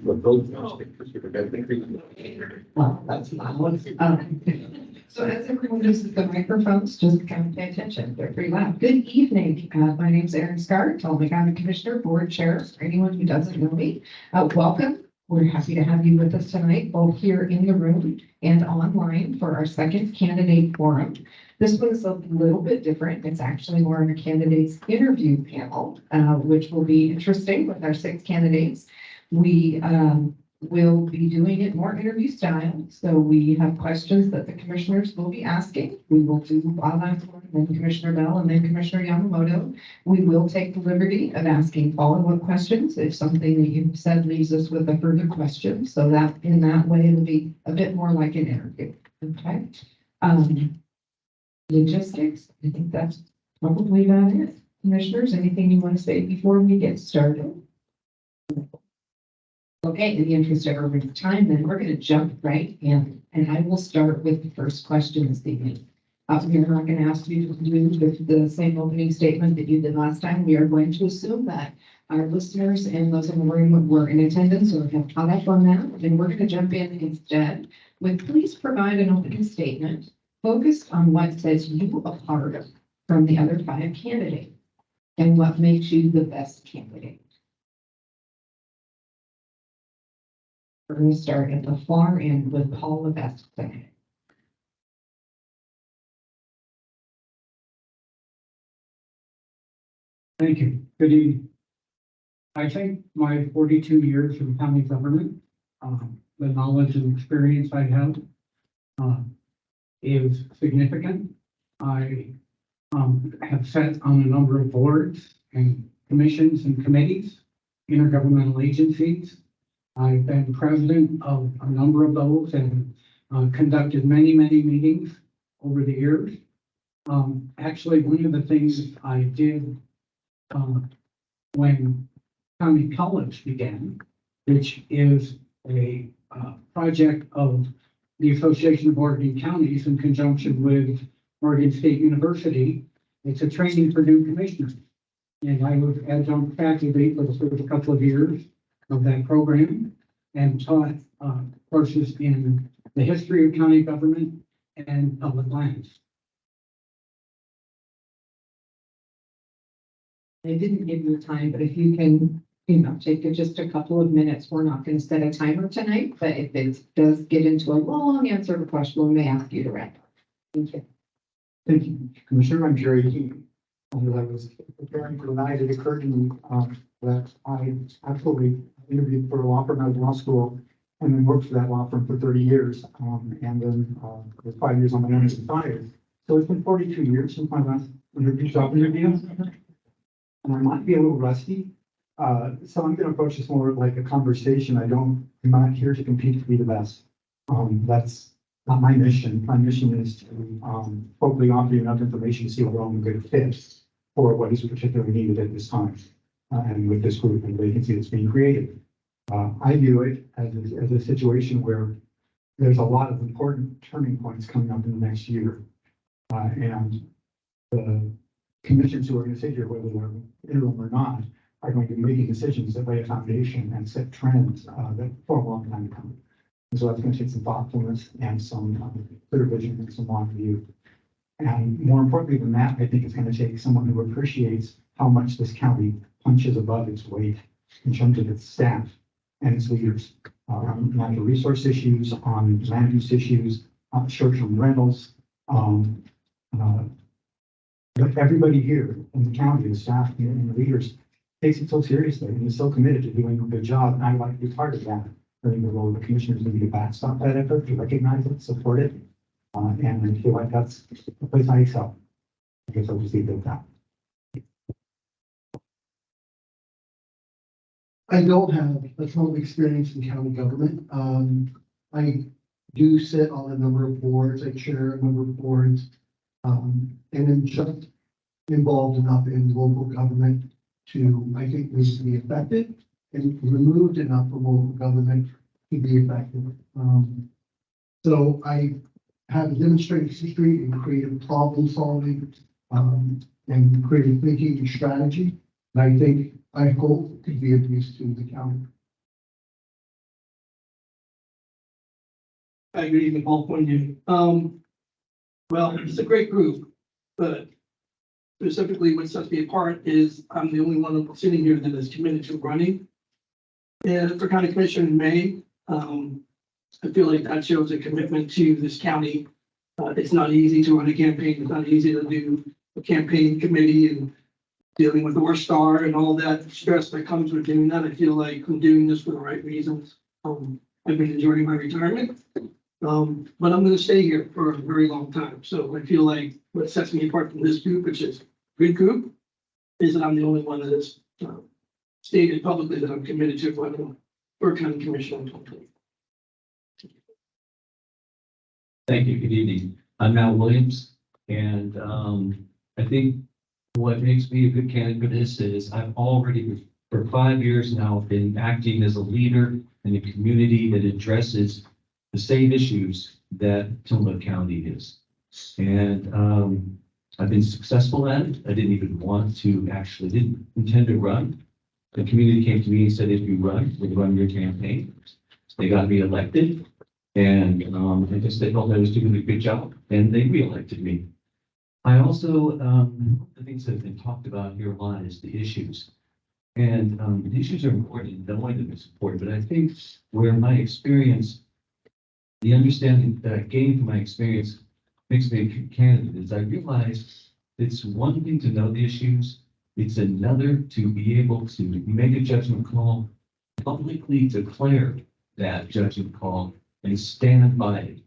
Well, that's loud. So as everyone uses the microphones, just kind of pay attention. They're pretty loud. Good evening. My name's Erin Scar, Ptolemy County Commissioner, Board Chair. For anyone who doesn't know me, welcome. We're happy to have you with us tonight, both here in the room and online for our second candidate forum. This one is a little bit different. It's actually more of a candidates interview panel, which will be interesting with our 6 candidates. We will be doing it more interview style. So we have questions that the commissioners will be asking. We will do Bob Osborne, then Commissioner Bell, and then Commissioner Yamamoto. We will take the liberty of asking follow-up questions if something that you've said leaves us with a further question. So that in that way, it'll be a bit more like an interview. Okay. Logistics, I think that's probably about it. Commissioners, anything you want to say before we get started? Okay, in the interest of everybody's time, then we're going to jump right in, and I will start with the first question this evening. We're not going to ask you to do the same opening statement that you did last time. We are going to assume that our listeners and those in the room were in attendance or have caught up on that, and we're going to jump in instead with please provide an opening statement focused on what sets you apart from the other 5 candidates and what makes you the best candidate. We're going to start at the far end with Paul Levesque. Thank you. Good evening. I think my 42 years in county government, the knowledge and experience I have is significant. I have sat on a number of boards and commissions and committees, intergovernmental agencies. I've been president of a number of those and conducted many meetings over the years. Actually, one of the things I did when County College began, which is a project of the Association of Oregon Counties in conjunction with Oregon State University. It's a training for new commissioners. And I was adjunct faculty for the first couple of years of that program and taught courses in the history of county government and public lands. I didn't give you time, but if you can, take just a couple of minutes. We're not going to set a timer tonight, but if it does get into a long answer to a question, we may ask you to wrap up. Thank you. Thank you, Commissioner. I'm Jerry Keene. As I was preparing for the night, it occurred to me that I actually interviewed for a law firm out of law school and then worked for that law firm for 30 years. And then was 5 years on my own as a fired. So it's been 42 years since my last job interview. And I might be a little rusty. So I'm going to approach this more like a conversation. I'm not here to compete to be the best. That's not my mission. My mission is to hopefully offer you enough information to see whether I'm a good fit for what is particularly needed at this time. And with this group and vacancy that's being created. I view it as a situation where there's a lot of important turning points coming up in the next year. And the commissions who are going to sit here, whether they're interim or not, are going to be making decisions that lay a foundation and set trends that for a long time to come. And so that's going to take some thoughtfulness and some clear vision and some long view. And more importantly than that, I think it's going to take someone who appreciates how much this county punches above its weight in terms of its staff and its leaders on natural resource issues, on land use issues, short-term rentals. But everybody here in the county, the staff and the leaders, takes it so seriously and is so committed to doing a good job. And I'd like to be part of that. I think the role of the commissioners to be to backstop that effort, to recognize it, support it, and I feel like that's the place I excel. I guess I'll just leave it at that. I don't have a ton of experience in county government. I do sit on a number of boards. I chair a number of boards, and am just involved enough in local government to, I think, this to be effective, and removed enough from local government to be effective. So I have a demonstrated history in creative problem solving, and creative thinking and strategy. And I hope to be of use to the county. Hi, good evening, Paul Pointu. Well, it's a great group, but specifically what sets me apart is I'm the only one sitting here that is committed to running. And for county commissioner in May, I feel like that shows a commitment to this county. It's not easy to run a campaign. It's not easy to do a campaign committee and dealing with North Star and all that stress that comes with doing that. I feel like I'm doing this for the right reasons. I've been enjoying my retirement. But I'm gonna stay here for a very long time. So I feel like what sets me apart from this group, which is a good group, is that I'm the only one that has stated publicly that I'm committed to running for county commissioner in 2020. Thank you. Good evening. I'm Mal Williams, and I think what makes me a good candidate for this is I've already, for 5 years now, been acting as a leader in a community that addresses the same issues that Tillamook County is. And I've been successful at it. I didn't even want to, didn't intend to run. The community came to me and said, if you run, we'll run your campaign. They got me elected. And I guess they felt I was doing a good job, and they reelected me. I also, the things that have been talked about here a lot is the issues. And the issues are important, the one that is important, but I think where my experience, the understanding that I gained from my experience makes me a good candidate is I realize it's one thing to know the issues, it's another to be able to make a judgment call, publicly declare that judgment call, and stand by it,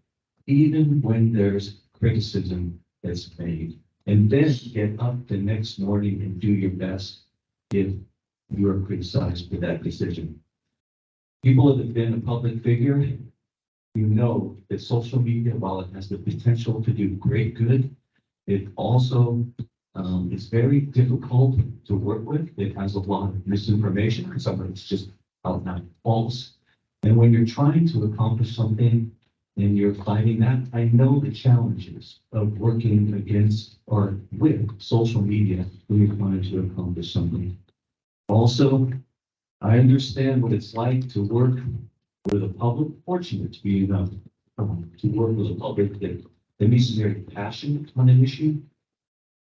even when there's criticism that's made. And then get up the next morning and do your best if you are criticized for that decision. People that have been a public figure, you know that social media, while it has the potential to do great good, it also is very difficult to work with. It has a lot of misinformation, and some of it's just out and out false. And when you're trying to accomplish something and you're fighting that, I know the challenges of working against or with social media when you're trying to accomplish something. Also, I understand what it's like to work with a public, fortunate to be enough to work with a public that means very passionate on an issue,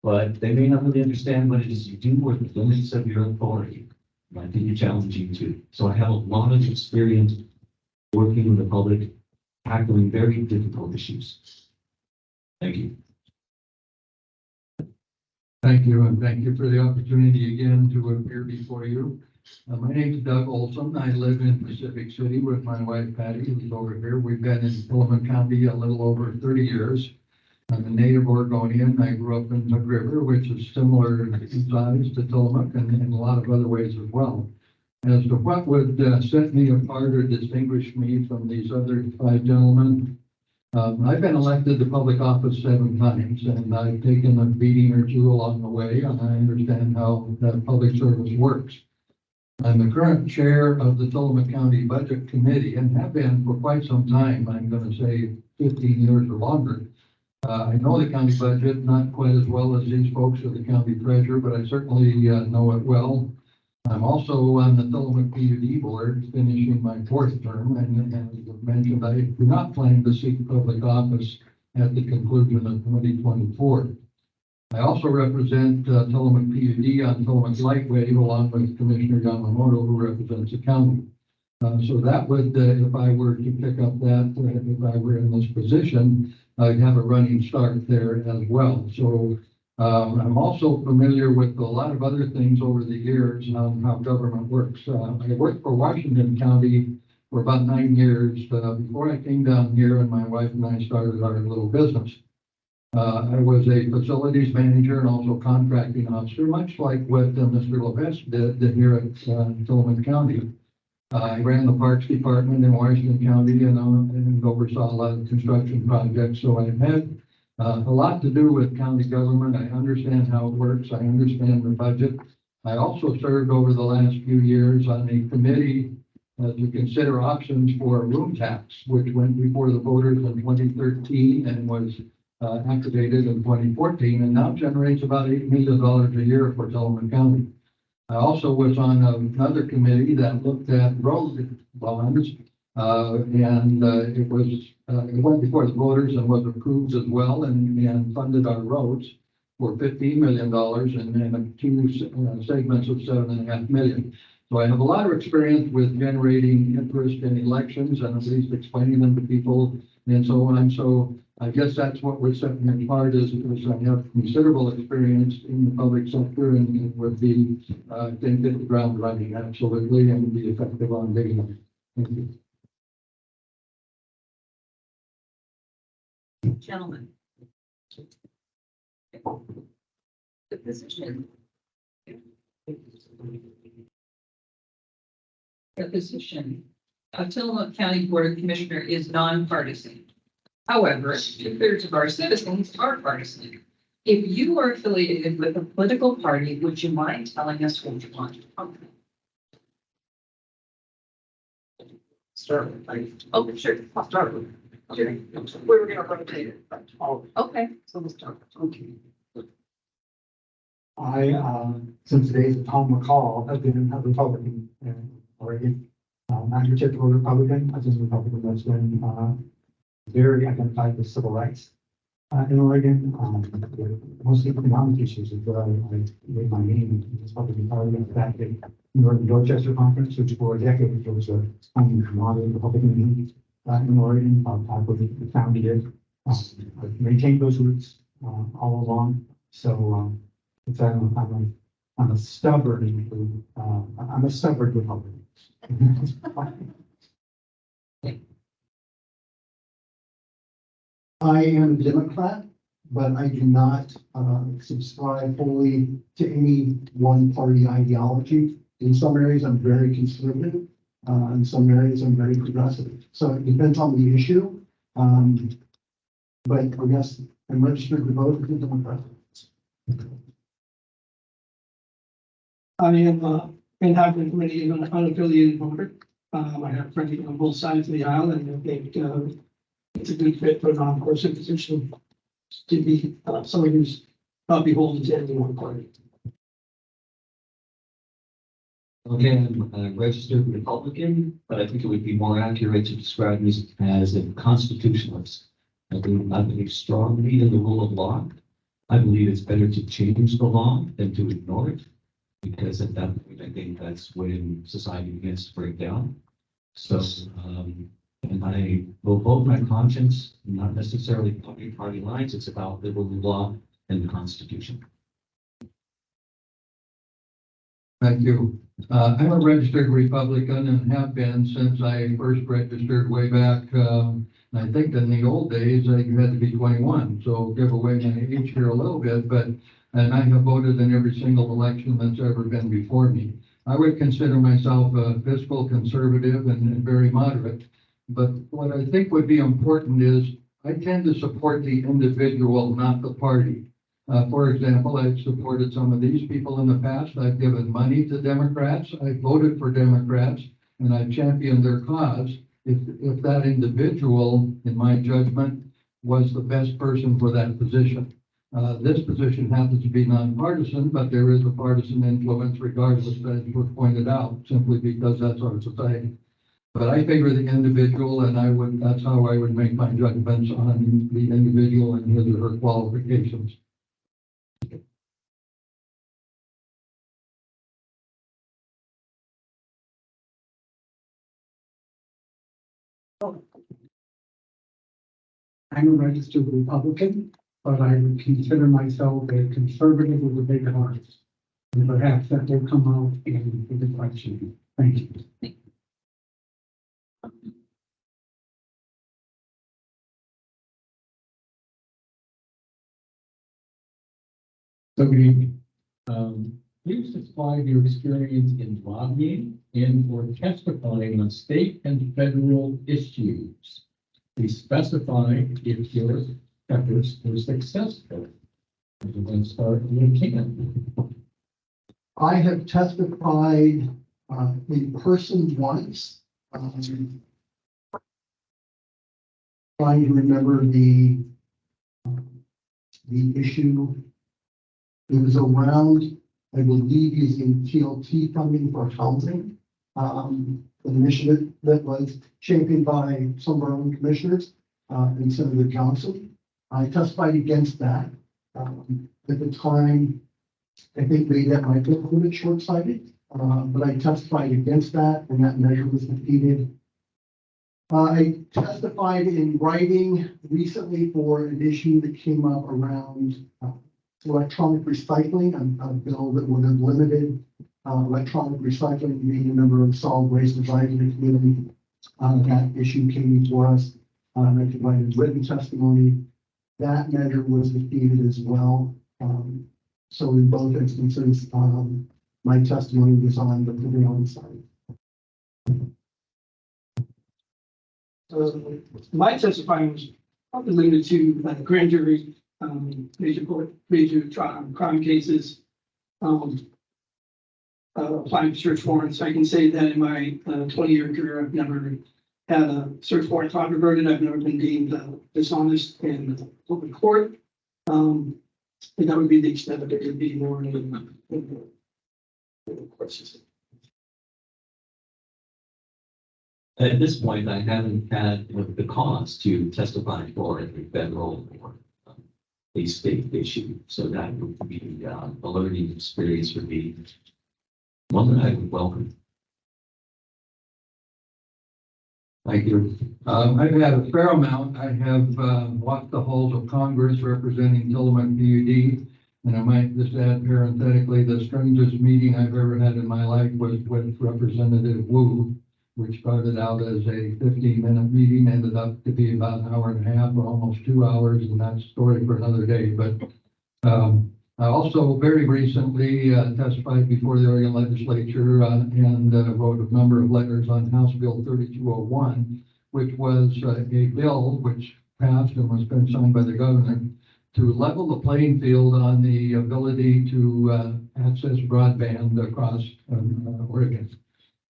but they may not really understand what it is you do or the limits of your authority. Might be challenging too. So I have a lot of experience working with the public, tackling very difficult issues. Thank you. Thank you, and thank you for the opportunity again to appear before you. My name is Doug Olson. I live in Pacific City with my wife Patty, who's over here. We've been in Tillamook County a little over 30 years. I'm a native Oregonian. I grew up in Hood River, which is similar in size to Tillamook and in a lot of other ways as well. As to what would set me apart or distinguish me from these other 5 gentlemen, I've been elected to public office 7 times, and I've taken a beating or 2 along the way, and I understand how public service works. I'm the current chair of the Tillamook County Budget Committee and have been for quite some time. I'm going to say 15 years or longer. I know the county budget not quite as well as these folks or the county treasurer, but I certainly know it well. I'm also on the Tillamook PUD board, finishing my 4th term, and as mentioned, I do not plan to seek public office at the conclusion of 2024. I also represent Tillamook PUD on Tillamook Lightwave, along with Commissioner Yamamoto, who represents the county. So that would, if I were to pick up that, if I were in this position, I'd have a running start there as well. So I'm also familiar with a lot of other things over the years on how government works. I worked for Washington County for about 9 years before I came down here, and my wife and I started our little business. I was a facilities manager and also contracting officer, much like what Mr. Levesque did here at Tillamook County. I ran the Parks Department in Washington County and oversaw a lot of construction projects. So I've had a lot to do with county government. I understand how it works. I understand the budget. I also served over the last few years on a committee to consider options for a room tax, which went before the voters in 2013 and was activated in 2014 and now generates about $8 million a year for Tillamook County. I also was on another committee that looked at road bonds It went before the voters and was approved as well and funded our roads for $15 million and two segments of $7.5 million. So I have a lot of experience with generating interest in elections and at least explaining them to people and so on. So I guess that's what would set me apart is because I have considerable experience in the public sector and would be, I think, hit the ground running absolutely and be effective on day one. Thank you. Gentlemen. The position. The position of Tillamook County Board of Commissioner is nonpartisan. However, 2/3 of our citizens are partisan. If you are affiliated with a political party, would you mind telling us what you want? Start with, Oh, sure. I'll start with. Sure. We were gonna rotate it. But okay, so we'll start. okay. Since the days of Tom McCall, have been a Republican in Oregon. Not your typical Republican, I was a Republican that's been, very identified with civil rights, in Oregon. Mostly economic issues is where I made my name in this Republican Party back in the Dorchester Conference, which for a decade was a commodity Republican league, in Oregon. I would founded it. I've maintained those roots, all along. So, it's, I'm a stubborn, I'm a stubborn Republican. I am a Democrat, but I do not subscribe fully to any one party ideology. In some areas, I'm very conservative. In some areas, I'm very progressive. So it depends on the issue. But I guess I'm registered to vote as a Democrat. I am, inhabitant committee and an unaffiliated voter. I have friends on both sides of the aisle and I think, it's a good fit for a non-partisan position to be, someone who's not beholden to any one party. Okay, I'm a registered Republican, but I think it would be more accurate to describe me as a constitutionalist. I believe strongly in the rule of law. I believe it's better to change the law than to ignore it, because at that point, I think that's when society begins to break down. So, and I will vote my conscience, not necessarily party lines. It's about the rule of law and the Constitution. Thank you. I'm a registered Republican and have been since I first registered way back. I think in the old days, you had to be 21, so give away my age here a little bit, and I have voted in every single election that's ever been before me. I would consider myself a fiscal conservative and very moderate. But what I think would be important is I tend to support the individual, not the party. For example, I've supported some of these people in the past. I've given money to Democrats. I've voted for Democrats and I've championed their cause. If that individual, in my judgment, was the best person for that position. This position happens to be nonpartisan, but there is a partisan influence regardless, as was pointed out, simply because that's our society. But I favor the individual and that's how I would make my judgments on the individual and his or her qualifications. I'm a registered Republican, but I would consider myself a conservative with a big heart. And perhaps that will come out in the question. Thank you. So good evening. Please describe your experience in lobbying and or testifying on state and federal issues. Please specify if your efforts were successful. You can start when you can. I have testified in person once. Trying to remember the issue. It was around, I believe, using TLT funding for housing. an initiative that was championed by some of our own commissioners, and Senator Johnson. I testified against that. At the time, I think maybe that might be a little bit short-sighted, but I testified against that, and that measure was defeated. I testified in writing recently for an issue that came up around electronic recycling, a bill that would have limited electronic recycling being a member of solid waste advisory committee. That issue came before us. I provided written testimony. That measure was defeated as well. So in both instances, my testimony was on the prevailing side. My testifying was probably limited to grand jury, major crime cases, applying for search warrants. I can say that in my 20-year career, I've never had a search warrant controverted. I've never been deemed dishonest in open court. And that would be the extent of it. It would be more in the court system. At this point, I haven't had the cause to testify for a federal or a state issue. So that would be a learning experience for me. One that I would welcome. Thank you. I've had a fair amount. I have walked the halls of Congress representing Tillamook PUD. And I might just add parenthetically, the strangest meeting I've ever had in my life was with Representative Wu, which started out as a 15-minute meeting, ended up to be about an hour and a half or almost 2 hours, and that's a story for another day. But I also very recently testified before the Oregon Legislature and wrote a number of letters on House Bill 3201, which was a bill which passed and was been signed by the governor to level the playing field on the ability to access broadband across Oregon.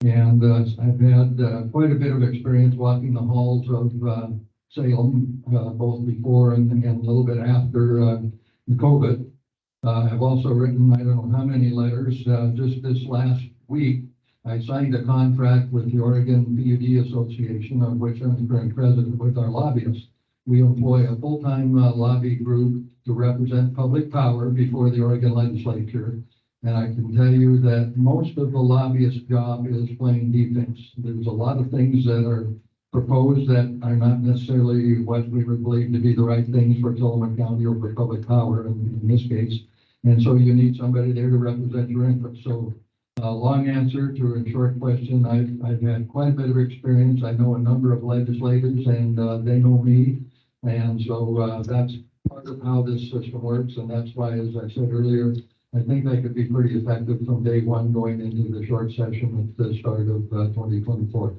And I've had quite a bit of experience walking the halls of Salem, both before and a little bit after COVID. I've also written, I don't know how many letters. Just this last week, I signed a contract with the Oregon PUD Association, of which I'm the current president, with our lobbyists. We employ a full-time lobby group to represent public power before the Oregon Legislature. And I can tell you that most of the lobbyist job is playing defense. There's a lot of things that are proposed that are not necessarily what we would believe to be the right things for Tillamook County or for public power in this case. And so you need somebody there to represent your interests. So long answer to a short question. I've had quite a bit of experience. I know a number of legislators and they know me. And so that's part of how this system works. And that's why, as I said earlier, I think I could be pretty effective from day one going into the short session at the start of 2024.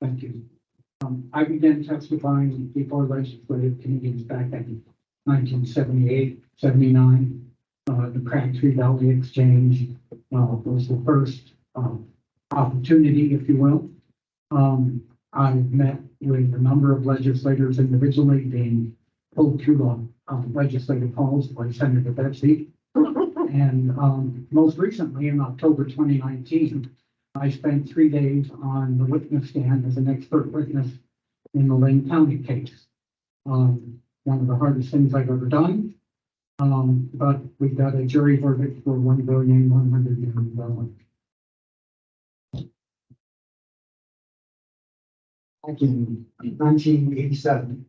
Thank you. I began testifying before legislative committees back in 1978, 79. The Crabtree Valley Exchange was the first opportunity, if you will. I've met with a number of legislators individually being pulled through the legislative halls by Senator Betsy. And most recently in October 2019, I spent 3 days on the witness stand as an expert witness in the Lane County case. One of the hardest things I've ever done. But we got a jury verdict for $1,100 million. Back in 1987,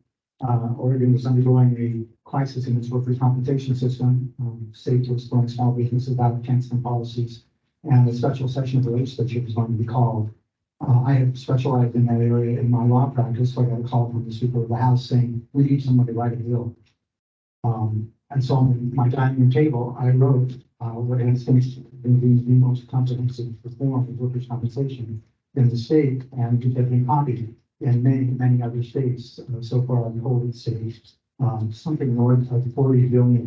Oregon was undergoing a crisis in its workers' compensation system. State was going small businesses out of Kansas policies, and a special session of the legislature was going to be called. I had specialized in that area in my law practice, so I got a call from the Speaker of the House saying, "We need someone to write a bill." And so on my dining room table, I wrote what has since been the most comprehensive reform of workers' compensation in the state, and it has been copied in many other states so far in the whole state. Something north of $40 billion.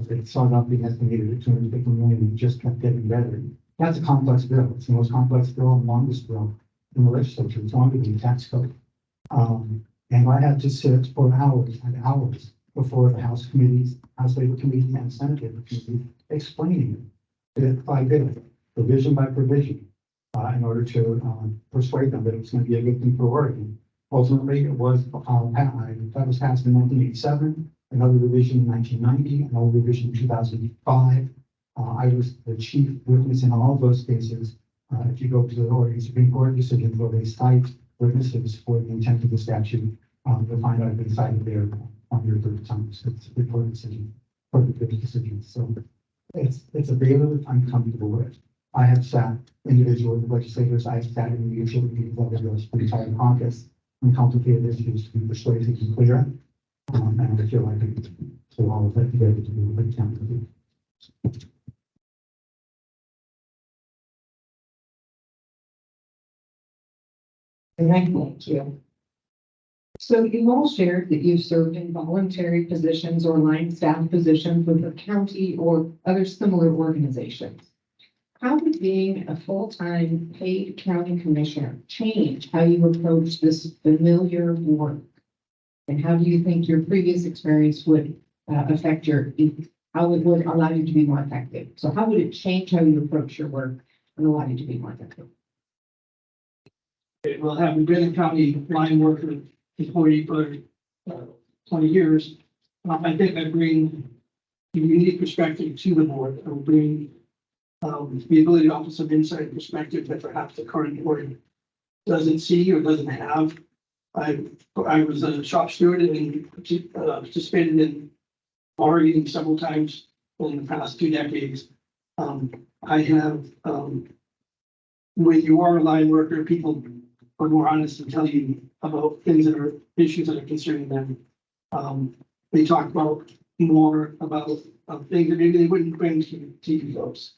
It started out being estimated at $250 million and just kept getting better. That's a complex bill. It's the most complex bill and longest bill in the legislature. It's longer than the tax code. And And I had to sit for hours and hours before the House committees, House Labor Committee and Senate Labor Committee, explaining bit by bit, provision by provision, in order to persuade them that it was going to be a good thing for Oregon. Ultimately, it was, that was passed in 1987, another revision in 1990, another revision in 2005. I was the chief witness in all of those cases. If you go to the Oregon Supreme Court decision where they cite witnesses for the intent of the statute, you'll find I've been cited there on your third time. So it's a report decision, for the fifth decision. So it's a bailiwick I'm comfortable with. I have sat individual legislators, I have sat in leadership meetings of the entire caucus on complicated issues to be persuasive and clear. And I feel like I can pull all of that together to do what I can to do. And I thank you. So you all shared that you've served in voluntary positions or line staff positions with the county or other similar organizations. How would being a full-time paid county commissioner change how you approach this familiar work? And how do you think your previous experience would affect how it would allow you to be more effective? So how would it change how you approach your work and allow you to be more effective? Well, having been a county line worker employee for 20 years, I think I bring a unique perspective to the board. I bring the ability to offer some insight and perspective that perhaps the current board doesn't see or doesn't have. I was a shop steward and participated in bar eating several times in the past 2 decades. I have, when you are a line worker, people are more honest and tell you about things that are issues that are concerning them. They talk about more about things that maybe they wouldn't bring to you folks.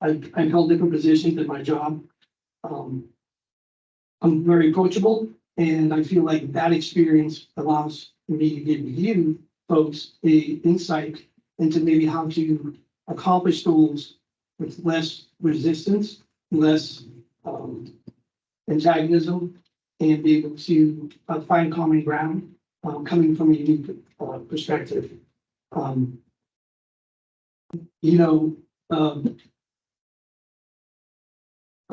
I've held different positions in my job. I'm very approachable, and I feel like that experience allows me to give you folks a insight into maybe how to accomplish goals with less resistance, less antagonism, and be able to find common ground coming from a unique perspective. I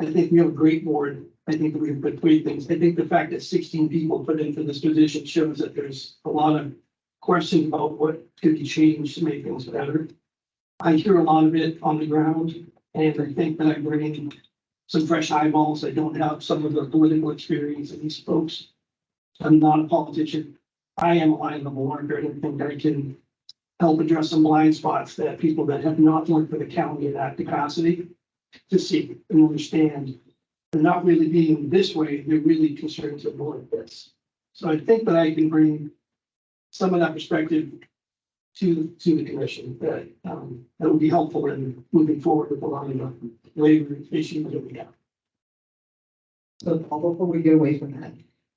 think we have a great board. I think that we've put great things. I think the fact that 16 people put into this position shows that there's a lot of questions about what could be changed to make things better. I hear a lot of it on the ground, and I think that I bring some fresh eyeballs. I don't have some of the political experience of these folks. I'm not a politician. I am a line level worker, and I think I can help address some blind spots that people that have not worked for the county in that capacity to see and understand. They're not really being this way, they're really concerned to avoid this. So I think that I can bring some of that perspective to the commission that will be helpful in moving forward with a lot of the labor issues that we have. So Paul, before we get away from that,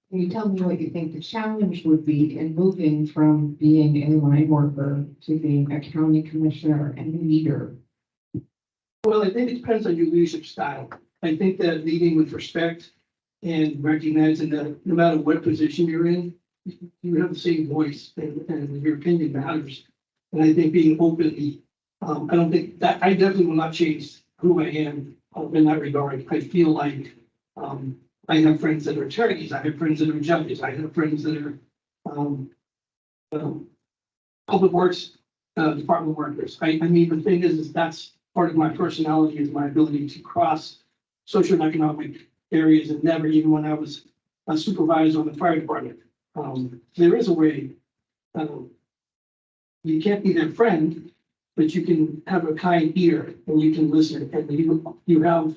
can you tell me what you think the challenge would be in moving from being a line worker to being a county commissioner and leader? Well, I think it depends on your leadership style. I think that leading with respect and recognizing that no matter what position you're in, you have the same voice and your opinion matters. And I think being open, I don't think that I definitely will not change who I am in that regard. I feel like I have friends that are attorneys, I have friends that are judges, I have friends that are public works department workers. I mean, the thing is that's part of my personality is my ability to cross social and economic areas and never, even when I was a supervisor on the fire department. There is a way, you can't be their friend, but you can have a kind ear and you can listen and you have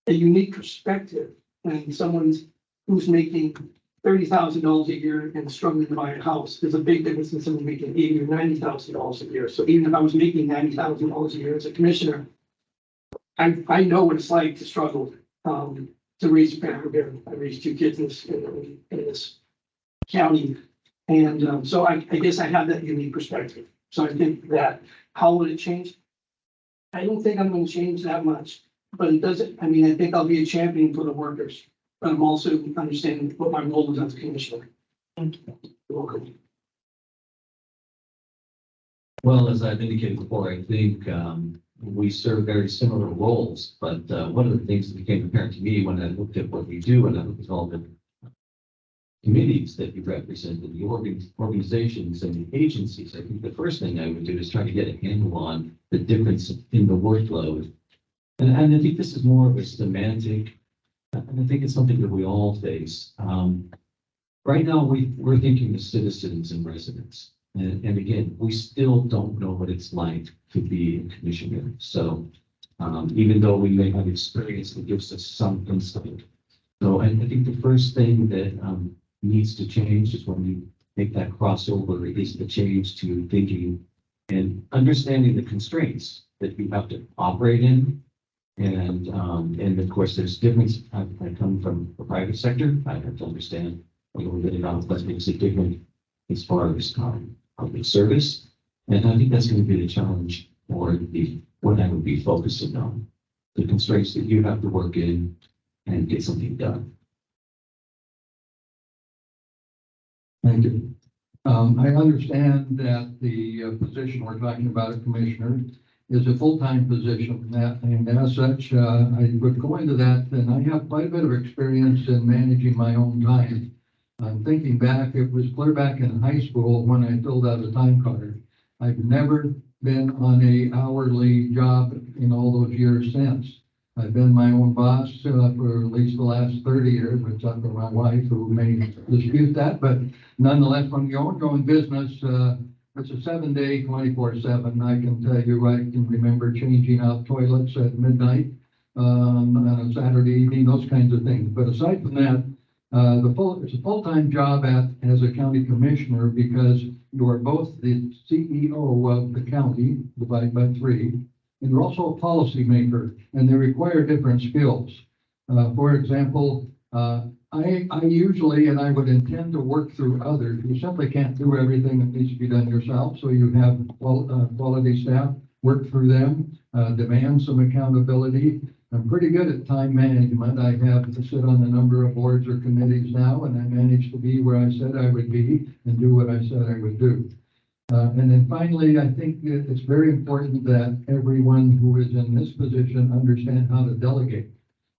a unique perspective. And someone who's making $30,000 a year and struggling to buy a house is a big difference than someone making $80,000 or $90,000 a year. So even if I was making $90,000 a year as a commissioner, I know what it's like to struggle to raise a family here. I raised 2 kids in this county. And so I guess I have that unique perspective. So I think that how will it change? I don't think I'm going to change that much, but it doesn't. I mean, I think I'll be a champion for the workers. but I'm also understanding what my role is as a commissioner. Thank you. You're welcome. Well, as I've indicated before, I think we serve very similar roles, but one of the things that became apparent to me when I looked at what we do and I looked at all the committees that you represent, and the organizations and the agencies, I think the first thing I would do is try to get a handle on the difference in the workload. And I think this is more of a semantic, and I think it's something that we all face. Right now, we're thinking of citizens and residents. And again, we still don't know what it's like to be a commissioner. So even though we may have experience that gives us some insight. So I think the first thing that needs to change is when we make that crossover is the change to thinking and understanding the constraints that you have to operate in. And of course, there's difference. I come from the private sector. I have to understand a little bit about what makes it different as far as public service. And I think that's going to be the challenge or what I would be focusing on, the constraints that you have to work in and get something done. Thank you. I understand that the position we're talking about, a commissioner, is a full-time position. And as such, I would go into that, and I have quite a bit of experience in managing my own time. I'm thinking back, it was clear back in high school when I filled out a time card. I've never been on a hourly job in all those years since. I've been my own boss for at least the last 30 years, except for my wife, who may dispute that. But nonetheless, when you own your own business, it's a 7-day, 24/7. I can tell you, I can remember changing out toilets at midnight on a Saturday evening, those kinds of things. But aside from that, it's a full-time job as a county commissioner because you are both the CEO of the county, divided by 3, and you're also a policymaker, and they require different skills. For example, I usually, and I would intend to work through others. You simply can't do everything that needs to be done yourself, so you have quality staff, work through them, demand some accountability. I'm pretty good at time management. I have to sit on a number of boards or committees now, and I manage to be where I said I would be and do what I said I would do. And then finally, I think it's very important that everyone who is in this position understand how to delegate.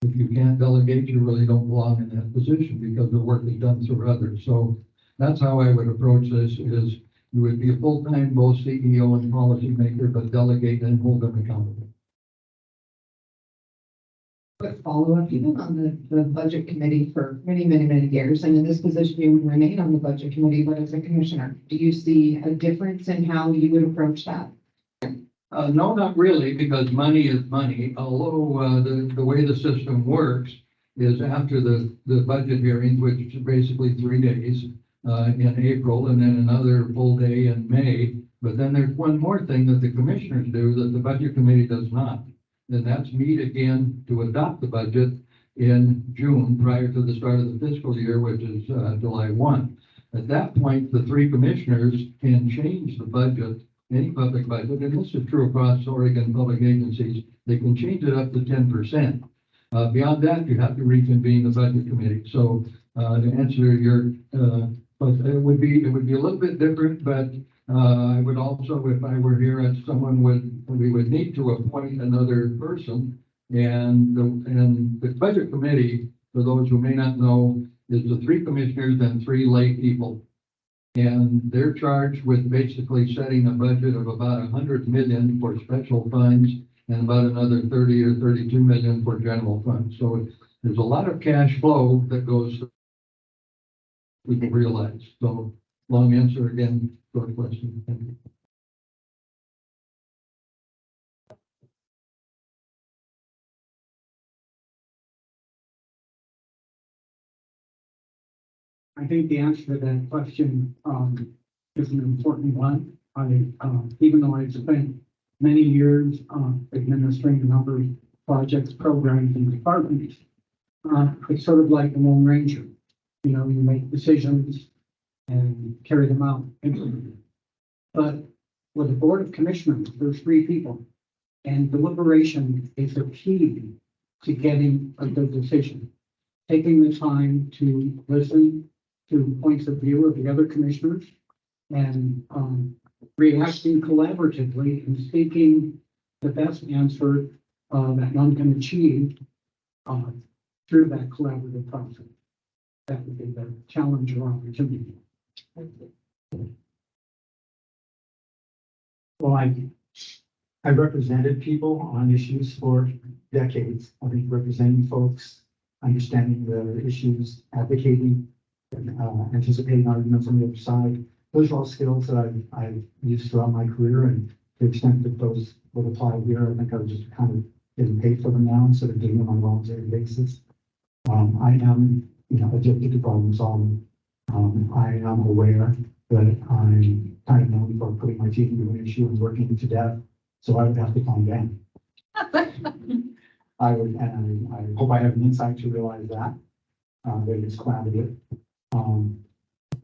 If you can't delegate, you really don't belong in that position because the work is done through others. So that's how I would approach this is you would be a full-time both CEO and policymaker, but delegate and hold them accountable. Quick follow-up, you've been on the budget committee for many, many, many years, and in this position, you would remain on the budget committee, but as a commissioner, do you see a difference in how you would approach that? No, not really, because money is money, although the way the system works is after the budget hearings, which is basically 3 days in April, and then another full day in May. But then there's one more thing that the commissioners do that the budget committee does not. And that's meet again to adopt the budget in June prior to the start of the fiscal year, which is July 1. At that point, the 3 commissioners can change the budget, any public budget, and this is true across Oregon public agencies, they can change it up to 10%. Beyond that, you have to reconvene the budget committee. So to answer your, but it would be a little bit different, but I would also, if I were here, as someone we would need to appoint another person. And the budget committee, for those who may not know, is the 3 commissioners and 3 lay people. And they're charged with basically setting a budget of about 100 million for special funds and about another 30 or 32 million for general funds. So there's a lot of cash flow that goes we can realize. So long answer again, short question. Thank you. I think the answer to that question is an important one. Even though I've spent many years administering a number of projects, programs, and departments, it's sort of like a Lone Ranger. You know, you make decisions and carry them out. But with a board of commissioners, there's 3 people, and deliberation is the key to getting a good decision. taking the time to listen to points of view of the other commissioners and reacting collaboratively and seeking the best answer that one can achieve through that collaborative process. That would be the challenge or opportunity. Well, I represented people on issues for decades. I think representing folks, understanding the issues, advocating, anticipating arguments on the other side. Those are all skills that I've used throughout my career, and to the extent that those would apply here, I think I was just kind of getting paid for them now instead of doing them on a voluntary basis. I am, addicted to problem solving. I am aware that I'm kind of known for putting my teeth into an issue and working it to death. So I would have to calm down. I would, and I hope I have an insight to realize that, that it's collaborative.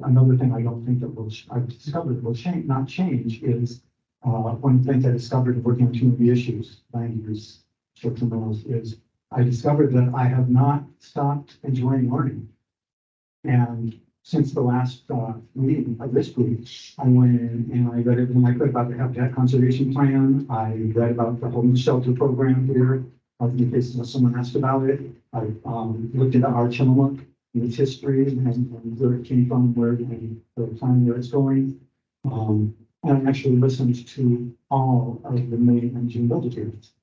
Another thing I don't think that I've discovered will change, not change, is one of the things I discovered working on two of the issues, land use, short-term rentals, is I discovered that I have not stopped enjoying learning. And since the last meeting of this group, I went in and I read everything I could about the Habitat Conservation Plan. I read about the homeless shelter program here, in case someone asked about it. I looked into our Tillamook and its history and where it came from, where and the plan where it's going. And I actually listened to all of the May and June budget hearings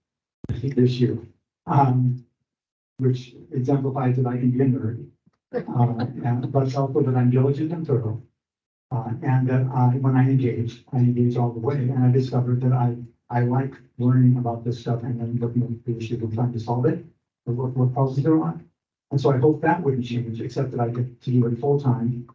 this year, which exemplifies that I can be a nerd. But also that I'm diligent and thorough, and that when I engage all the way. And I discovered that I like learning about this stuff and then looking at the issue and trying to solve it, or what problems there are. And so I hope that wouldn't change, except that I get to do it full time,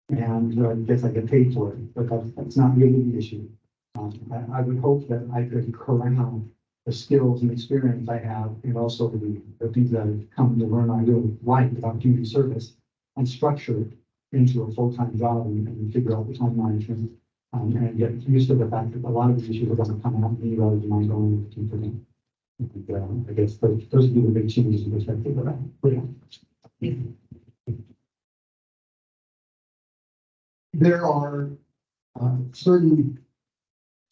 and I guess I get paid for it. But that's not really the issue. I would hope that I could corral the skills and experience I have, and also the things that I've come to learn I really like about community service, and structure it into a full-time job and figure out the time management, and get used to the fact that a lot of these issues are going to come out of me rather than my going looking for them. And, I guess those would be the big changes in perspective that I put on. There are certain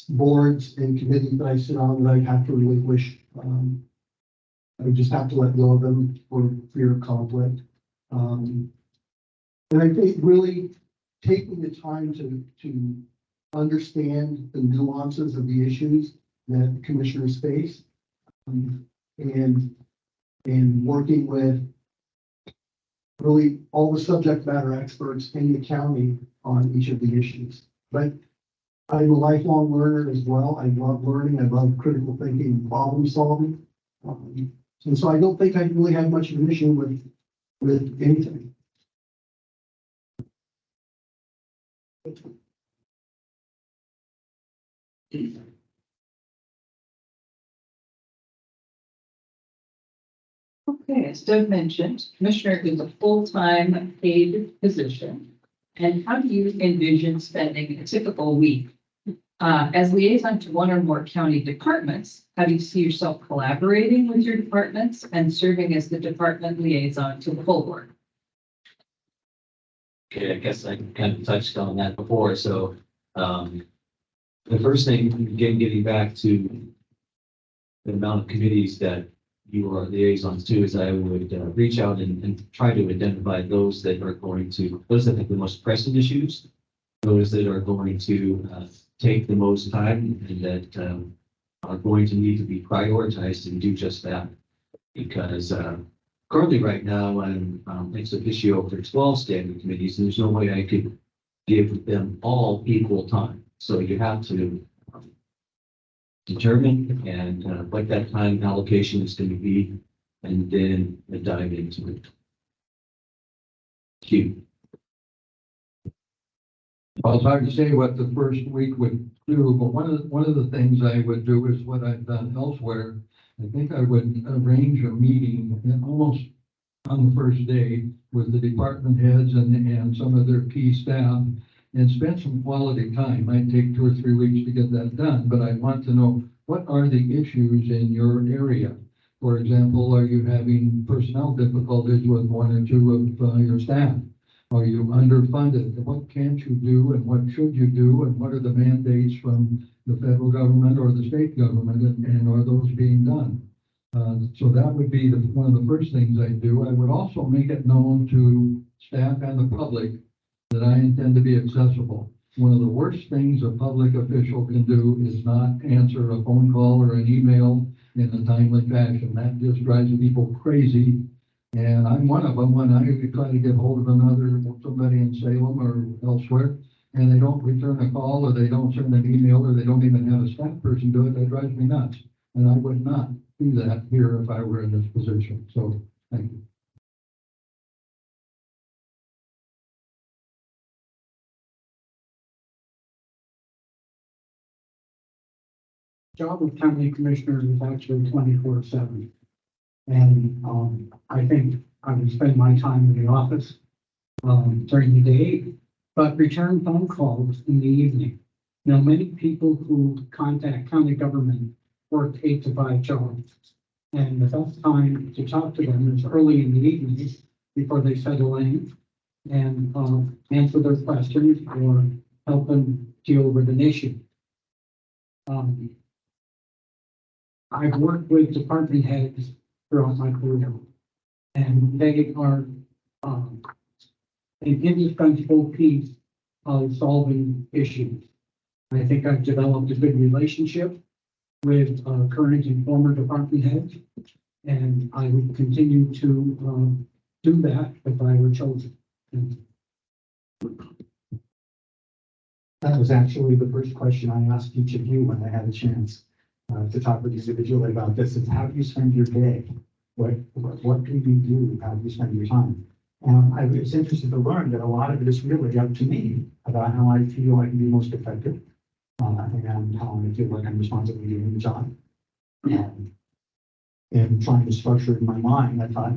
boards and committees that I sit on that I have to relinquish. I just have to let go of them for fear of conflict. And I think really taking the time to understand the nuances of the issues that commissioners face, and working with really all the subject matter experts in the county on each of the issues. But I'm a lifelong learner as well. I love learning. I love critical thinking and problem solving. And so I don't think I really have much of an issue with anything. Okay, as Doug mentioned, Commissioner is a full-time paid position. And how do you envision spending a typical week? As liaison to one or more county departments, how do you see yourself collaborating with your departments and serving as the department liaison to the full board? Okay, I guess I kind of touched on that before. So the first thing, again, getting back to the amount of committees that you are liaisons to, is I would reach out and try to identify those that are going to, those that have the most pressing issues, those that are going to take the most time, and that are going to need to be prioritized and do just that. Because currently right now, I'm ex officio for 12 standing committees, and there's no way I could give them all equal time. So you have to determine and what that time allocation is going to be, and then dive into it. Q. Well, it's hard to say what the first week would do, but one of the things I would do is what I've done elsewhere. I think I would arrange a meeting almost on the first day with the department heads and some of their key staff, and spend some quality time. Might take 2 or 3 weeks to get that done, but I want to know, what are the issues in your area? For example, are you having personnel difficulties with one or two of your staff? Are you underfunded? What can't you do and what should you do? And what are the mandates from the federal government or the state government, and are those being done? So that would be one of the first things I do. I would also make it known to staff and the public that I intend to be accessible. One of the worst things a public official can do is not answer a phone call or an email in a timely fashion. That just drives people crazy. And I'm one of them. When I try to get hold of somebody in Salem or elsewhere, and they don't return a call, or they don't send an email, or they don't even have a staff person do it, that drives me nuts. And I would not do that here if I were in this position. So, thank you. Job of county commissioners is actually 24/7. And, I think I would spend my time in the office, during the day, but return phone calls in the evening. You know, many people who contact county government work 8 to 5 jobs. And the best time to talk to them is early in the evening before they settle in and, answer their questions or help them deal with an issue. I've worked with department heads throughout my career, and they are an indispensable piece of solving issues. I think I've developed a good relationship with current and former department heads, and I would continue to do that if I were chosen. That was actually the first question I asked each of you when I had a chance to talk with you individually about this, is how do you spend your day? What do you do? How do you spend your time? And I was interested to learn that a lot of it is really up to me about how I feel I can be most effective, and how I feel like I'm responsibly doing the job. And trying to structure it in my mind, I thought,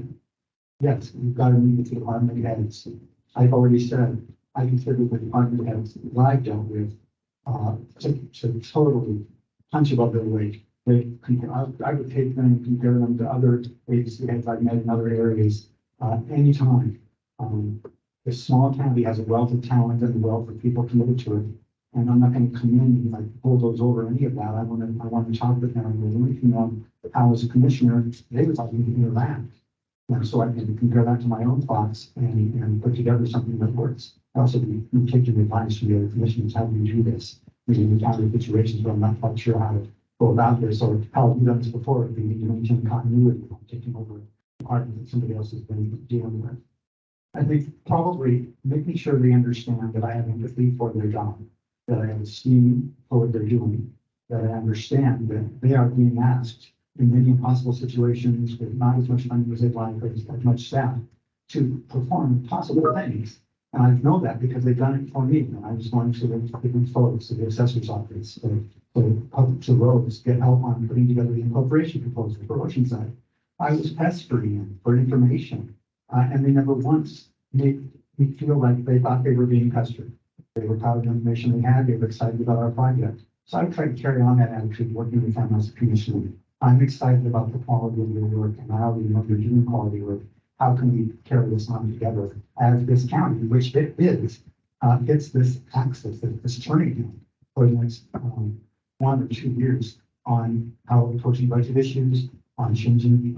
yes, we've got to meet with the department heads. I've already said, I consider the department heads that I've dealt with, to totally punch above their weight. I would take them and compare them to other agency heads I've met in other areas, anytime. This small county has a wealth of talent and a wealth of people committed to it. And I'm not going to come in and like bulldoze over any of that. I want to talk with them and let you know how, as a commissioner, they would like me to hear that. And so I can compare that to my own thoughts and put together something that works. I also be taking advice from the other commissioners. How do you do this? We encounter situations where I'm not quite sure how to go about this, or how have you done this before? If you need to maintain continuity, taking over a department that somebody else has been dealing with. I think probably making sure they understand that I have empathy for their job, that I have esteem for what they're doing, that I understand that they are being asked in many impossible situations with not as much funding as they'd like, or as much staff, to perform possible things. And I know that because they've done it for me. And I was going to the different folks, to the assessor's office, to roads, get help on putting together the incorporation proposal for Oceanside. I was pestering for information, and they never once made me feel like they thought they were being pestered. They were proud of the information they had. They were excited about our project. So I tried to carry on that attitude working with them as a commissioner. I'm excited about the quality of your work, and I already know you're doing quality work. How can we carry this on together as this county, which it is, gets this access, this turning point for the next 1 or 2 years on how we're approaching budget issues, on changing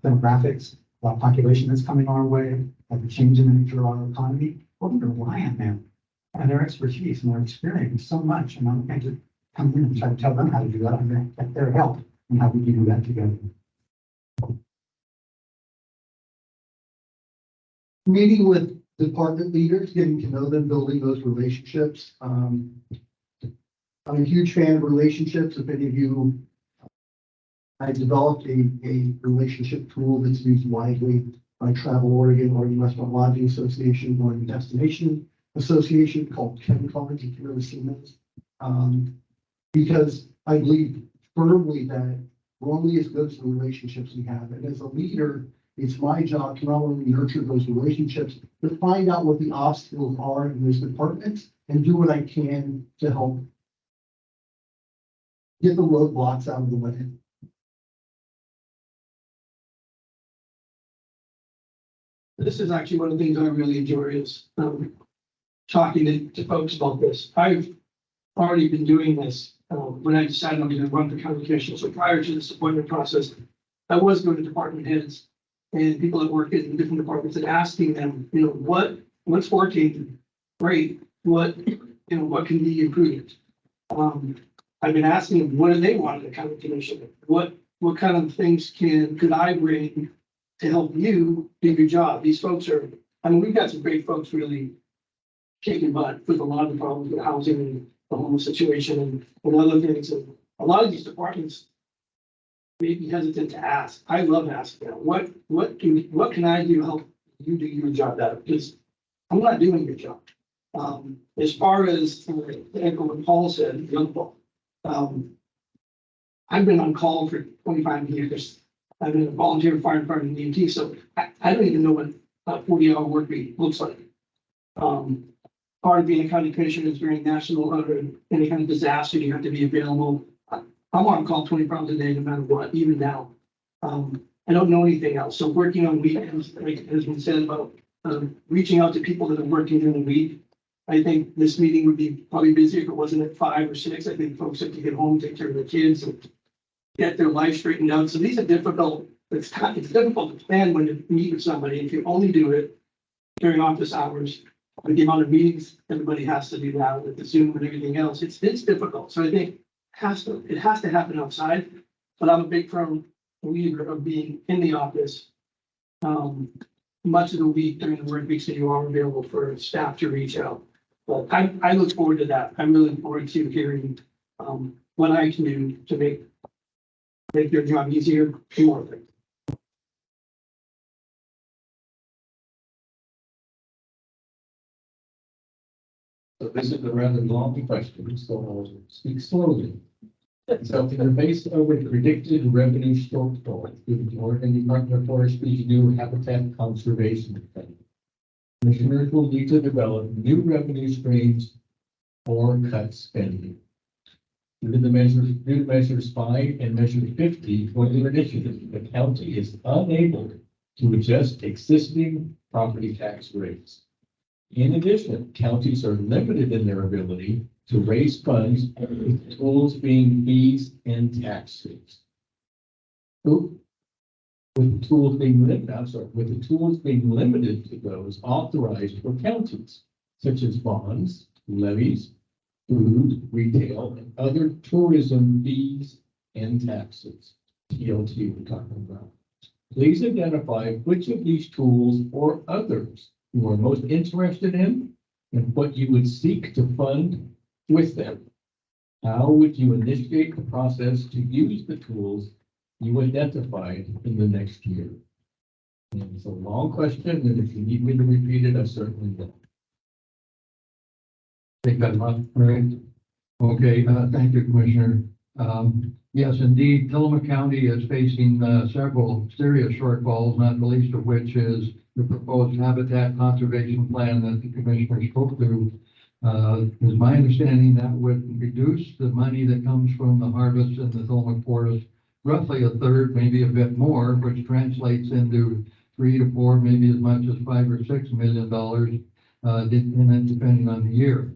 demographics, about population that's coming our way, like the change in the nature of our economy. We're going to rely on them and their expertise and their experience so much. And I'm going to come in and try to tell them how to do that. I'm going to get their help and how we can do that together. Meeting with department leaders, getting to know them, building those relationships. I'm a huge fan of relationships. If any of you, I developed a relationship tool that's used widely by Travel Oregon, Oregon Restaurant Lodging Association, Oregon Destination Association, called Ken Cards, if you've ever seen those. Because I believe firmly that we're only as good as the relationships we have. And as a leader, it's my job to not only nurture those relationships, but find out what the obstacles are in those departments and do what I can to help get the roadblocks out of the way. this is actually one of the things I really enjoy is, talking to folks about this. I've already been doing this, when I decided I'm gonna run for county commissioner. So prior to this appointment process, I was going to department heads and people that work in different departments and asking them, what's working great? What can be improved? I've been asking them, what do they want in a county commissioner? What kind of things could I bring to help you do your job? These folks we've got some great folks really kicking butt with a lot of the problems with housing and the homeless situation and other things. And a lot of these departments may be hesitant to ask. I love asking them, what can I do to help you do your job better? Because I'm not doing your job. As far as to echo what Paul said, young Paul, I've been on call for 25 years. I've been a volunteer fire department in EMT, so I don't even know what a 40-hour work week looks like. Part of being a county commissioner is during national or any kind of disaster, you have to be available. I'm on call 24 hours a day, no matter what, even now. I don't know anything else. So working on weekends, like has been said about reaching out to people that are working during the week. I think this meeting would be probably busy if it wasn't at 5 or 6. I think folks have to get home, take care of their kids, and get their life straightened out. So these are difficult. It's difficult to plan when you meet with somebody. If you only do it during office hours, with the amount of meetings everybody has to do now with the Zoom and everything else, it's difficult. So I think it has to happen outside. But I'm a big firm believer of being in the office much of the week during the work weeks that you are available for staff to reach out. But I look forward to that. I'm really looking forward to hearing what I can do to make your job easier and more effective. So this is a rather long question, so I'll speak slowly. So in the face of a predicted revenue shortfall through the Oregon Department of Forestry's new habitat conservation plan, commissioners will need to develop new revenue streams or cut spending. Due to measures 5 and measure 50 for the initiative, the county is unable to adjust existing property tax rates. In addition, counties are limited in their ability to raise funds, with tools being fees and taxes. With the tools being limited to those authorized for counties, such as bonds, levies, food, retail, and other tourism fees and taxes. TLT we're talking about. Please identify which of these tools or others you are most interested in and what you would seek to fund with them. How would you initiate the process to use the tools you identified in the next year? And it's a long question, and if you need me to repeat it, I certainly will. Take that up, right? Okay, thank you, Commissioner. Yes, indeed, Tillamook County is facing several serious shortfalls, not the least of which is the proposed habitat conservation plan that the Commissioner spoke to. Is my understanding that would reduce the money that comes from the harvest in the Tillamook Forest, roughly a third, maybe a bit more, which translates into 3 to 4, maybe as much as $5 or $6 million, depending on the year.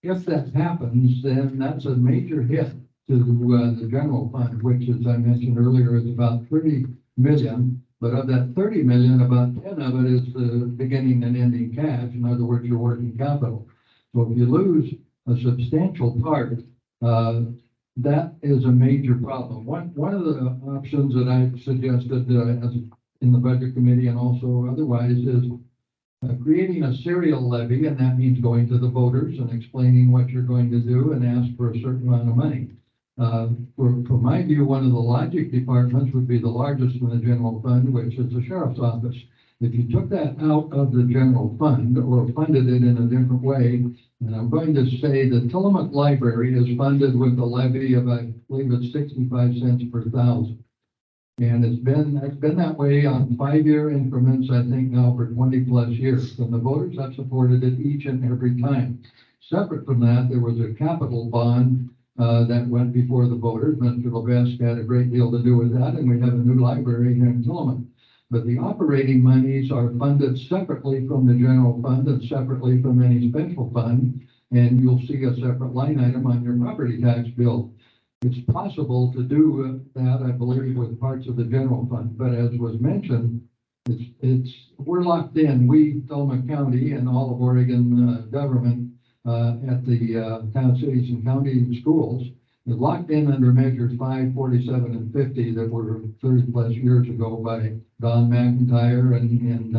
If that happens, then that's a major hit to the general fund, which, as I mentioned earlier, is about 30 million. But of that 30 million, about 10 of it is the beginning and ending cash. In other words, your working capital. So if you lose a substantial part, that is a major problem. One of the options that I suggested as in the budget committee and also otherwise is creating a serial levy, and that means going to the voters and explaining what you're going to do and ask for a certain amount of money. For my view, one of the logic departments would be the largest in the general fund, which is the sheriff's office. If you took that out of the general fund or funded it in a different way, and I'm going to say the Tillamook Library is funded with a levy of, I believe it's 65 cents per thousand. And it's been that way on 5-year increments, I think now for 20 plus years. And the voters have supported it each and every time. Separate from that, there was a capital bond that went before the voters. Mr. Levesque had a great deal to do with that, and we have a new library here in Tillamook. But the operating monies are funded separately from the general fund and separately from any special fund. And you'll see a separate line item on your property tax bill. It's possible to do that, I believe, with parts of the general fund, but as was mentioned, we're locked in. We, Tillamook County and all of Oregon government at the town, cities, and county schools is locked in under measures 5, 47, and 50 that were 30 plus years ago by Don McIntyre and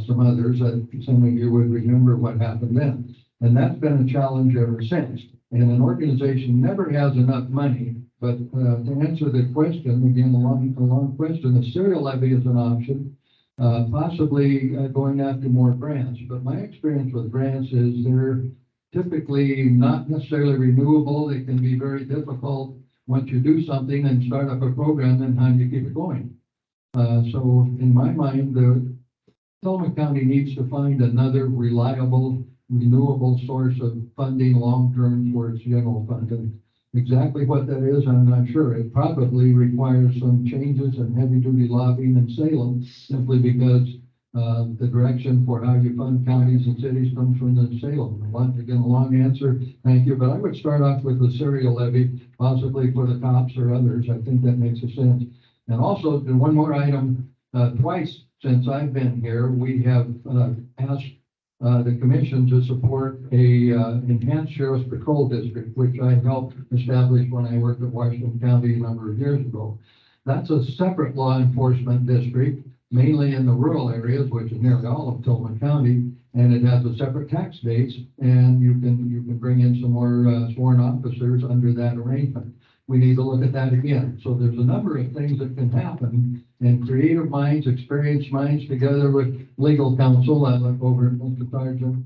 some others. Some of you would remember what happened then. And that's been a challenge ever since. And an organization never has enough money. But to answer the question, again, a long question, the serial levy is an option, possibly going after more grants. But my experience with grants is they're typically not necessarily renewable. They can be very difficult once you do something and start up a program, then how do you keep it going? So in my mind, the Tillamook County needs to find another reliable, renewable source of funding long-term for its general fund. And exactly what that is, I'm not sure. It probably requires some changes in heavy-duty lobbying in Salem, simply because the direction for how you fund counties and cities comes from the Salem. Again, a long answer, thank you. But I would start off with the serial levy, possibly for the cops or others. I think that makes a sense. And also, one more item, twice since I've been here, we have asked the commission to support a enhanced sheriff's patrol district, which I helped establish when I worked at Washington County a number of years ago. That's a separate law enforcement district, mainly in the rural areas, which is nearly all of Tillamook County, and it has a separate tax base, and you can bring in some more sworn officers under that arrangement. We need to look at that again. So there's a number of things that can happen, and creative minds, experienced minds, together with legal counsel. I look over at Mr. Sargent.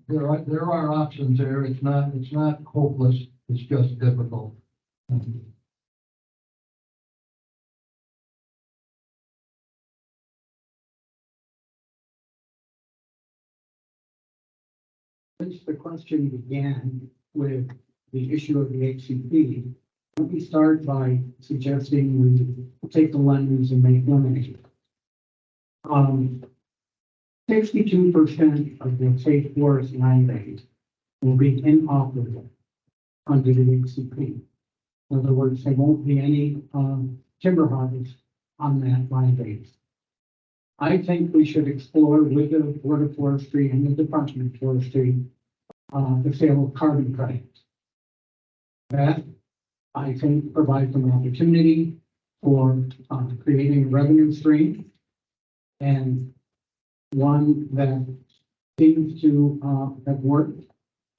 There are options there. It's not hopeless. It's just difficult. Thank you. Since the question began with the issue of the HCP, let me start by suggesting we take the lemons and make lemonade. 62% of the state forest land base will be inoperable under the HCP. In other words, there won't be any timber harvest on that land base. I think we should explore with the Board of Forestry and the Department of Forestry the sale of carbon credits. That, I think, provides an opportunity for creating a revenue stream, and one that seems to have worked,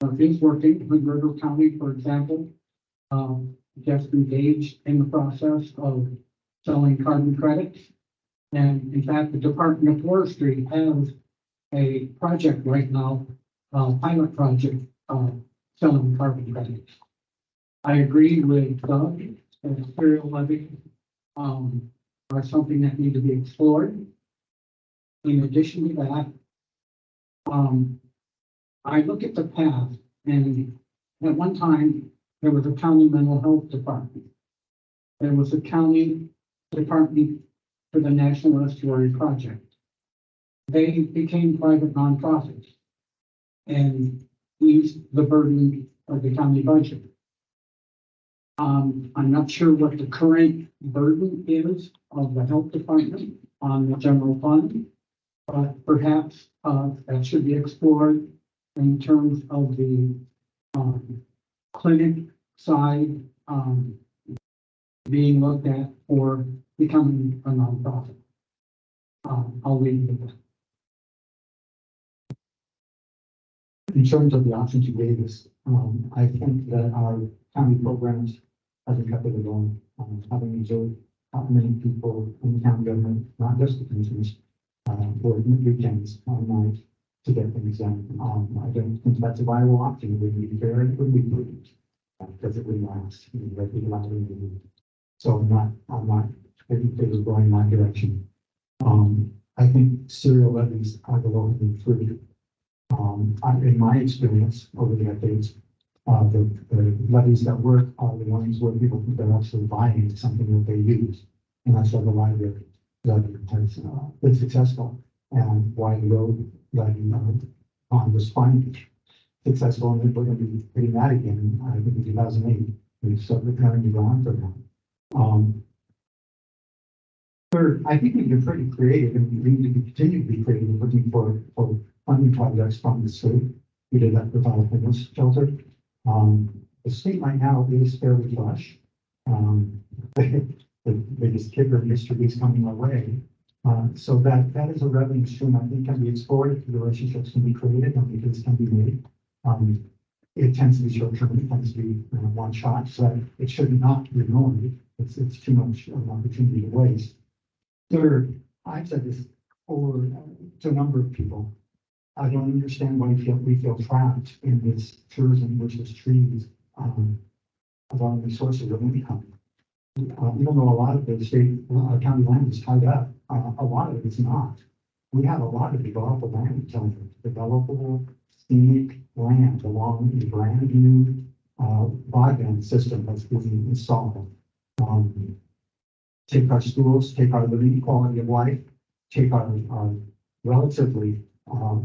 or is working in River County, for example, just engaged in the process of selling carbon credits. And in fact, the Department of Forestry has a project right now, pilot project, selling carbon credits. I agree with Doug and serial levy are something that need to be explored. In addition to that, I look at the past, and at one time there was a county mental health department. There was a county department for the National Estuary Project. They became private nonprofits and eased the burden of the county budget. I'm not sure what the current burden is of the health department on the general fund, but perhaps that should be explored in terms of the clinic side being looked at for becoming a nonprofit. I'll leave it at that. In terms of the options you gave us, I think that our county programs hasn't kept it alone. Having observed how many people in the county government, not just the commissioners, work weekends on nights to get things done. I don't think that's a viable option. It would be fair, it would be prudent, because it would last. So I'm not in favor of going in that direction. I think serial levies are the low-hanging fruit. In my experience over the decades, the levies that work are the ones where people think they're actually buying something that they use, and that's like the library. that has been successful, and why the road that on was finally successful, and we're going to be hitting that again, I think in 2008. We started preparing to go on for that. Third, I think we've been pretty creative, and we need to continue to be creative, looking for funding projects from the state. We did that with our homeless shelter. The state right now is fairly flush. The biggest kicker in history is coming our way. So that is a revenue stream I think can be explored, relationships can be created, and because can be made. It tends to be short term, it tends to be one shot, so it should not be ignored. It's too much of an opportunity to waste. Third, I've said this over to a number of people. I don't understand why we feel trapped in this tourism versus trees of our resources of income. Even though a lot of the state, our county land is tied up, a lot of it is not. We have a lot of developable land, developable scenic land along a brand new broadband system that's being installed. Take our schools, take our living quality of life, take our relatively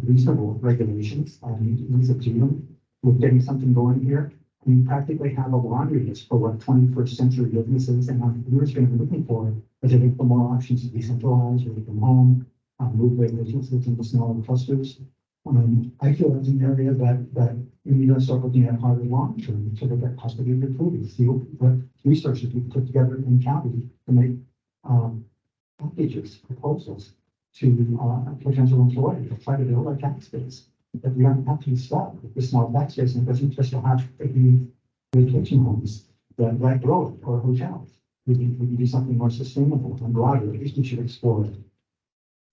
reasonable regulations, ease of doing. We're getting something going here. We practically have a laundry list for what 21st century businesses and entrepreneurs are going to be looking for as they look for more options to decentralize, work from home, move their businesses into smaller clusters. I feel that's an area that we need to start looking at harder long term to look at cost of improving, see what resources we put together in county to make packages, proposals to potential employers to try to build our tax base. That we don't have to be stuck with the small tax base, and it doesn't just have to be vacation homes that grow or hotels. We can do something more sustainable and broader. At least we should explore it.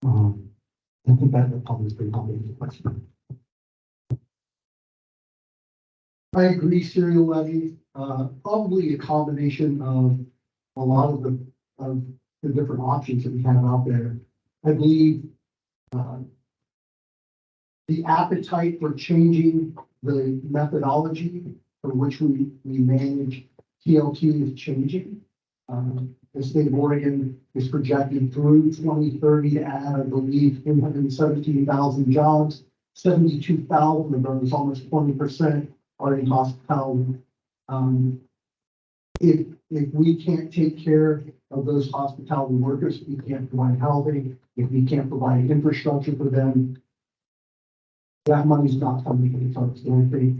I think that probably is pretty complicated question. I agree, serial levy, probably a combination of a lot of the different options that we have out there. I believe the appetite for changing the methodology for which we manage TLT is changing. The state of Oregon is projected through 2030 to add, I believe, 317,000 jobs. 72,000 of those, almost 20%, are in hospitality. If we can't take care of those hospitality workers, we can't provide housing, if we can't provide infrastructure for them, that money's not coming to the folks. And I think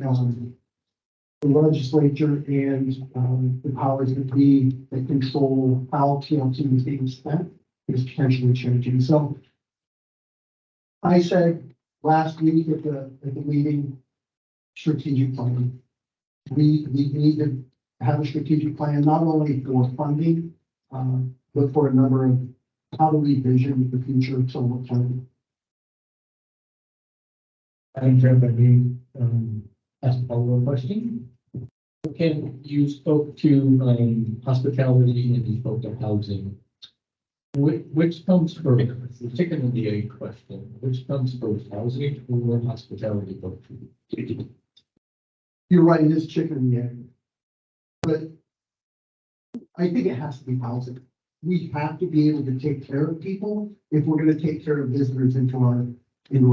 the legislature and the powers that be that control how TLT is being spent is potentially changing. So I said last week at the meeting, strategic planning. We need to have a strategic plan, not only for funding, but for a number of how do we vision the future of Sonoma County. Madam Chair, let me ask a follow-up question. Ken, you spoke to hospitality and you spoke to housing. Which comes first? The chicken and the egg question. Which comes first, housing or hospitality? You're right, it is chicken and egg. But I think it has to be housing. We have to be able to take care of people if we're going to take care of visitors into our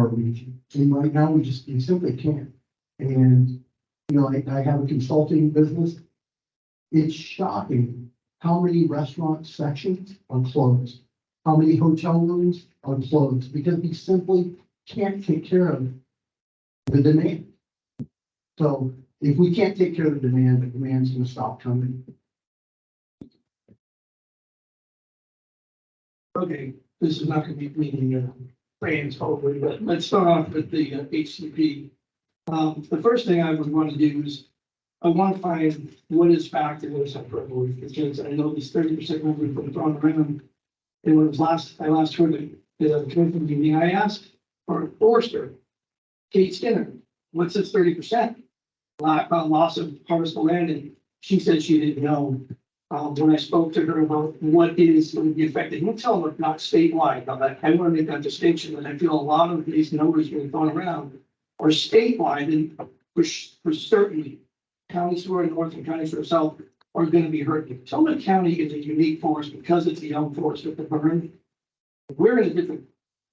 region. And right now we simply can't. And you know, I have a consulting business. It's shocking how many restaurant sections are closed, how many hotel rooms are closed, because we simply can't take care of the demand. So if we can't take care of the demand's going to stop coming. Okay, this is not going to be meeting plans, hopefully, but let's start off with the HCP. The first thing I would want to do is I want to find what is fact and what is hyperbole, because I know this 30% number has been thrown around. And when I last heard the commission meeting, I asked Forrester, Kate Skinner, what's this 30%? Loss of harvestable land, and she said she didn't know. When I spoke to her about what is going to be affected, you tell them not statewide. Now that I want to make that distinction, and I feel a lot of these numbers being thrown around are statewide, and for certainly counties who are north and counties who are south are going to be hurt. Sonoma County is a unique forest because it's a young forest with the burn. We're in a different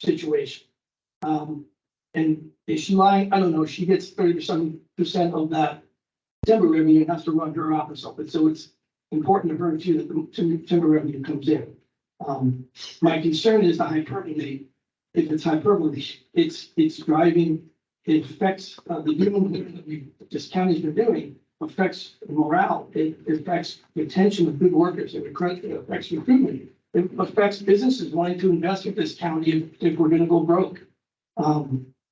situation. And is she lying? I don't know. She gets 30% of that timber revenue and has to run her office up. And so it's important to her too that the timber revenue comes in. My concern is the hyperbole. If it's hyperbole, it's driving, it affects the human that this county's been doing, affects morale. It affects retention of good workers. It affects recruitment. It affects businesses wanting to invest with this county if we're gonna go broke.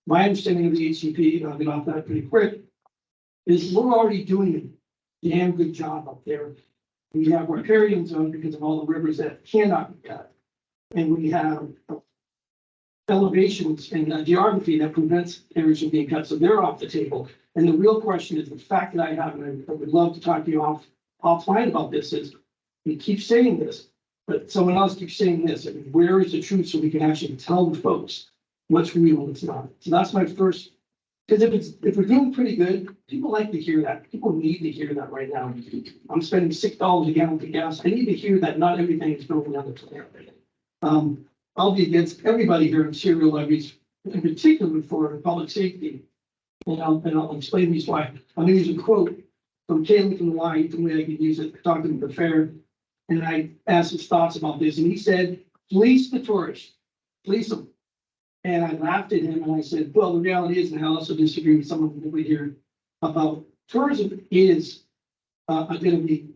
My understanding of the HCP, and I'll get off that pretty quick, is we're already doing a damn good job up there. We have riparian zone because of all the rivers that cannot be cut. And we have elevations and geography that prevents areas from being cut, so they're off the table. And the real question is the fact that I have, and I would love to talk to you offline about this, is we keep saying this, but someone else keeps saying this. I mean, where is the truth so we can actually tell the folks what's real and what's not? So that's my first, because if we're doing pretty good, people like to hear that. People need to hear that right now. I'm spending $6 a gallon for gas. I need to hear that not everything is going down the toilet. I'll be against everybody here in serial levies, in particular for public safety. And I'll explain these why. I'm gonna use a quote from Kaylee from the Y, the way I could use it, talking to the fair. And I asked his thoughts about this, and he said, fleece the tourists, fleece them. And I laughed at him and I said, well, the reality is, and I also disagree with some of the here about tourism is going to be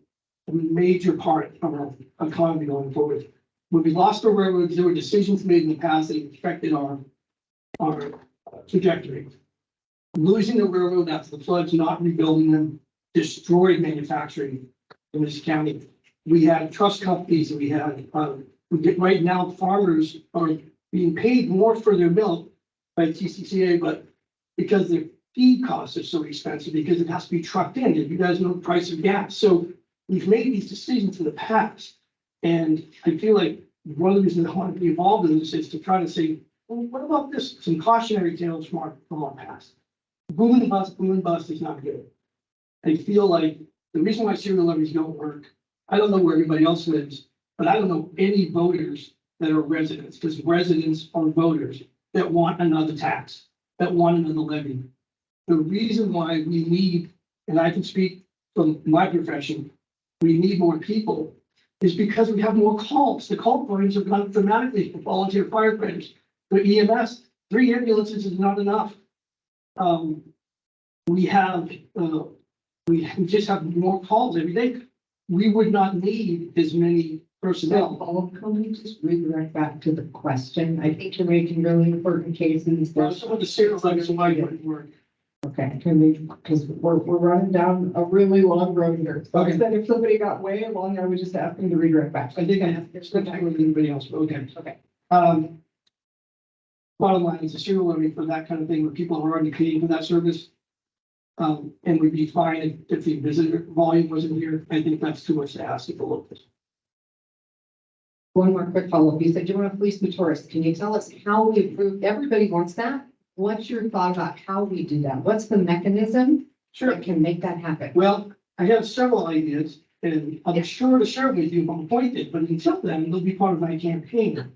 a major part of our economy going forward. When we lost our railroads, there were decisions made in the past that affected our trajectory. Losing the railroad after the floods, not rebuilding them, destroyed manufacturing in this county. We had trust companies, we had, right now farmers are being paid more for their milk by TCCA, but because their feed costs are so expensive, because it has to be trucked in, if you guys know the price of gas. So we've made these decisions in the past. And I feel like one of the reasons I want to be involved in this is to try to say, well, what about this? Some cautionary tales from our past. Boom and bust is not good. I feel like the reason why serial levies don't work, I don't know where everybody else lives, but I don't know any voters that are residents, because residents are voters that want another tax, that want another levy. The reason why we need, and I can speak from my profession, we need more people is because we have more calls. The call volumes have gone up dramatically for volunteer firefighters. For EMS, 3 ambulances is not enough. We just have more calls every day. We would not need as many personnel. Paul, can we just redirect back to the question? I think you're making really important cases. Some of the serial levies might work. Okay, can we, because we're running down a really long road here. So I said if somebody got way along, I would just ask them to redirect back. I think I have to spend time with anybody else, but okay. Okay. Bottom line is a serial levy for that kind of thing, where people are already paying for that service. And we'd be fine if the visitor volume wasn't here. I think that's too much to ask if look this. One more quick follow-up. You said you want to fleece the tourists. Can you tell us how we approve? Everybody wants that. What's your thought about how we do that? What's the mechanism that can make that happen? Well, I have several ideas, and I'm sure to share with you if I'm appointed, but until then, they'll be part of my campaign.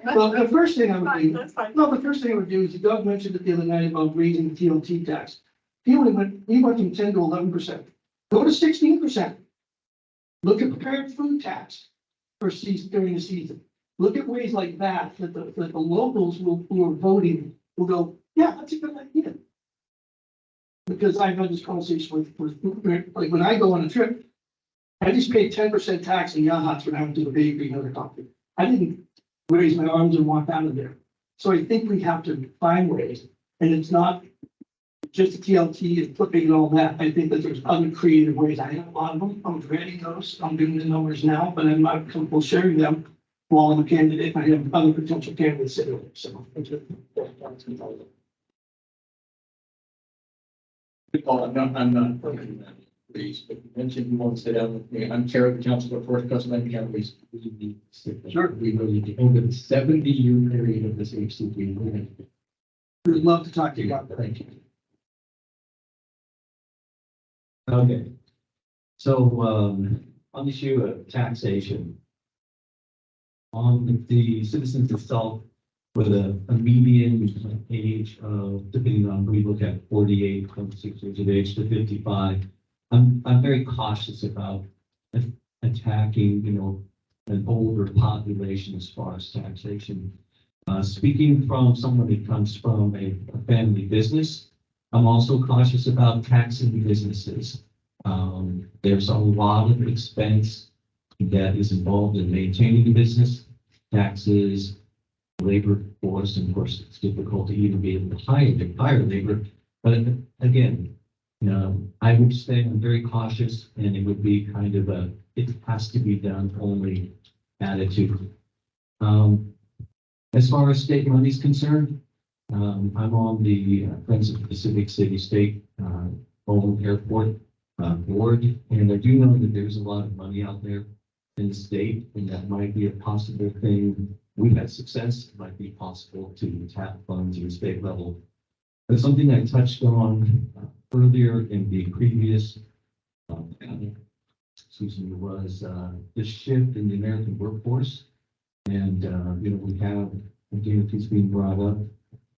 Well, the first thing I would do, is Doug mentioned it the other night about raising the TLT tax. We went from 10 to 11%. Go to 16%. Look at prepared food tax for season during the season. Look at ways like that the locals who are voting will go, yeah, that's a good idea. Because I've had this conversation with like when I go on a trip, I just paid 10% tax in Yahats when I went to the bakery and other coffee. I didn't raise my arms and walk out of there. So I think we have to find ways, and it's not just a TLT and flipping and all that. I think that there's other creative ways. I have a lot of them. I'm ready those. I'm doing the numbers now, but I'm not comfortable sharing them while I'm a candidate. I have other potential candidates sitting there. So. Paul, I'm not working that, please, but you mentioned you want to sit down with me. I'm chair of the council for First Custom Counties. Sure. We really, over the 70-year period of this HCP. We'd love to talk to you about that. Thank you. Okay. So, on the issue of taxation, on the citizens itself with a median age of, depending on who you look at, 48, 26 years of age to 55. I'm very cautious about attacking, an older population as far as taxation. Speaking from someone that comes from a family business, I'm also cautious about taxing businesses. There's a lot of expense that is involved in maintaining the business, taxes, labor force, and of course, it's difficult to even be able to hire labor. But again, I would say I'm very cautious, and it would be kind of it has to be done only attitude. As far as state money is concerned, I'm on the Friends of Pacific City State Owned Airport board, and I do know that there's a lot of money out there in the state, and that might be a possible thing. We've had success, it might be possible to tap funds at the state level. But something I touched on earlier in the previous panel, was the shift in the American workforce. And, we have, again, it's being brought up,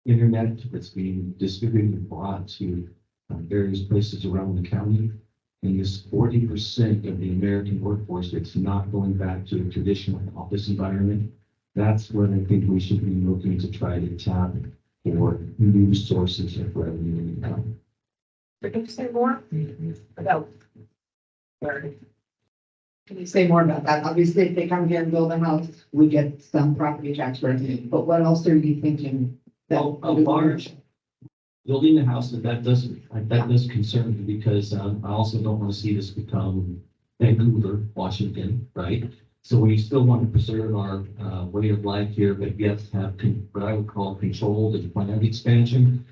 internet that's being distributed and brought to various places around the county. And this 40% of the American workforce that's not going back to a traditional office environment, that's what I think we should be looking to try to tap for new sources of revenue and income. Can you say more about? Can you say more about that? Obviously, if they come here and build a house, we get some property tax revenue, but what else are you thinking? Well, a large building the house, that does concern me, because I also don't want to see this become Vancouver, Washington, right? So we still want to preserve our way of life here, but yet have what I would call controlled and planned expansion.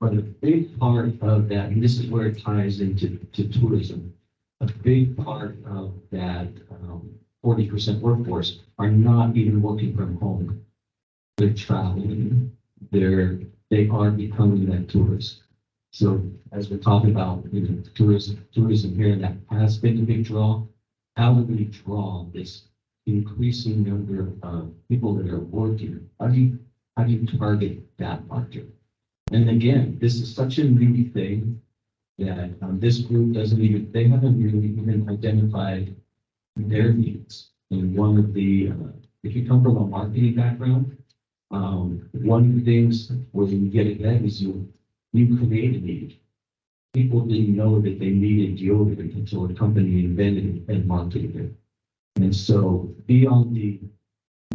But a big part of that, and this is where it ties into tourism, a big part of that 40% workforce are not even working from home. They're traveling. They are becoming that tourist. So as we're talking about, tourism here, that has been a big draw. How do we draw this increasing number of people that are working? How do you target that market? And again, this is such a new thing that this group they haven't really even identified their needs. And one of the, if you come from a marketing background, one of the things where you get ahead is you create a need. People didn't know that they needed deodorant until a company invented it and marketed it. And so be on the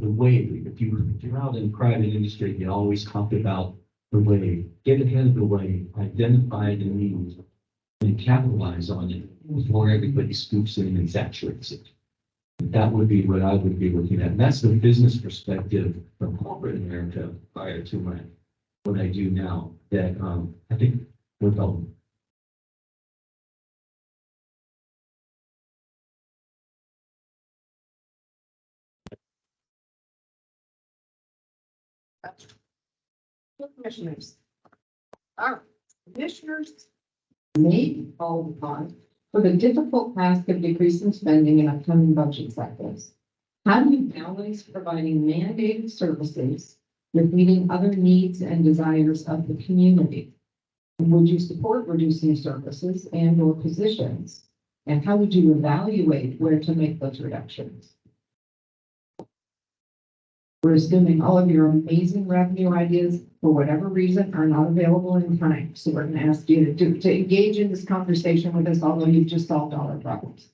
wave. If you're out in private industry, you always talk about the wave. Get ahead of the wave, identify the need, and capitalize on it before everybody scoops in and saturates it. That would be what I would be looking at. And that's the business perspective from corporate America prior to what I do now. That I think we're going. Commissioners. Our commissioners may be called upon for the difficult task of decreasing spending in upcoming budget cycles. How do you balance providing mandated services with meeting other needs and desires of the community? Would you support reducing services and or positions? And how would you evaluate where to make those reductions? We're assuming all of your amazing revenue ideas, for whatever reason, are not available in time. So we're going to ask you to engage in this conversation with us, although you've just solved all our problems.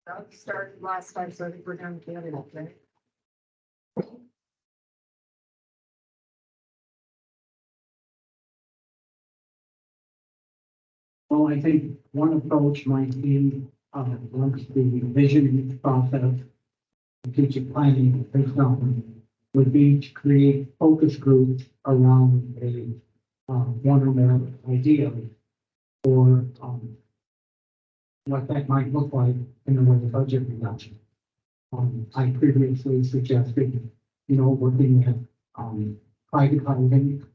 I'll start last time, so I think we're down to the other one, right? Well, I think one approach might be, once the vision process, strategic planning, for example, would be to create focus groups around a one or more idea or what that might look like in the way of budget reduction. I previously suggested, working at private housing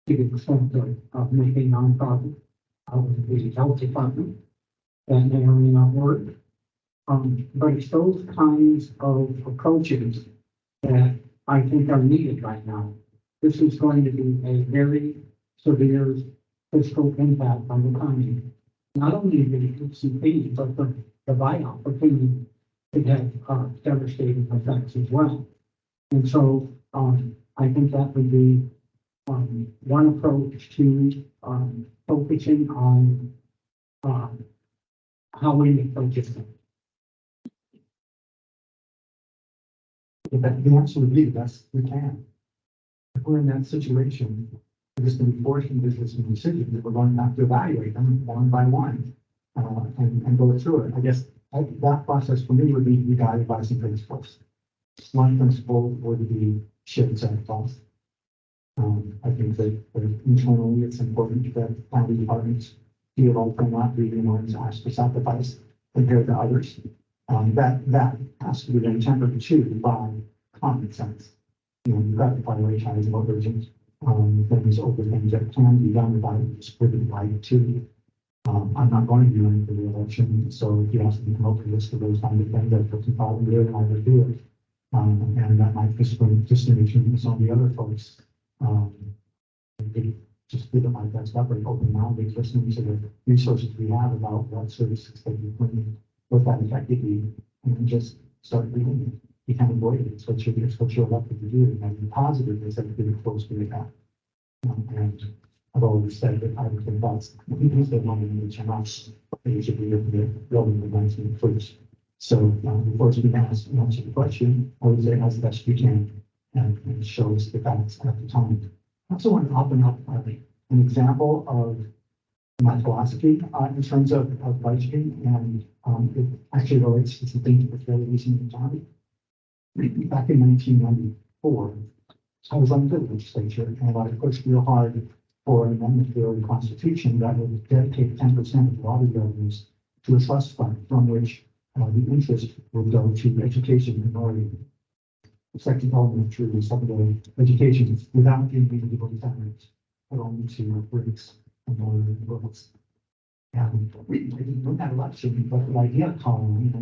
to the extent of making nonprofit out of the health department. that may or may not work. But it's those kinds of approaches that I think are needed right now. This is going to be a very severe fiscal impact on the economy. Not only the PCP, but the buyout opinion could have devastating effects as well. And so, I think that would be, one approach to, focusing on, how we approach it. The answer would be the best we can. If we're in that situation, we're just going to be forced into this decision that we're going to have to evaluate them one by one, and go through it. I guess that process for me would be guided by some principles. One principle would be shared sacrifice. I think that internally it's important that county departments feel like they're not being the ones asked to sacrifice compared to others. That has to be then tempered too by common sense. You know, you've got to prioritize what urgent things over things that can be done without splitting right too. I'm not going to be running for the election, so if you ask me to come up with a list of those kind of things, I'd put some thought into it and I would do it. And that might discriminate some of the other folks. Just give it my best effort, open minded, listening to the resources we have about what services that you bring, what that effectively, and then just start doing it. You can't avoid it. It's what you're elected to do. And the positive is that you're getting close to that. And I've always said that I would think that's the money in which I'm not, they should be building the 19 first. So, before we answer the question, I would say as best you can and shows the facts at the time. I also want to open up an example of my philosophy in terms of budgeting, and it actually relates to something that's very recent in time. Back in 1994, I was on the legislature and I pushed real hard for an amendment to the Constitution that would dedicate 10% of lottery revenues to a trust fund from which the interest would go to education minority. Second elementary and secondary education without giving people incentives, but only to Greeks and northern books. And I didn't win that election, but the idea of calling,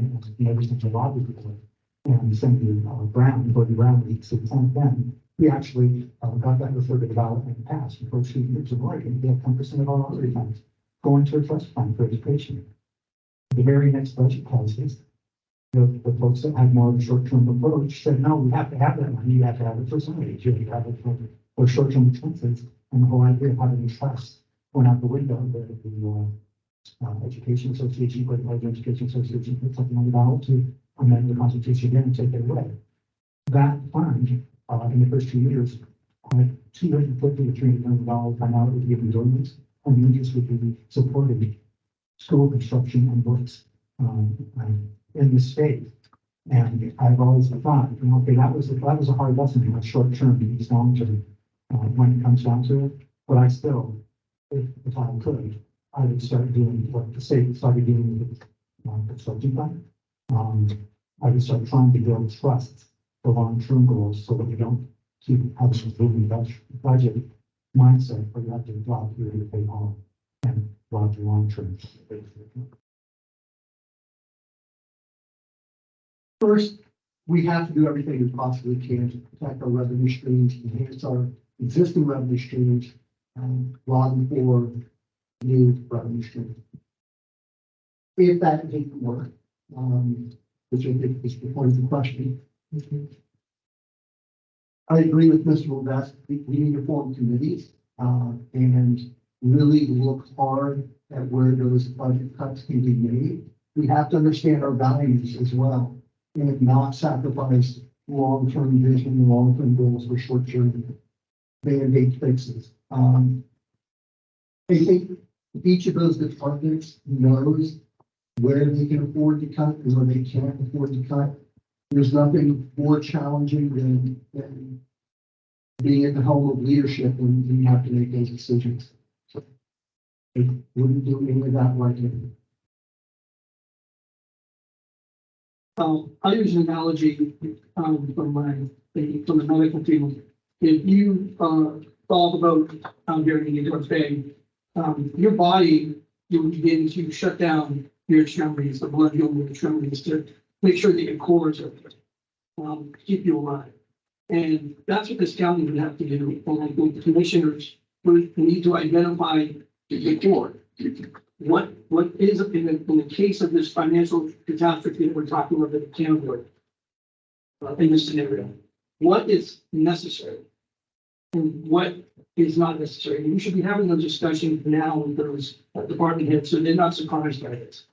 everything to lobby people. And Senator Brown, Gordon Brown, the Senate then, we actually got that referred to the ballot and passed. For 2 years of Oregon, we have 10% of our lottery funds going to a trust fund for education. The very next budget policies, the folks that had more of a short-term approach said, no, we have to have that money. You have to have it for somebody. You have to have it for short-term expenses. And the whole idea of having trust went out the window. The Education Association, the Education Association, put something on the ballot to amend the Constitution again and take it away. That fund, in the first 2 years, had $250 to $300 million by now it would be given donors, and the interest would be supporting school construction and books in the state. And I've always thought, okay, that was a hard lesson in my short term, and long term, when it comes down to it. But I still, if I could, I would start doing what the state started doing with the construction fund. I would start trying to build trust for long-term goals so that we don't keep having a booming budget mindset where you have to drop here to pay off and drop the long-term. First, we have to do everything we possibly can to protect our revenue streams, enhance our existing revenue streams, and lobby for new revenue streams. If that didn't work, which I think is the point of the question, I agree with Mr. Levesque. We need to form committees and really look hard at where those budget cuts can be made. We have to understand our values as well and not sacrifice long-term vision and long-term goals for short-term band-aid fixes. I think each of those departments knows where they can afford to cut and where they can't afford to cut. There's nothing more challenging than being at the helm of leadership when you have to make those decisions. So I wouldn't do any of that lightly. I'll use an analogy from the medical field. If you thought about during the Edwards Bay, your body, you would begin to shut down your extremities, the blood healing your extremities to make sure that your cords are, keep you alive. And that's what this county would have to do. And I think the commissioners would need to identify the core. What is in the case of this financial catastrophe that we're talking about the county in this scenario, what is necessary and what is not necessary? And we should be having those discussions now with those department heads, so they're not surprised by this.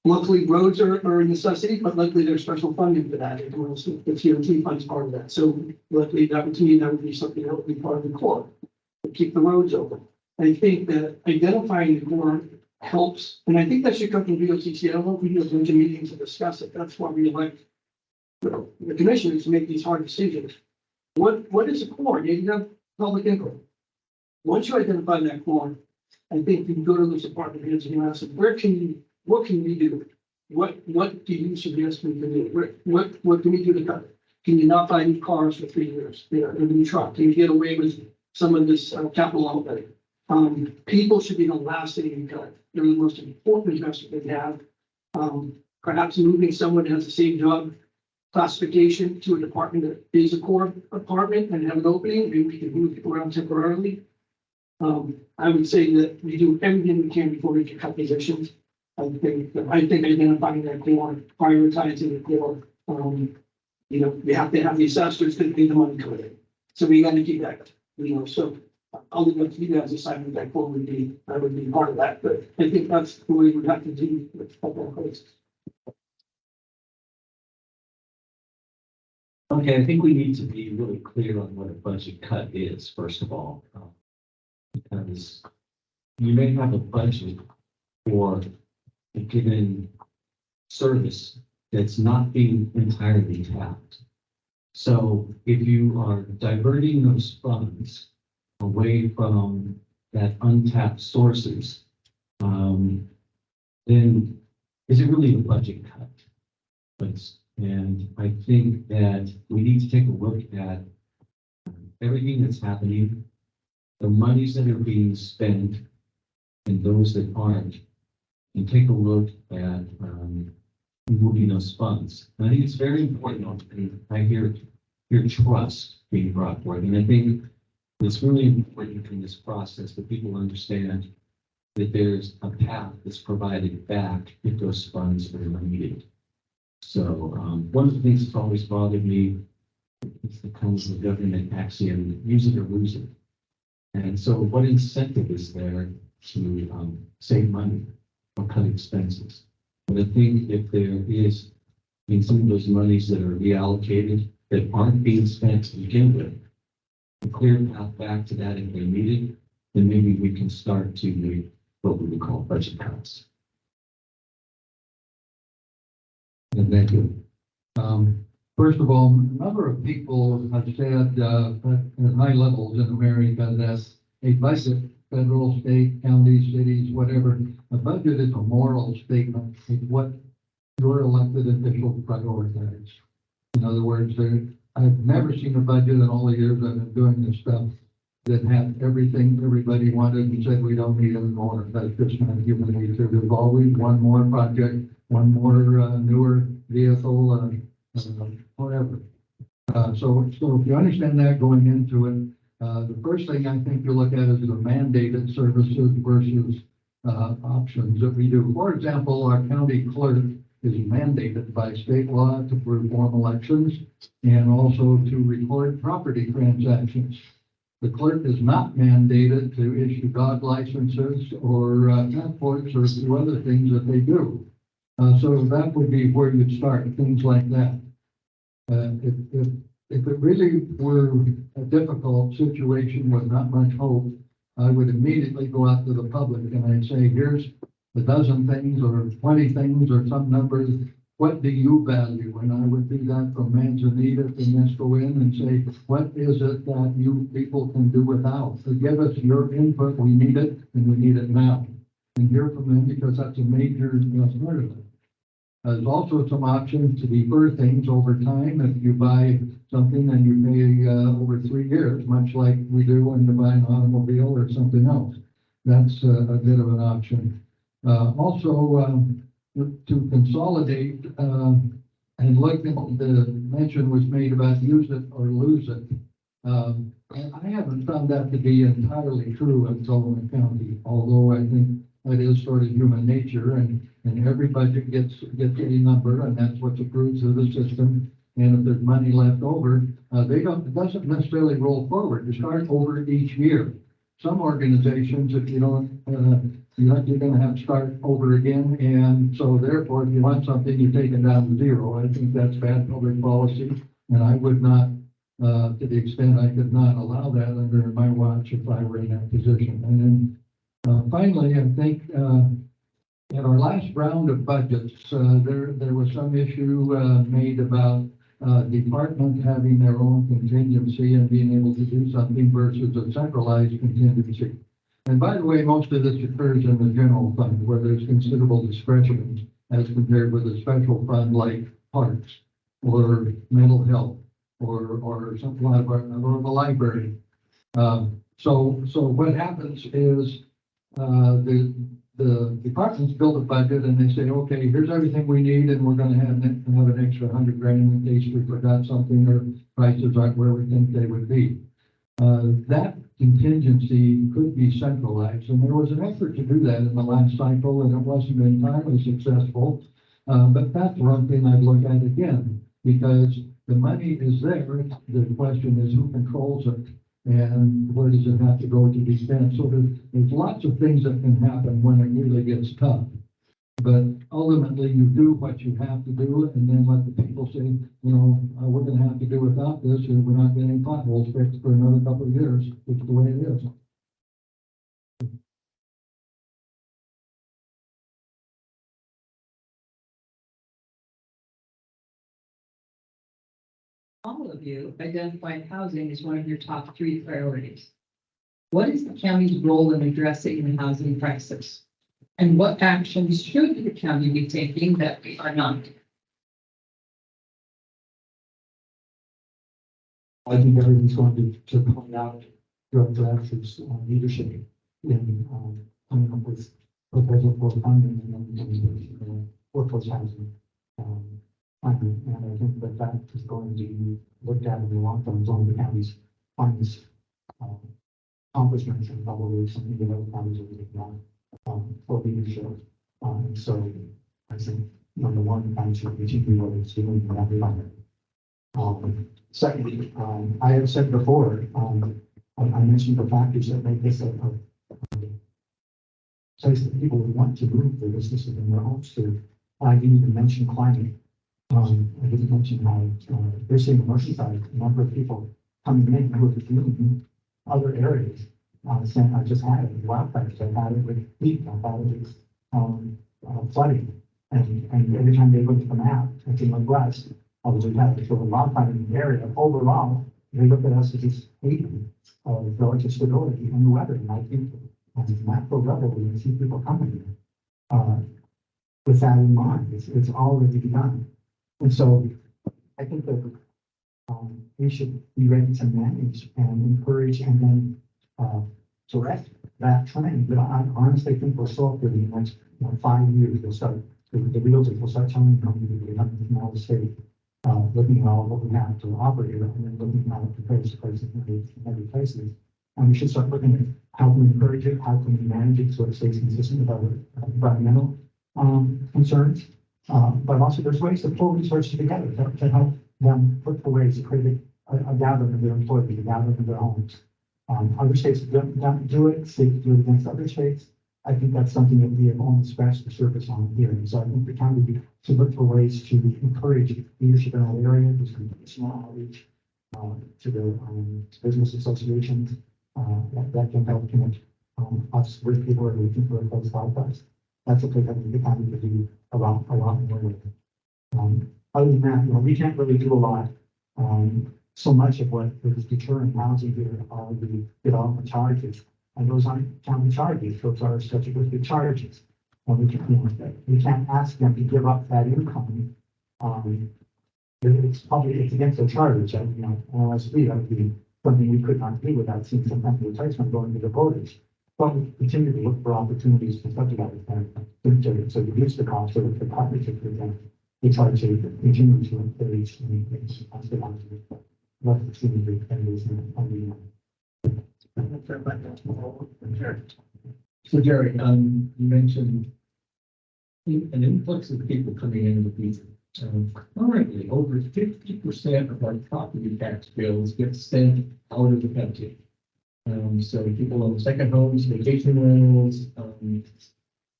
Luckily, roads are a necessity, but luckily there's special funding for that. And also the TOT funds part of that. So luckily, that would, to me, that would be something that would be part of the core to keep the roads open. I think that identifying the core helps, and I think that should come from VOCC. I don't know if we do a bunch of meetings to discuss it. That's why we elect the commissioners to make these hard decisions. What is the core? You have public input. Once you identify that core, I think you can go to those department heads and you ask them, what can we do? What do you suggest we can do? What can we do to cut it? Can you not buy new cars for 3 years? You know, a new truck? Can you get away with some of this capital outlay? People should be the last thing you cut. They're the most important investment they have. Perhaps moving someone that has the same job classification to a department that is a core department and have an opening, maybe we can move people around temporarily. I would say that we do everything we can before we can cut positions. I think identifying that core, prioritizing the core, you know, we have to have the assessors that pay the money to it. So we got to keep that, you know, so I'll leave it to you guys decide what that core would be. I would be part of that, but I think that's the way we'd have to do with football coaches. Okay, I think we need to be really clear on what a budget cut is, first of all. Because you may have a budget for a given service that's not being entirely tapped. So if you are diverting those funds away from that untapped sources, then is it really a budget cut? And I think that we need to take a look at everything that's happening, the monies that are being spent, and those that aren't, and take a look at moving those funds. And I think it's very important. And I hear trust being brought forward, and I think it's really important in this process that people understand that there's a path that's provided back if those funds are needed. So one of the things that's always bothered me is the kind of government axiom, use it or lose it. And so what incentive is there to save money or cut expenses? But I think if there is, I mean, some of those monies that are reallocated that aren't being spent to begin with, a clear path back to that if they're needed, then maybe we can start to make what we would call budget cuts. And thank you. First of all, a number of people have said at high levels in America that a budget, federal, state, county, cities, whatever, a budget is a moral statement. It's what your elected officials prioritize. In other words, I've never seen a budget in all the years I've been doing this stuff that had everything everybody wanted and said we don't need anymore. That's just not human nature. There's always one more project, one more newer vehicle, whatever. So if you understand that going into it, the first thing I think you look at is the mandated services versus options that we do. For example, our county clerk is mandated by state law to perform elections and also to record property transactions. The clerk is not mandated to issue dog licenses or passports or do other things that they do. So that would be where you'd start, things like that. If it really were a difficult situation with not much hope, I would immediately go out to the public and I'd say, here's a dozen things or 20 things or some numbers. What do you value? And I would do that from Manzanita to Nesco and say, what is it that you people can do without? So give us your input. We need it and we need it now. And hear from them because that's a major part of it. There's also some options to defer things over time. If you buy something and you pay over 3 years, much like we do when you buy an automobile or something else, that's a bit of an option. Also, to consolidate, and look at the mention was made about use it or lose it. And I haven't found that to be entirely true in Sullivan County, although I think that is sort of human nature and every budget gets a number and that's what's approved through the system. And if there's money left over, it doesn't necessarily roll forward. You start over each year. Some organizations, if you don't, you're going to have to start over again. And so therefore, if you want something, you take it down to zero. I think that's bad public policy. And I would not, to the extent I could not allow that under my watch if I were in that position. And then finally, I think in our last round of budgets, there was some issue made about department having their own contingency and being able to do something versus a centralized contingency. And by the way, most of this occurs in the general fund where there's considerable discretion as compared with a special fund like parks or mental health or something like that, or the library. So what happens is the departments build a budget and they say, okay, here's everything we need, and we're going to have an extra $100,000 in case we forgot something or prices aren't where we think they would be. That contingency could be centralized, and there was an effort to do that in the last cycle, and it wasn't entirely successful. But that's one thing I'd look at again, because the money is there. The question is who controls it and where does it have to go to be spent. So there's lots of things that can happen when it really gets tough. But ultimately, you do what you have to do, and then let the people say, we're going to have to do without this, and we're not getting potholes fixed for another couple of years. It's the way it is. All of you identified housing as one of your top 3 priorities. What is the county's role in addressing the housing crisis? And what actions should the county be taking that we are not? I think everyone's going to point out Director Asher's leadership in coming up with proposal for funding and workforce housing. And I think that is going to be looked at in the long term as one of the county's finest accomplishments, and probably something that other counties are looking at for leadership. And so I think number one, the county should continue what it's doing in that regard. Secondly, I have said before, I mentioned the factors that make this a place that people would want to move their businesses and their homes to. I didn't even mention climate. I didn't mention how they're seeing Oceanside, a number of people coming in who are feeling other areas. I just had it with wildfires. I've had it with heat. I've had it with flooding. And every time they look at the map, it's in the West. We've had a wildfire in the area. Overall, they look at us as this haven of relative stability in the weather. And I think on the macro level, we can see people coming with that in mind. It's already begun. And so I think that we should be ready to manage and encourage and then direct that trend. But I honestly think we're still for the next 5 years. We'll start, the realtors will start telling companies that come from out of state, looking at all what we have to operate and then looking at the places in every places. And we should start looking at how can we encourage it, how can we manage it so it stays consistent with our environmental concerns. But also there's ways to pull resources together to help them look for ways to create a gathering of their employees, a gathering of their homes. Other states don't do it, states do it against other states. I think that's something that we have only scratched the surface on here. And so I think the county should look for ways to encourage leadership in that area. There's small outreach to the business associations that can help connect us with people who are looking for a place like us. That's a place that the county could do a lot more with. Other than that, we can't really do a lot. So much of what is deterring housing here are the development charges. And those aren't county charges, those are statutory charges. And we can't ask them to give up that income. It's against the charge, OSB, that would be something we could not do without seeing some kind of replacement going to the voters. but we continue to look for opportunities to subsidize that, to reduce the cost of the partnership with them. We try to continue to encourage and subsidize what the community can use and So Jerry, you mentioned an influx of people coming into the future. Currently, over 50% of our property tax bills get sent out of the country. So people own second homes, vacation rentals,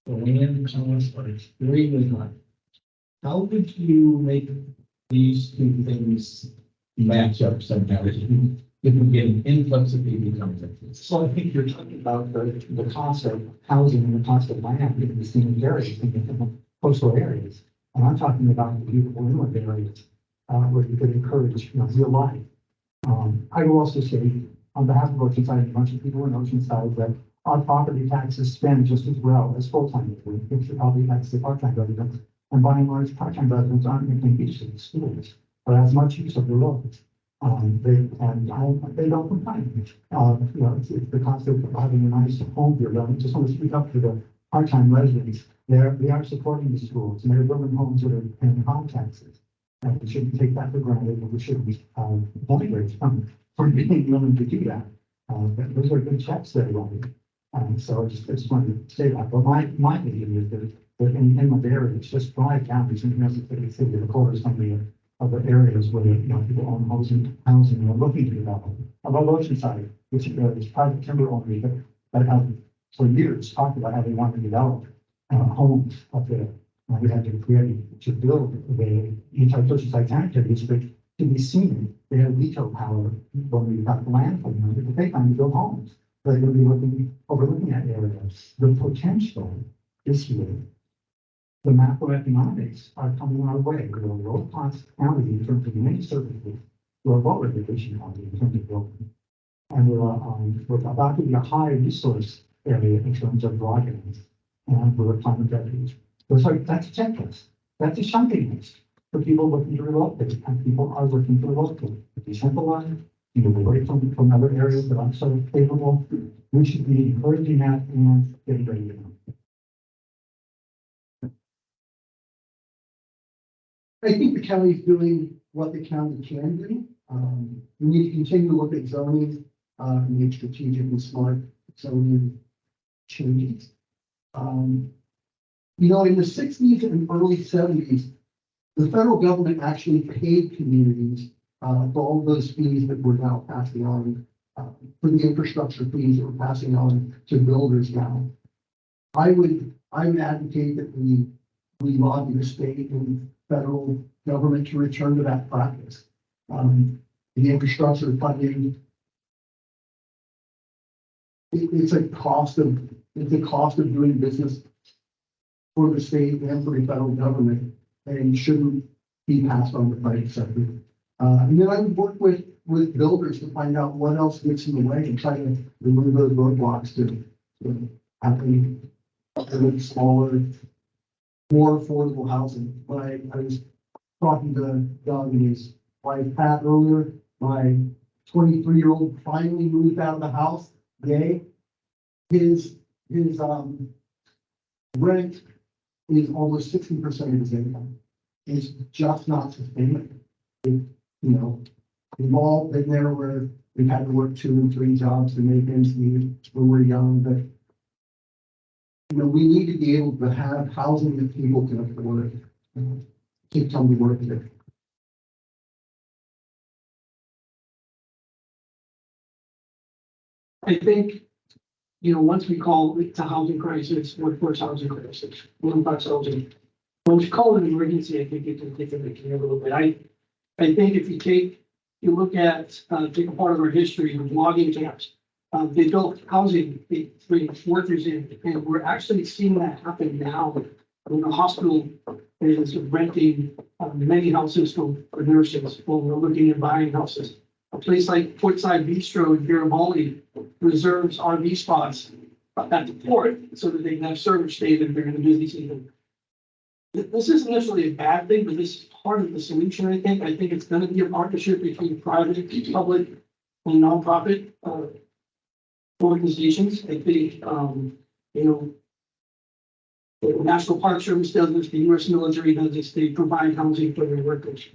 the land costs are extremely high. How would you make these two things match up somehow? If we get an influx of people coming in. So I think you're talking about the cost of housing and the cost of land in the scenic areas, in the coastal areas. And I'm talking about the beautiful inland areas, where you could encourage, real life. I will also say, on behalf of Oceanside, a bunch of people in Oceanside, that our property taxes spend just as well as full-time residents, fixed property taxes to part-time residents. And by and large, part-time residents aren't making use of the schools, or as much use of the roads. They don't complain. It's the concept of having a nice home here. I just want to speak up to the part-time residents. They are supporting the schools, and they're building homes that are paying home taxes. And we shouldn't take that for granted, and we shouldn't denigrate them for being willing to do that. But those are good checks they're running. So I just wanted to say that. But my opinion is that in inland areas, just drive down these necessary city, the quarters from the other areas where, people own housing and are looking to develop. About Oceanside, which is private timber owners that have for years talked about how they want to develop homes up there. And we had to build the entire Oceanside sanitary district to be seen. They have veto power when we got the land from them, but they time to build homes. They're going to be overlooking that area. The potential is here. The macroeconomics are coming our way. We're a low-cost county in terms of many services. We're a low-regulation county in terms of building. And we're about to be a high resource area in terms of broadband. And we're a climate refuge. So that's a checklist. That's a shopping list for people looking to relocate. And people are looking to relocate. Decentralized, move away from other areas that aren't so favorable. We should be encouraging that and getting ready to know. I think the county is doing what the county can do. We need to continue to look at zoning, and make strategic and smart zoning changes. In the 60s and early 70s, the federal government actually paid communities for all those fees that we're now passing on, for the infrastructure fees that we're passing on to builders now. I would advocate that we lobby the state and federal government to return to that practice. The infrastructure funding, it's a cost of doing business for the state and for the federal government, and shouldn't be passed on to the private sector. And then I would work with builders to find out what else gets in the way and try to remove those roadblocks to have a smaller, more affordable housing. When I was talking to Doug and his wife Pat earlier, my 23-year-old finally moved out of the house. Yay. His rent is almost 60% of his income. It's just not sustainable. We've all been there where we've had to work 2 and 3 jobs to make ends meet when we're young, but we need to be able to have housing that people can afford to come to work there. I think, once we call it a housing crisis, workforce housing crisis, workforce housing, when we call it an emergency, I think it can take a little bit. I think if you look at, take a part of our history, the logging camps, they built housing, they bring workers in, and we're actually seeing that happen now. When the hospital is renting many houses for nurses, while we're looking at buying houses. A place like Portside Bistro in Garibaldi reserves RV spots at the port so that they can have servers stay there during the busy season. This isn't necessarily a bad thing, but this is part of the solution, I think. I think it's going to be a partnership between private, public, and nonprofit organizations. I think, you know, the National Park Service does this, the US military does this, they provide housing for their workers.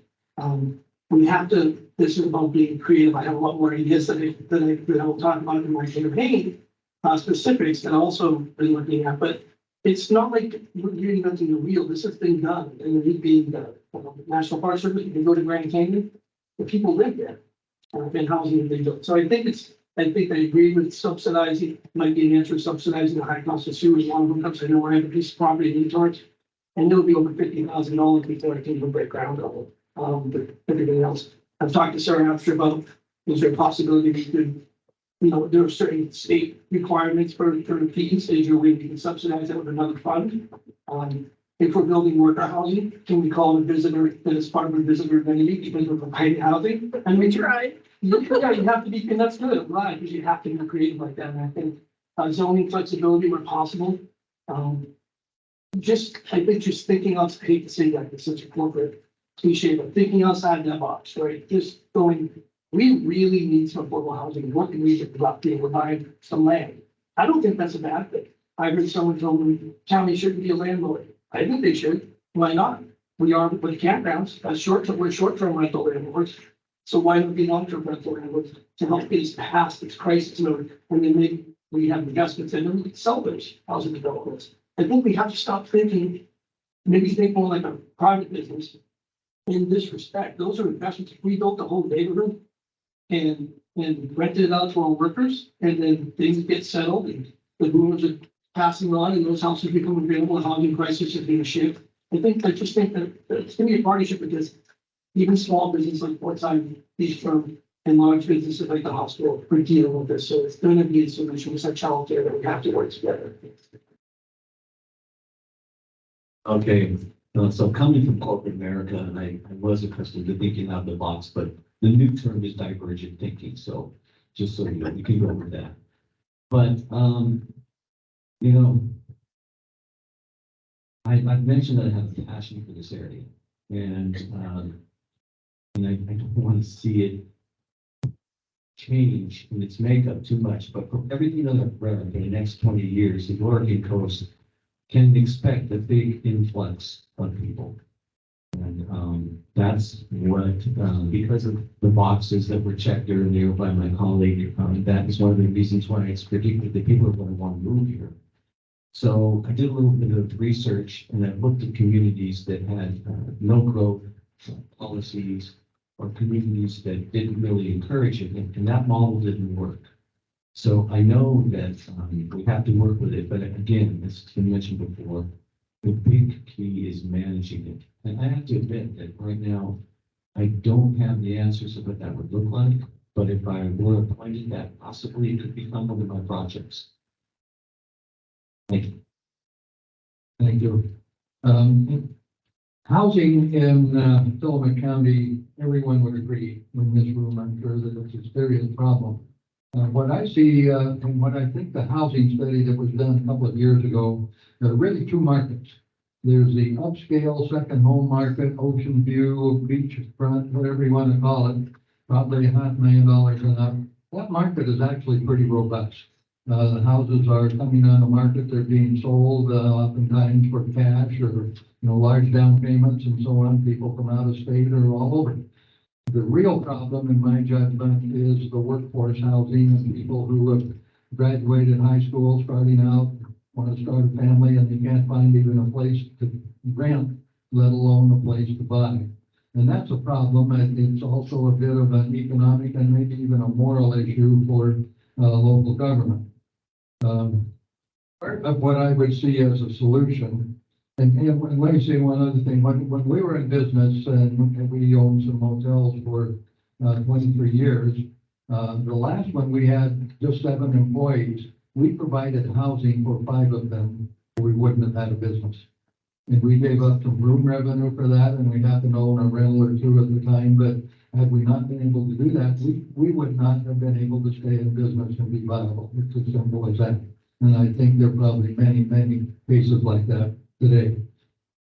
We have to, this is about being creative. I have a lot more ideas that I will talk about in my campaign, specifics that I also been looking at, but it's not like we're reinventing the wheel. This has been done and it is being done. National Park Service, you can go to Grand Canyon, the people live there, and housing that they built. So I think I agree with subsidizing, might be an answer, subsidizing the high cost of sewage. One of them comes, I know I have a piece of property in Torrance, and it'll be over $50,000 before I can even break ground on it. But everything else, I've talked to Sarah after about, is there a possibility we could, you know, there are certain state requirements for fees, is there a way we can subsidize that with another fund? If we're building worker housing, can we call it a visitor, that is part of a visitor amenity because we're providing housing? And we tried. Yeah, you have to be, and that's good, right, because you have to be creative like that, and I think zoning flexibility where possible. I think just thinking outside, I hate to say that, it's such a corporate cliche, but thinking outside that box, right? Just going, we really need some affordable housing, what can we do about being, we're buying some land? I don't think that's a bad thing. I heard someone tell me county shouldn't be a landlord. I think they should. Why not? We are with campgrounds, we're short-term rental landlords. So why not be long-term rental landlords to help get us past this crisis mode? And then maybe we have investments in them, we can sell those housing developments. I think we have to stop thinking, maybe think more like a private business. In this respect, those are investments. If we built the whole neighborhood and rented it out to our workers, and then things get settled and the boomers are passing on and those houses become available, housing prices are being shift. I just think that it's gonna be a partnership because even small businesses like Portside Beach Firm and large businesses like the hospital are dealing with this. So it's going to be a solution. It's a challenge there that we have to work together. Okay, so coming from corporate America, and I was accustomed to thinking out of the box, but the new term is divergent thinking. So just so you know, you can go over that. But, you know, I've mentioned that I have a passion for this area, and I don't want to see it change in its makeup too much, but from everything that I've read for the next 20 years, the Oregon coast can expect a big influx of people. And that's what, because of the boxes that were checked earlier by my colleague, that is one of the reasons why it's predicted that people are going to want to move here. So I did a little bit of research and I looked at communities that had no growth policies or communities that didn't really encourage it, and that model didn't work. So I know that we have to work with it, but again, as has been mentioned before, the big key is managing it. And I have to admit that right now, I don't have the answers of what that would look like, but if I were appointed, that possibly it could become one of my projects. Thank you. Thank you. Housing in Philomath County, everyone would agree in this room, I'm sure that it's a serious problem. What I see and what I think the housing study that was done a couple of years ago, there are really two markets. There's the upscale second home market, ocean view, beachfront, whatever you want to call it, probably $500,000 and up. That market is actually pretty robust. The houses are coming on the market, they're being sold oftentimes for cash or large down payments and so on. People from out of state are all over. The real problem, in my judgment, is the workforce housing and people who have graduated high school, starting out, want to start a family, and they can't find even a place to rent, let alone a place to buy. And that's a problem. It's also a bit of an economic and maybe even a moral issue for local government. Part of what I would see as a solution, and let me say one other thing. When we were in business and we owned some hotels for 23 years, the last one we had just 7 employees. We provided housing for 5 of them, or we wouldn't have had a business. And we gave up some room revenue for that, and we happened to own a rental or 2 at the time. But had we not been able to do that, we would not have been able to stay in business and be viable. It's as simple as that. And I think there are probably many, many cases like that today.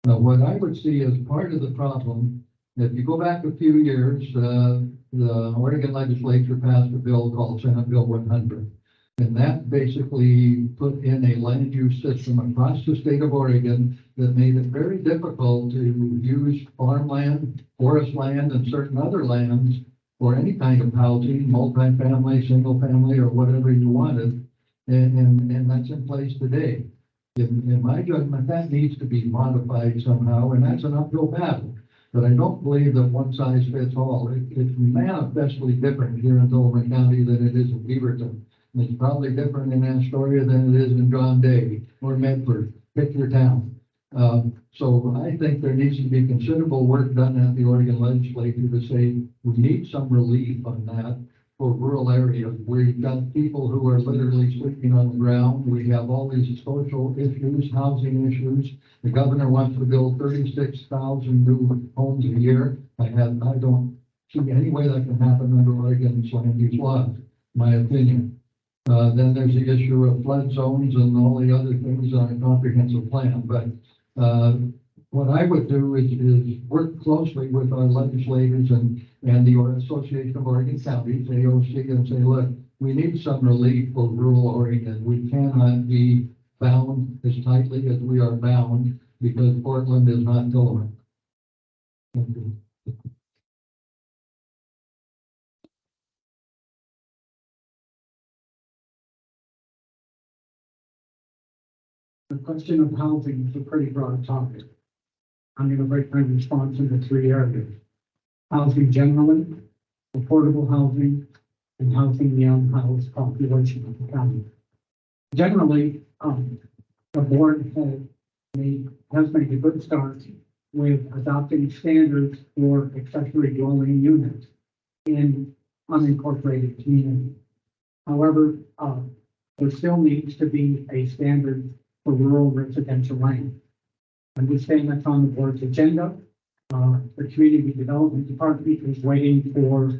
Now, what I would see as part of the problem, if you go back a few years, the Oregon legislature passed a bill called Senate Bill 100. And that basically put in a land use system across the state of Oregon that made it very difficult to use farmland, forest land, and certain other lands for any kind of housing, multifamily, single family, or whatever you wanted. And that's in place today. In my judgment, that needs to be modified somehow, and that's an uphill battle. But I don't believe that one size fits all. It's manifestly different here in Delavan County than it is in Beaverton. And it's probably different in Astoria than it is in John Day or Medford, pick your town. So I think there needs to be considerable work done at the Oregon legislature to say we need some relief on that for rural areas. We've got people who are literally sleeping on the ground. We have all these social issues, housing issues. The governor wants to build 36,000 new homes a year. I don't see any way that can happen under Oregon's land use laws, my opinion. Then there's the issue of flood zones and all the other things on a comprehensive plan. But what I would do is work closely with our legislators and the Association of Oregon Counties, AOC, and say, look, we need some relief for rural Oregon. We cannot be bound as tightly as we are bound because Portland is not Delavan. Thank you. The question of housing is a pretty broad topic. I'm going to break my response into three areas. Housing generally, affordable housing, and housing the unhoused population of the county. Generally, the board has made a good start with adopting standards for accessory dwelling units in unincorporated communities. However, there still needs to be a standard for rural residential land. Understand that's on the board's agenda. The Community Development Department is waiting for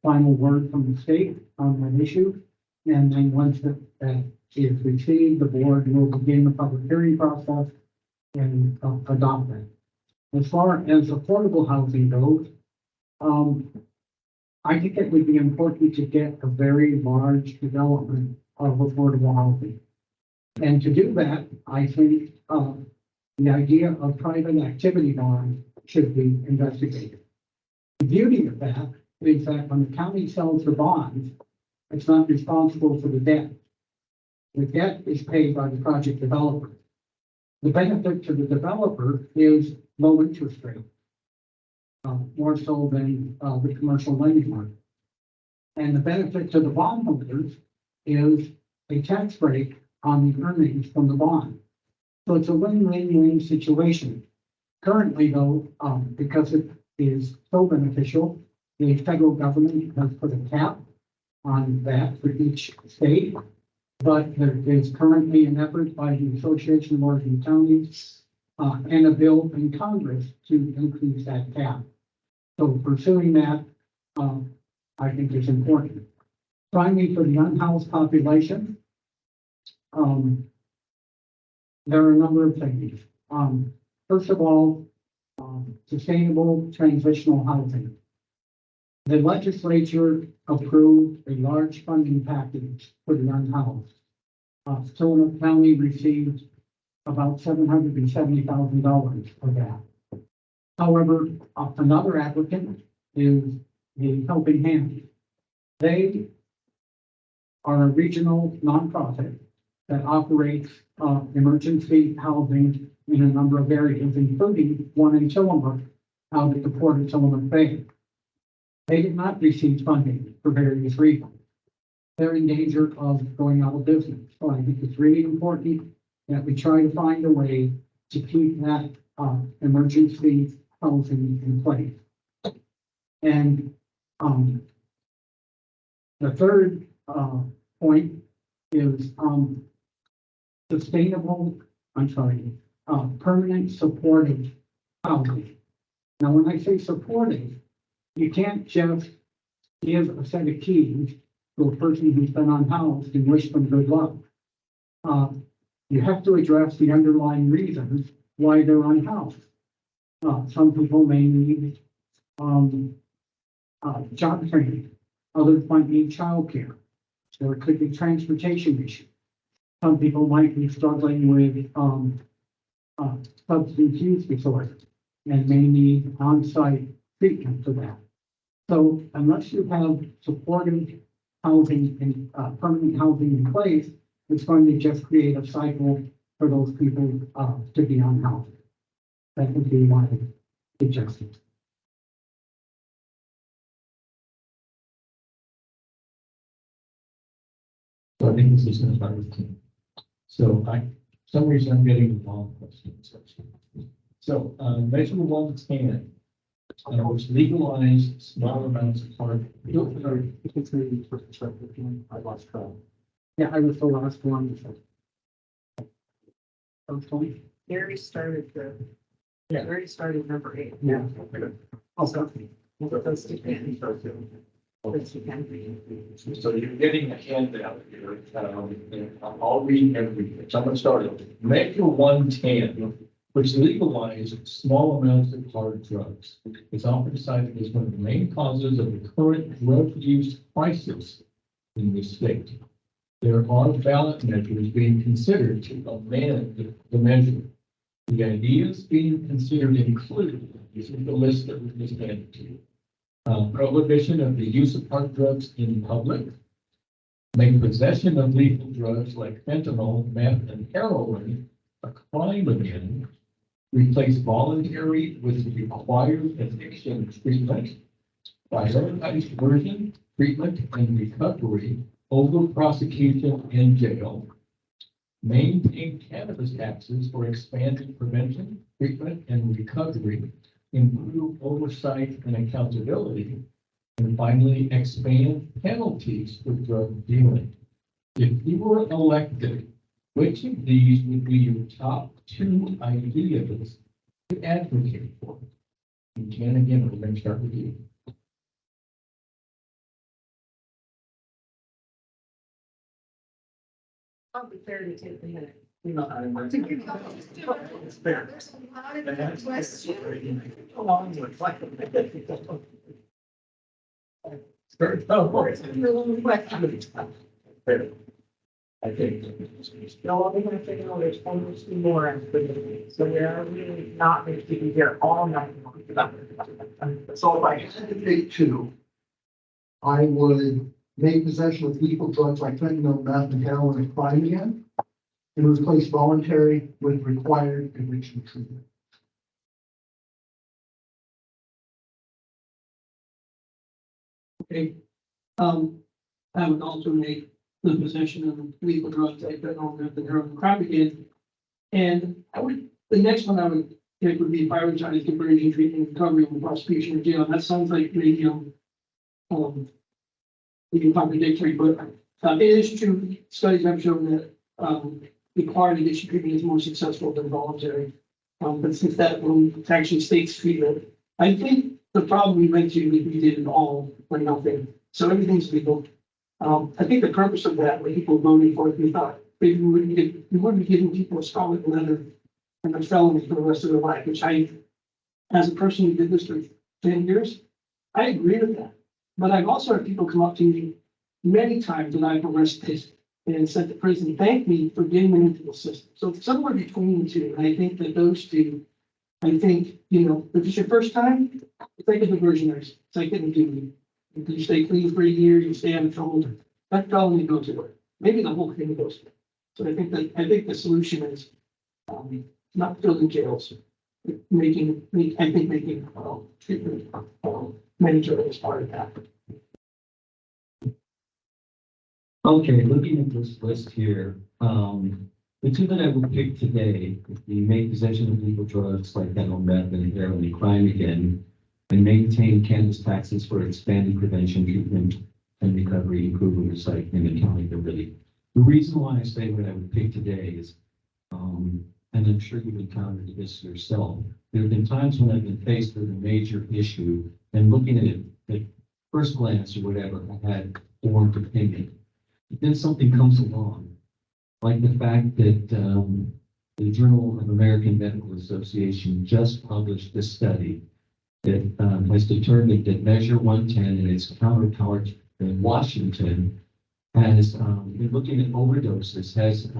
final word from the state on that issue. And then once that is received, the board will begin the public hearing process and adopt that. As far as affordable housing goes, I think it would be important to get a very large development of affordable housing. And to do that, I think the idea of private activity bonds should be investigated. The beauty of that is that when the county sells the bonds, it's not responsible for the debt. The debt is paid by the project developer. The benefit to the developer is low interest rate, more so than the commercial lending market. And the benefit to the bondholders is a tax break on the earnings from the bond. So it's a win-win-win situation. Currently, though, because it is so beneficial, the federal government has put a cap on that for each state. But there is currently an effort by the Association of Oregon Counties and a bill in Congress to increase that cap. So pursuing that, I think is important. Finally, for the unhoused population, there are a number of things. First of all, sustainable transitional housing. The legislature approved a large funding package for the unhoused. Tillamook County received about $770,000 for that. However, another applicant is the Helping Hands. They are a regional nonprofit that operates emergency housing in a number of areas, including one in Tillamook, out at the port of Tillamook Bay. They did not receive funding for various reasons. They're in danger of going out of business. So I think it's really important that we try to find a way to keep that emergency housing in place. And the third point is permanent supportive housing. Now, when I say supportive, you can't just give a set of keys to a person who's been unhoused and wish them good luck. You have to address the underlying reasons why they're unhoused. Some people may need job training. Others might need childcare. There could be transportation issues. Some people might be struggling with, substance use disorder and may need on-site treatment for that. So unless you have supportive housing and, permanent housing in place, it's going to just create a cycle for those people, to be unhoused. That would be my suggestion. So I think this is going to start with Tim. So for some reason I'm getting the wrong questions. So, measure 110, which legalized small amounts of hard. I lost track. Yeah, I was the last one. Okay. Gary started Gary started number 8. Yeah. Also. Those two can. Those two can. So you're getting a handout here. I'll read everything. So I'm going to start with Measure 110, which legalized small amounts of hard drugs. It's often cited as one of the main causes of the current drug use crisis in the state. There are ballot measures being considered to amend the measure. The ideas being considered include, this is the list that was just handed to you. Prohibition of the use of hard drugs in public, make possession of lethal drugs like fentanyl, meth, and heroin a crime again, replace voluntary with required addiction treatment, prioritize diversion, treatment, and recovery over prosecution and jail, maintain cannabis taxes for expanded prevention, treatment, and recovery, improve oversight and accountability, and finally expand penalties for drug dealing. If you were elected, which of these would be your top 2 ideas to advocate for? And Ken, again, we're going to start with you. I'll be fair to take the minute. You know, I To give you a- It's fair. There's a lot of different questions. Very I think. No, we're gonna figure out there's almost more after this, so we're really not going to be here all night long. So if I had to pick 2, I would make possession of lethal drugs like fentanyl, meth, and heroin a crime again, and replace voluntary with required addiction treatment. Okay. I would also make the possession of lethal drugs like fentanyl, meth, and heroin crime again. And the next one I would pick would be prioritize diversion, treatment, recovery, and prosecution or jail. That sounds like maybe, maybe contradictory, but, it is true. Studies have shown that, required addiction treatment is more successful than voluntary. But since that one actually states treatment, I think the problem we went to, we did it all or nothing. So everything's legal. I think the purpose of that, when people voted for it, we thought maybe we wouldn't be giving people a scarlet letter and a felony for the rest of their life, which as a person who did this for 10 years, I agree with that. But I've also had people come up to me many times that I've arrested and sent to prison, thank me for getting them into the system. So it's somewhere between the two. And I think that those two, if it's your first time, it's like a diversionary. It's like getting duty. If you stay clean for a year, you stay out of trouble, that felony goes away. Maybe the whole thing goes away. So I think the solution is not building jails, making treatment mandatory as part of that. Okay, looking at this list here, the 2 that I would pick today, the make possession of legal drugs like fentanyl, meth, and heroin crime again, and maintain cannabis taxes for expanded prevention, treatment, and recovery, improving recycling and accountability. The reason why I say what I would pick today is, and I'm sure you've encountered this yourself, there have been times when I've been faced with a major issue and looking at it at first glance or whatever, I had formed opinion. But then something comes along, like the fact that the Journal of American Medical Association just published this study that has determined that Measure 110 and its counterpart in Washington has, in looking at overdoses, has,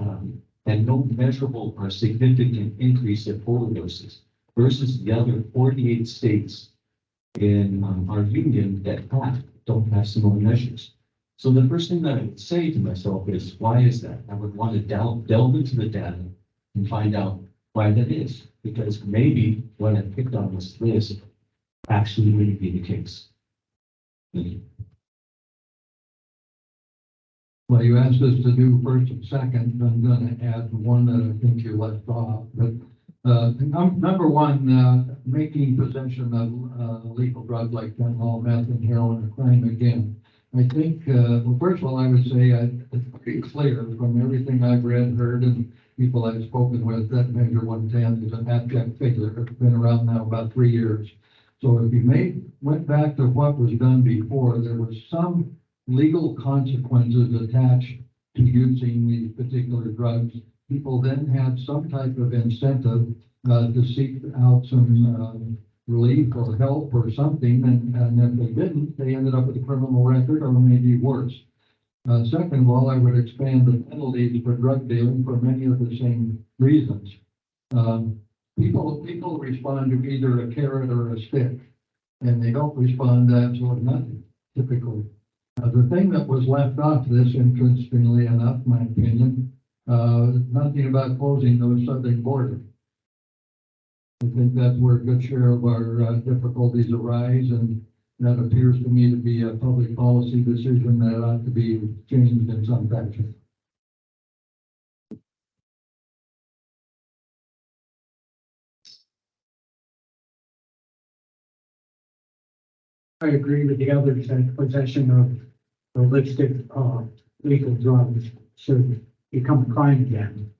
had no measurable or significant increase in overdoses versus the other 48 states in our union that don't have similar measures. So the first thing that I would say to myself is, why is that? I would want to delve into the data and find out why that is, because maybe what I picked on this list actually wouldn't be the case. Thank you. Well, you asked us to do first and second, I'm gonna add one that I think you left off, but, number one, making possession of, lethal drugs like fentanyl, meth, and heroin a crime again. I think, well, first of all, I would say it's pretty clear from everything I've read, heard, and people I've spoken with, that Measure 110 is an abject figure. It's been around now about 3 years. So if you went back to what was done before, there was some legal consequences attached to using these particular drugs. People then had some type of incentive to seek out some relief or help or something, and if they didn't, they ended up with a criminal record or maybe worse. Second of all, I would expand the penalties for drug dealing for many of the same reasons. People respond to either a carrot or a stick, and they don't respond to absolutely nothing, typically. The thing that was left off this, interestingly enough, my opinion, nothing about closing those southern borders. I think that's where a good share of our difficulties arise, and that appears to me to be a public policy decision that ought to be changed in some fashion. I agree with the others that possession of the listed, legal drugs should become a crime again.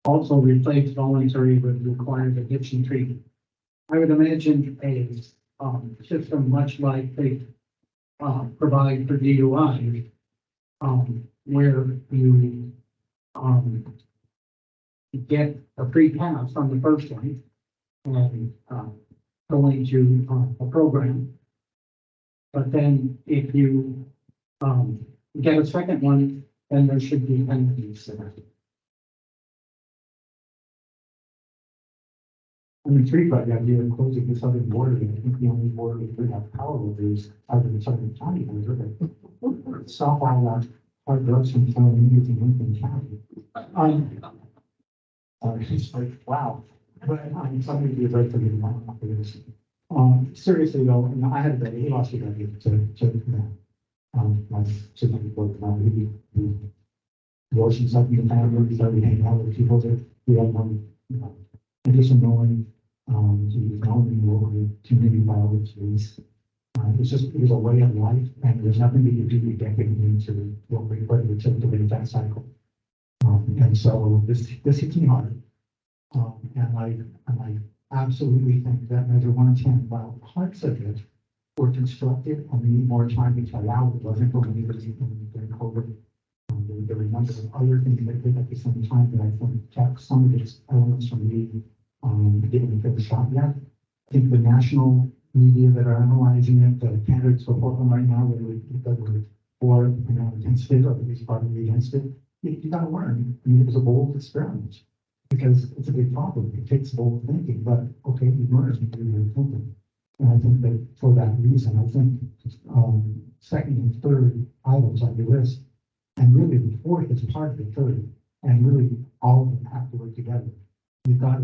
Also replace voluntary with required addiction treatment. I would imagine a, system much like they, provide for DUI, where you, get a free pass on the first one and, going to a program. But then if you get a second one, then there should be penalties for that. I'm intrigued by the idea of closing the southern border. I think the only border we have power over is either the southern county border, but stop all that hard drugs from flowing into Lincoln County. It's like, wow. But somebody would be very forgiving after this. Seriously though, you know, I had a baby, he lost a baby my sister worked on he abortion stuff in the family, we started hanging out with people that we had one, you know, additional knowing, he was known in the local community violence police. It was a way of life, and there's nothing we could do to get him into what we took to break that cycle. And so this hits me hard. And I absolutely think that Measure 110, while parts of it were constructed and we need more time to allow it wasn't implemented during COVID. There were a number of other things that did at the same time that I think kept some of its elements from being getting a fair shot yet. I think the national media that are analyzing it, the candidates for Portland right now, that were for and now against it, or at least partly against it, you got to learn. I mean, it was a bold experiment. Because it's a big problem. It takes bold thinking, but okay, you learn to do your thinking. And I think that for that reason, I think second and third items on your list, and really the fourth is part of the third, and really all of them have to work together. You've got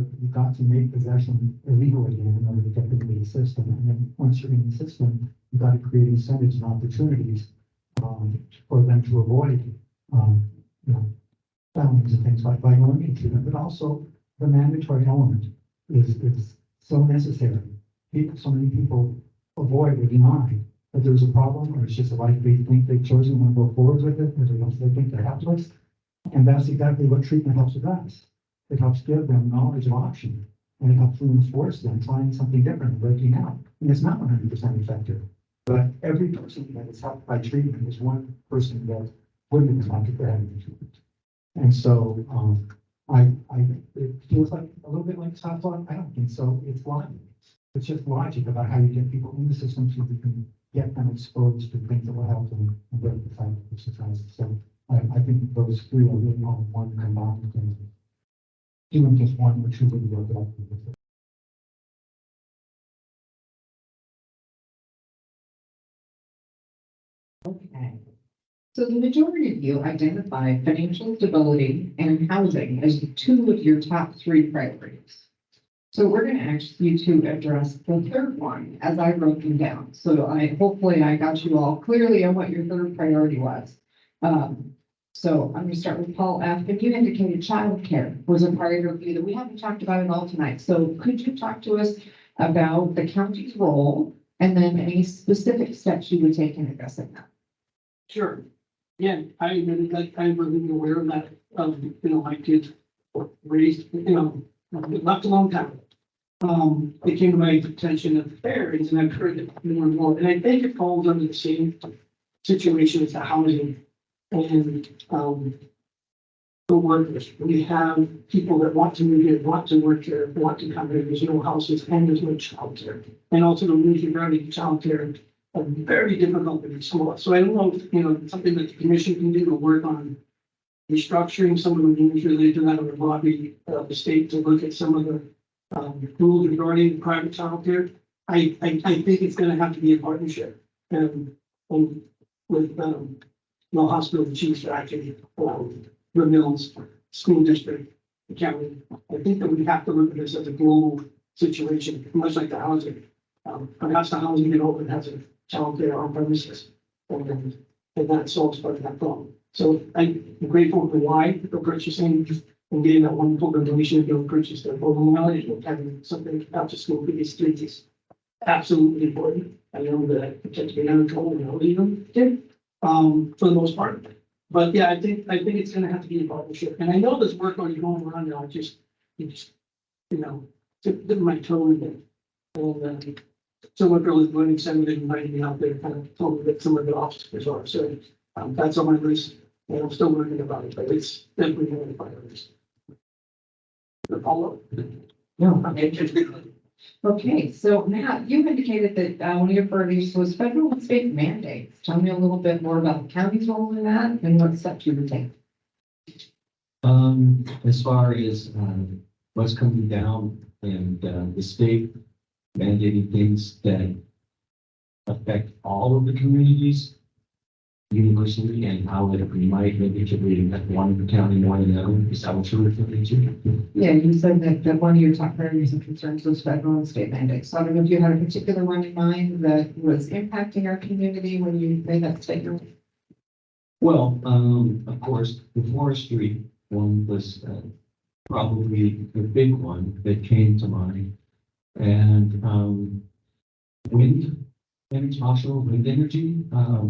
to make possession illegal again in order to get them into the system. And then once you're in the system, you've got to create incentives and opportunities for them to avoid you know, felonies and things like by going into them, but also the mandatory element is so necessary. So many people avoid or deny that there's a problem, or it's just a life they think they've chosen and go forward with it, or they think they're helpless. And that's exactly what treatment helps address. It helps give them knowledge of option, and it helps reinforce them trying something different, breaking out. And it's not 100% effective, but every person that is helped by treatment is one person that wouldn't have been for having treatment. And so, it feels like a little bit like stop law. I don't think so. It's logic. It's just logic about how you get people in the system so you can get them exposed to things that will help them break the cycle of society. So I think those three are really all one combined thing. Even just one or two would work out. Okay. So the majority of you identify financial stability and housing as two of your top three priorities. So we're going to ask you to address the third one as I wrote them down. So hopefully I got you all clearly on what your third priority was. So I'm going to start with Paul F. If you indicated childcare was a priority that we haven't talked about at all tonight. So could you talk to us about the county's role and then any specific steps you would take in addressing that? Sure. Yeah, I admitted that I wasn't aware of that, my kids were raised, not a long time. It came to my attention at the fairs and I've heard it more and more. And I think it falls under the same situation as the housing and, the workers. We have people that want to move here, want to work here, want to come here. There's no houses and there's no childcare. And also the rules regarding childcare are very difficult to explore. So I don't know if, something that the commission can do to work on restructuring some of the rules related to that or lobby the state to look at some of the rules regarding private childcare. I think it's gonna have to be a partnership and with the hospital, the chiefs actually, the Mills School District, the county. I think that we have to look at this as a global situation, much like the housing. Perhaps the housing can open has a childcare on premises, and that solves part of that problem. So I'm grateful for why for purchasing and getting that wonderful donation to purchase their mobile knowledge and having something out to school for these kids is absolutely important. I know that it gets me out of trouble and I'll leave them for the most part. But yeah, I think it's gonna have to be a partnership. And I know there's work already going around now. Dip my toe in it. And someone for learning center invited me out there, kind of told me that some of the obstacles are. So that's on my list. And I'm still learning about it, but it's definitely one of the priorities. Follow. No, okay, so Matt, you indicated that one of your priorities was federal and state mandates. Tell me a little bit more about the county's role in that and what steps you would take. As far as what's coming down and the state mandating things that affect all of the communities universally and how it might negatively affect one county more than another, is that what you're referring to? Yeah, you said that one of your top priorities and concerns was federal and state mandates. So I don't know if you had a particular one in mind that was impacting our community when you made that statement. Well, of course, the forestry one was probably the big one that came to mind. And wind energy, offshore wind energy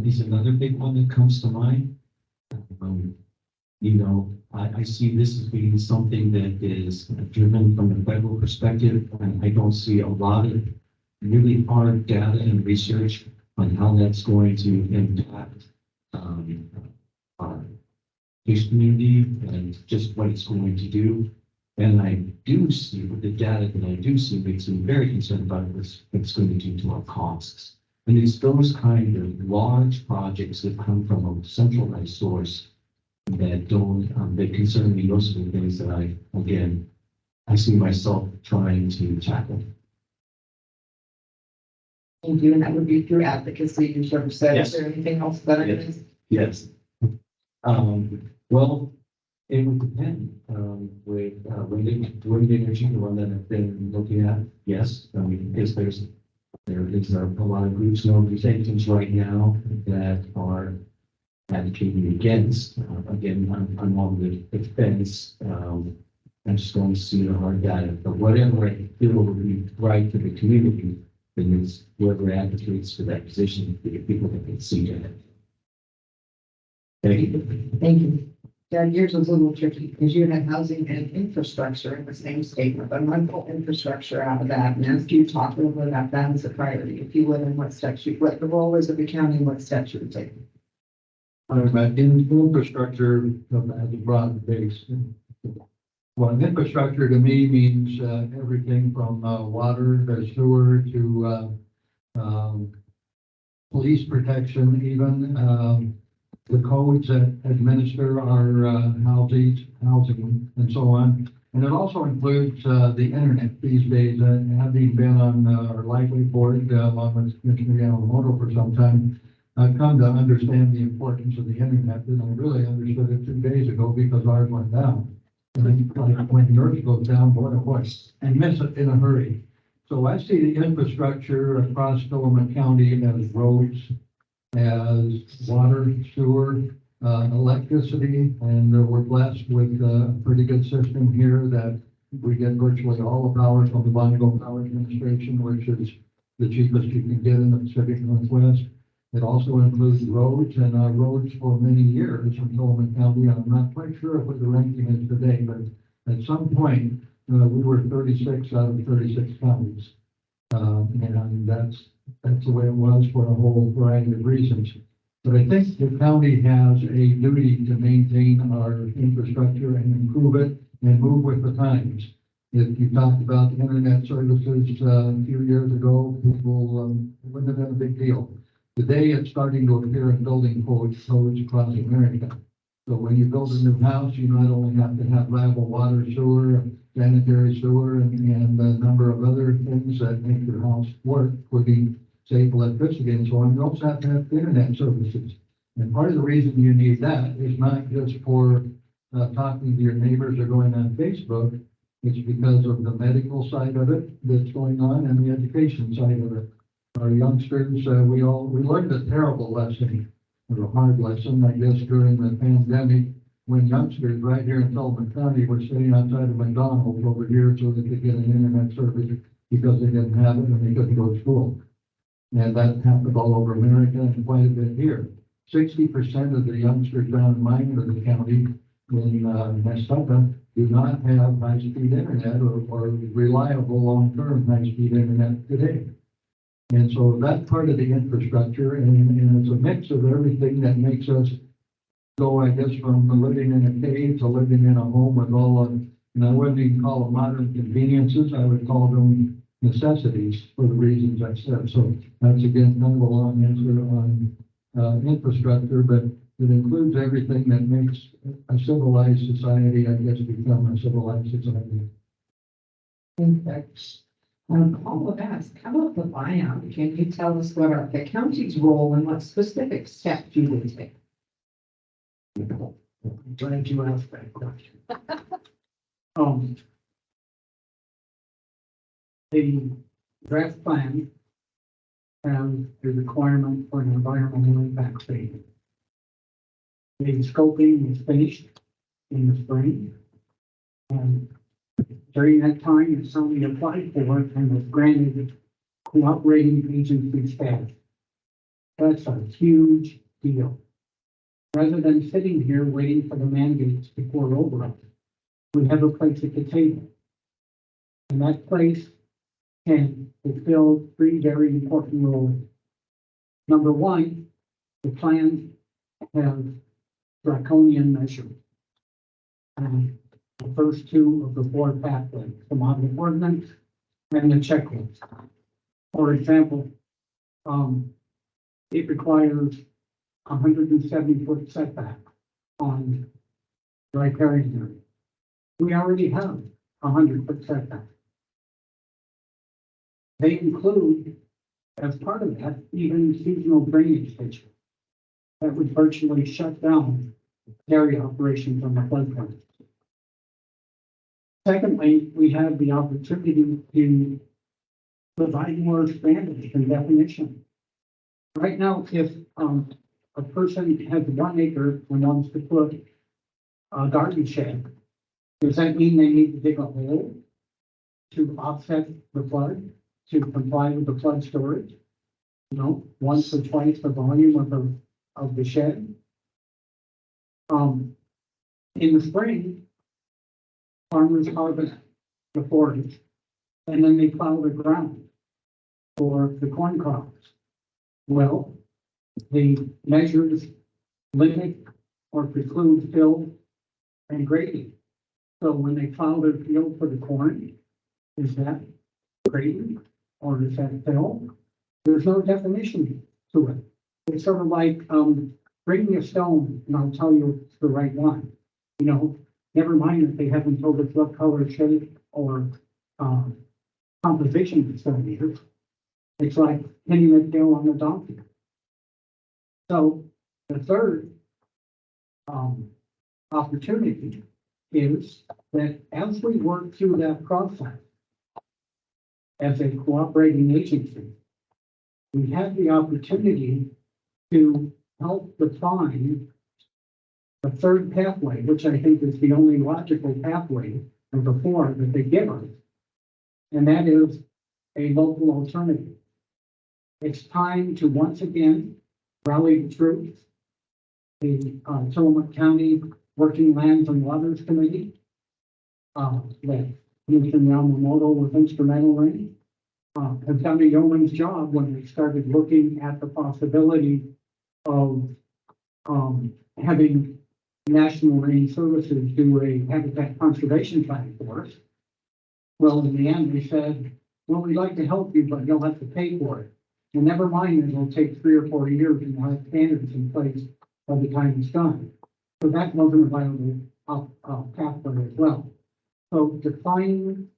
is another big one that comes to mind. I see this as being something that is driven from a federal perspective, and I don't see a lot of really hard data and research on how that's going to impact our fish community and just what it's going to do. And I do see, with the data that I do see, makes me very concerned about what it's going to do to our costs. And it's those kind of large projects that come from a centralized source that don't, that concern me. Those are the things that I see myself trying to tackle. Thank you, and that would be through advocacy, you sort of said. Yes. Is there anything else that I Yes. missed? Yes. Well, it would depend, with wind energy, the one that I've been looking at. Yes, I mean, because there is a lot of groups and organizations right now that are advocating against, again, I'm on the fence. I'm just going to see the hard data, but whatever I feel would be right for the community, then it's whoever advocates for that position, the people that can see it. Thank you. Thank you. Yeah, yours was a little tricky because you had housing and infrastructure in the same statement, but I'm going to pull infrastructure out of that and ask you to talk a little bit about that as a priority, if you would, and what the role is of the county and what steps you would take. But in infrastructure as a broad base. Well, infrastructure to me means everything from water to sewer to police protection, even, the codes that administer our, housing and so on. And it also includes, the internet these days. Having been on our Lively board, along with Commissioner Yamamoto for some time, I've come to understand the importance of the internet, and I really understood it 2 days ago because ours went down. And then, like, when yours goes down, boy, oh boy, and miss it in a hurry. So I see the infrastructure across Philemon County as roads, as water, sewer, electricity, and we're blessed with a pretty good system here that we get virtually all the power from the Bonneville Power Administration, which is the cheapest you can get in the Pacific Northwest. It also includes roads, and roads for many years in Philemon County. I'm not quite sure what the ranking is today, but at some point, we were 36 out of 36 counties. And that's the way it was for a whole variety of reasons. But I think the county has a duty to maintain our infrastructure and improve it and move with the times. If you talked about internet services a few years ago, people, it wouldn't have been a big deal. Today, it's starting to appear in building codes across America. So when you build a new house, you not only have to have viable water, sewer, sanitary sewer, and a number of other things that make your house work, including save electricity and so on. You also have to have internet services. And part of the reason you need that is not just for talking to your neighbors or going on Facebook. It's because of the medical side of it that's going on and the education side of it. Our youngsters, we learned a terrible lesson, or a hard lesson, I guess, during the pandemic, when youngsters right here in Sullivan County were sitting outside of McDonald's over here so they could get an internet service because they didn't have it and they couldn't go to school. And that happened all over America and quite a bit here. 60% of the youngsters down in my end of the county in Nestucca do not have high-speed internet or reliable long-term high-speed internet today. And so that's part of the infrastructure, and it's a mix of everything that makes us go, I guess, from living in a cave to living in a home with all of, and I wouldn't even call them modern conveniences, I would call them necessities for the reasons I said. So that's again kind of a long answer on infrastructure, but it includes everything that makes a civilized society, I guess, become a civilized society. Thanks. Paul would ask, how about the buyout? Can you tell us what are the county's role and what specific steps you would take? Glad you asked that question. The draft plan has the requirement for an environmental impact statement. The scoping was finished in the spring. And during that time, if somebody applied for it and was granted cooperating agency status. That's a huge deal. Rather than sitting here waiting for the mandates to pour over us, we have a place at the table. And that place can fulfill 3 very important roles. Number one, the plan has draconian measures. The first 2 of the 4 pathways, the model ordinance and the checklist. For example, it requires 170-foot setback on riparian area. We already have 100-foot setback. They include, as part of that, even seasonal drainage ditches that would virtually shut down dairy operations on the floodplain. Secondly, we have the opportunity to provide more standards and definition. Right now, if a person has 1 acre and wants to put a garden shed, does that mean they need to dig a hole to offset the flood, to comply with the flood storage? No, once or twice the volume of the shed. In the spring, farmers harvest the forage, and then they plow the ground for the corn crops. Well, the measures limit or preclude fill and grading. So when they plow their field for the corn, is that grading or is that fill? There's no definition to it. It's sort of like, bring me a stone and I'll tell you it's the right one. You know, never mind that they haven't told us what color, shape, or, composition it's going to be. It's like pinning a tail on a donkey. So the third, opportunity is that as we work through that process, as a cooperating agency, we have the opportunity to help define the third pathway, which I think is the only logical pathway of the four that they give us. And that is a local alternative. It's time to once again rally the troops. The Tillamook County Working Lands and Waters Committee, that Commissioner Yamamoto was instrumental in, has done a yeoman's job when we started looking at the possibility of having National Marine Services do a habitat conservation plan for us. Well, in the end, we said, well, we'd like to help you, but you'll have to pay for it. And never mind, that it'll take 3 or 4 years and we'll have standards in place by the time it's done. So that wasn't a viable pathway as well. So defining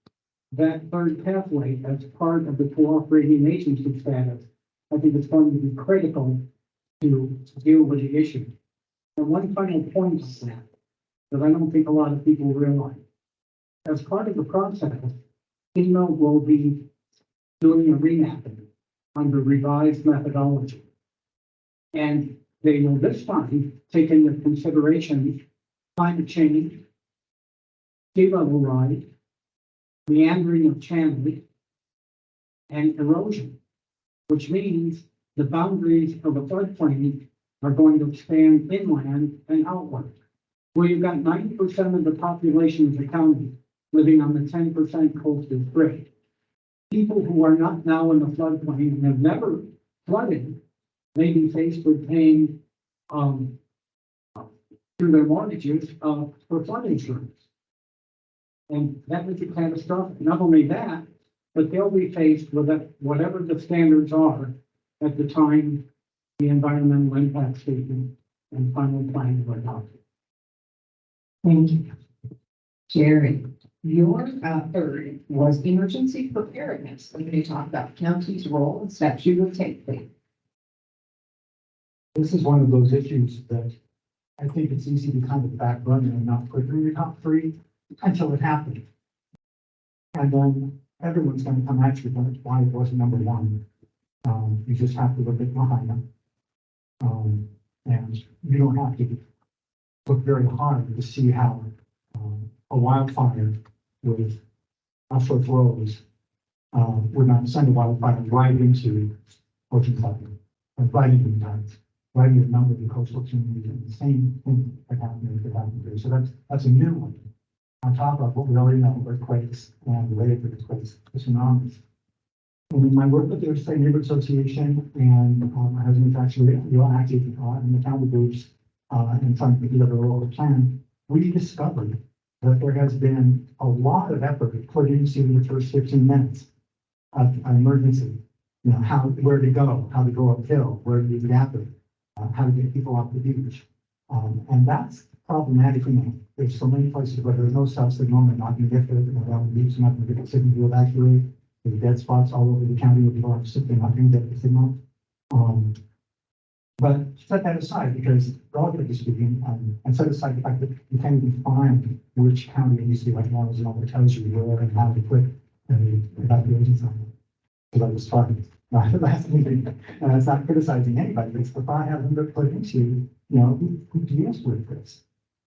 that third pathway as part of the cooperating agency status, I think it's going to be critical to deal with the issue. And one final point on that I don't think a lot of people realize. As part of the process, FEMA will be doing a remapping under revised methodology. And they will this time take into consideration climate change, sea level rise, meandering of channels, and erosion, which means the boundaries of the floodplain are going to expand inland and outward. Where you've got 90% of the population of the county living on the 10% coastal grid. People who are not now in the floodplain and have never flooded may be faced with paying through their mortgages for flood insurance. And that would be catastrophic. Not only that, but they'll be faced with whatever the standards are at the time the environmental impact statement and final plan were adopted. Thank you. Jerry, your third was emergency preparedness. When you talk about county's role and steps you would take, please. This is one of those issues that I think it's easy to kind of back burner and not put in your top three until it happened. And then everyone's going to come at you, but why it wasn't number one. You just have to look at Lahaina. And you don't have to look very hard to see how a wildfire with Ashworth Rose would not send a wildfire right into Oceanside, or right into the tides, right into a number of the coastal communities, and the same thing that happened here. So that's a new one. On top of what we already know, earthquakes and related to earthquakes, the tsunamis. And in my work with the Oceanside Neighborhood Association and my husband's actually active in the county groups and trying to put together a local plan, we discovered that there has been a lot of effort put into the first 15 minutes of an emergency. You know, where to go, how to go uphill, where to be gathered, how to get people off the beach. And that's problematic. You know, there's so many places where there's no cell signal, they're not going to get there, they're not on the beach, they're not going to get the signal to evacuate. There's dead spots all over the county where people are simply not going to get the signal. But set that aside, because relatively speaking, and set aside the fact that you can't even find which county it needs to be right now, is all that tells you where and how to put an evacuation zone. So that was fun. That's not criticizing anybody, it's the thought having been put into, you know, who deals with this.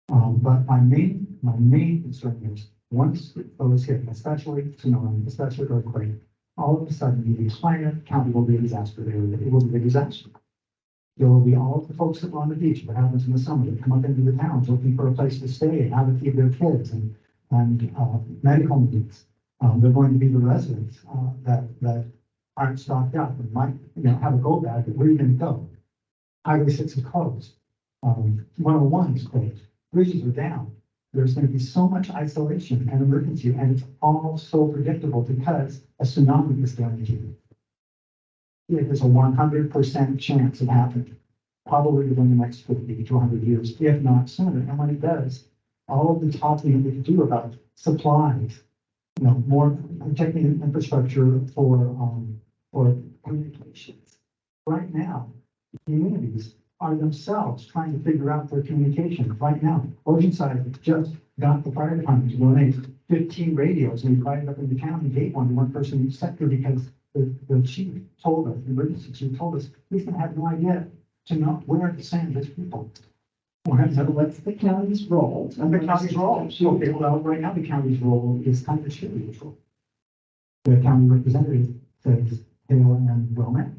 But my main concern is once those hit, especially tsunami, especially earthquake, all of a sudden the entire county will be a disaster area. It will be a disaster. There will be all of the folks that are on the beach, what happens in the summer, that come up into the towns looking for a place to stay and how to feed their kids and medical needs. They're going to be the residents that aren't stocked up and might, you know, have a go bag, but where are you going to go? Highway 6 is closed. 101 is closed. Bridges are down. There's going to be so much isolation and emergency, and it's all so predictable because a tsunami is guaranteed. it is a 100% chance of happening, probably within the next 50 to 100 years, if not sooner. And when it does, all of the talking we can do about supplies, more protecting infrastructure for communications. Right now, communities are themselves trying to figure out their communication. Right now, Oceanside just got the fire department to donate 15 radios, and we divided up in the county, gave one to one person in each sector because the chief told us, the emergency chief told us, he's gonna have no idea to know where to send his people. So what's the county's role? The county's role, okay, well, right now the county's role is kind of neutral. The county representative says Hale and Wilmette.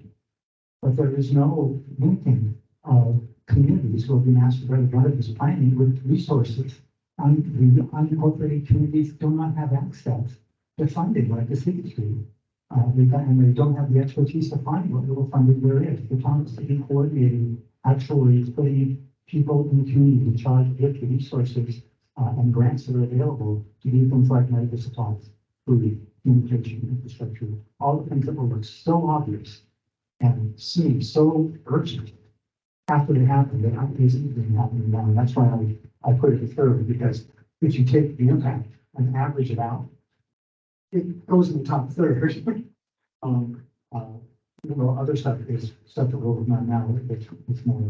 But there is no linking of communities who have been asked to be part of this planning with resources. The unincorporated communities do not have access to funding like the city street. And they don't have the expertise to find what little funding there is. The town is to be coordinating, actually putting people in the community in charge of the resources and grants that are available to do things like medical supplies, food, communication, infrastructure, all the things that will look so obvious and seem so urgent after they happen, they aren't easily happening now. And that's why I put it third, because if you take the impact and average it out, it goes in the top third. Other stuff is stuff that we're working on now. It's more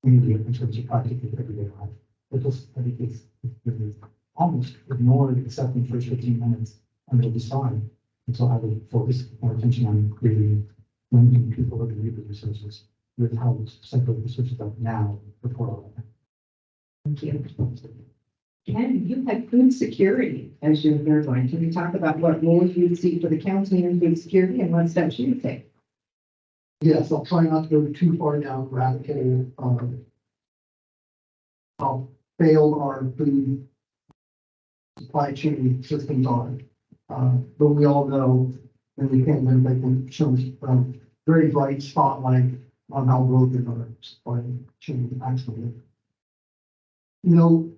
immediate in terms of practical everyday life. But this, I think it's almost ignored except in the first 15 minutes and they'll decide. And so I would focus more attention on creating linking people who can read the resources with how to separate the resources up now before all of that. Thank you. Ken, you had food security as your third line. Can you talk about what role you see for the county in food security and what steps you would take? Yes, I'll try not to go too far down the rabbit hole. How failed our food supply chain systems are. But we all know, and we can't let them show us very bright spotlight on how broken our supply chain actually is.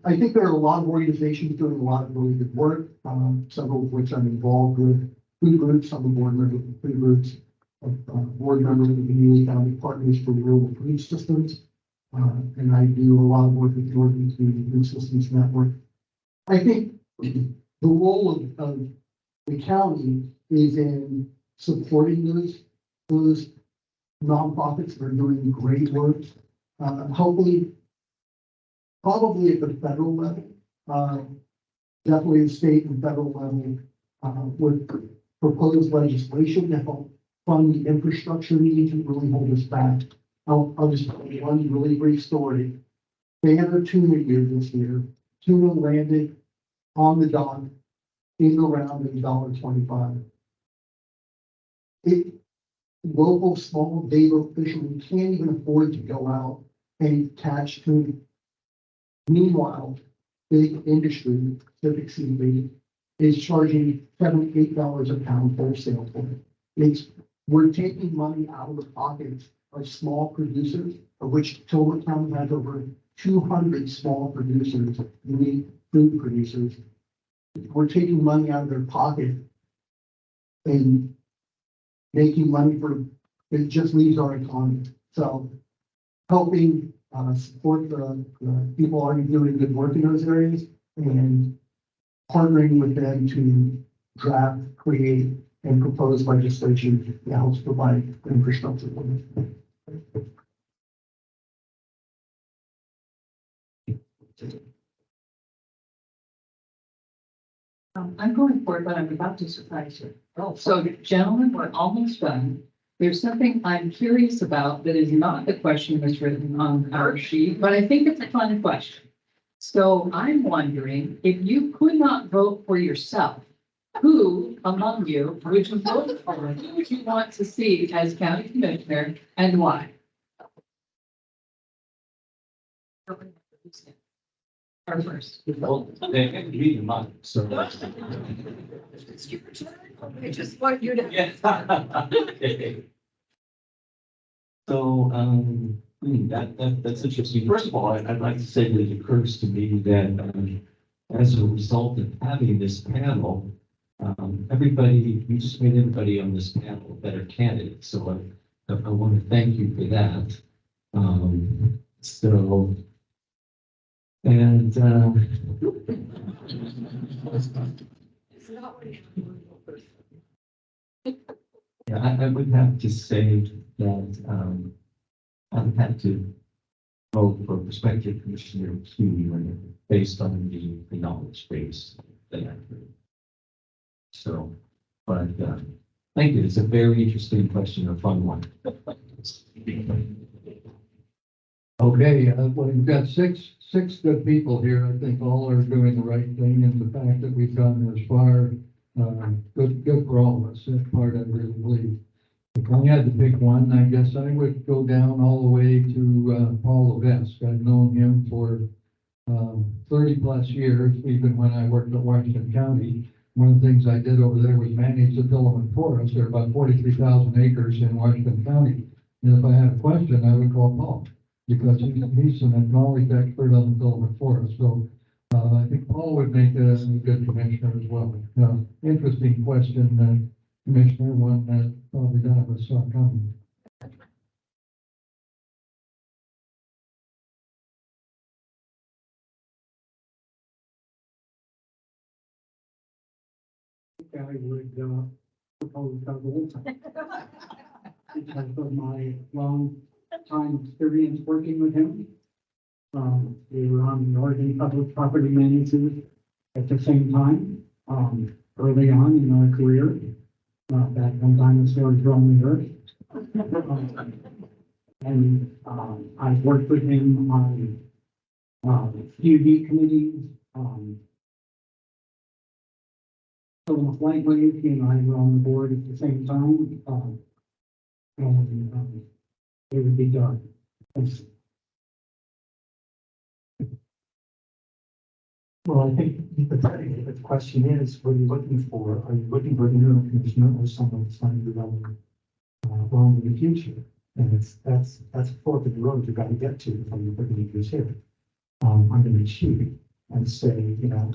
I think there are a lot of organizations doing a lot of really good work, several of which I'm involved with. Food groups, I'm a board member of food groups, board member of the Community County Partners for Rural Food Systems. And I do a lot of work with the Northern Community Food Systems Network. I think the role of the county is in supporting those nonprofits that are doing great work. Hopefully, probably at the federal level, definitely the state and federal level, with proposed legislation to help fund the infrastructure needs and really hold us back. I'll just tell you one really brief story. They had a tuna year this year. Tuna landed on the dock in around $1.25. Local small day boat fishermen can't even afford to go out and catch tuna. Meanwhile, big industry, Pacific Seaweed, is charging $7, $8 a pound wholesale for it. We're taking money out of the pockets of small producers, of which Tillamook County has over 200 small producers, unique food producers. We're taking money out of their pocket and making money it just leaves our economy. So helping support the people already doing good work in those areas and partnering with them to draft, create, and propose legislation that helps provide infrastructure for them. I'm going for it, but I'm about to surprise you. So gentlemen, we're almost done. There's something I'm curious about that is not the question that's written on our sheet, but I think it's a fun question. So I'm wondering if you could not vote for yourself, who among you would you vote for? Who would you want to see as county commissioner and why? Or first. Well, they can read your mind, so. It's your turn. I just want you to. Yeah. So, that's interesting. First of all, I'd like to say that it occurs to me that, as a result of having this panel, everybody, you just made everybody on this panel a better candidate, so I want to thank you for that. So, and, yeah, I would have to say that, I would have to vote for prospective Commissioner Q based on the knowledge base that I heard. So, but, thank you. It's a very interesting question, a fun one. Okay, well, we've got six good people here. I think all are doing the right thing, and the fact that we've gotten this far, good for all of us. That part I really believe. If I had to pick one, I guess I would go down all the way to Paul Levesque. I've known him for 30 plus years, even when I worked at Washington County. One of the things I did over there was manage the Philemon Forest. There are about 43,000 acres in Washington County. And if I had a question, I would call Paul, because he's an acknowledged expert on the Philemon Forest. So I think Paul would make a good commissioner as well. Interesting question, Commissioner, one that probably none of us saw coming. I would propose Doug Olson. Because of my long time experience working with him. We were on the Oregon Public Property Management at the same time, early on in our career. Back when dinosaurs roamed the earth. And I've worked with him on UV committees, Philemon Flagway, he and I were on the board at the same time. And it would be done. Well, I think the question is, what are you looking for? Are you looking for an interim commissioner or someone that's going to be relevant long in the future? And that's a fork in the road you've got to get to from the beginning of this here. I'm going to be cheap and say, you know,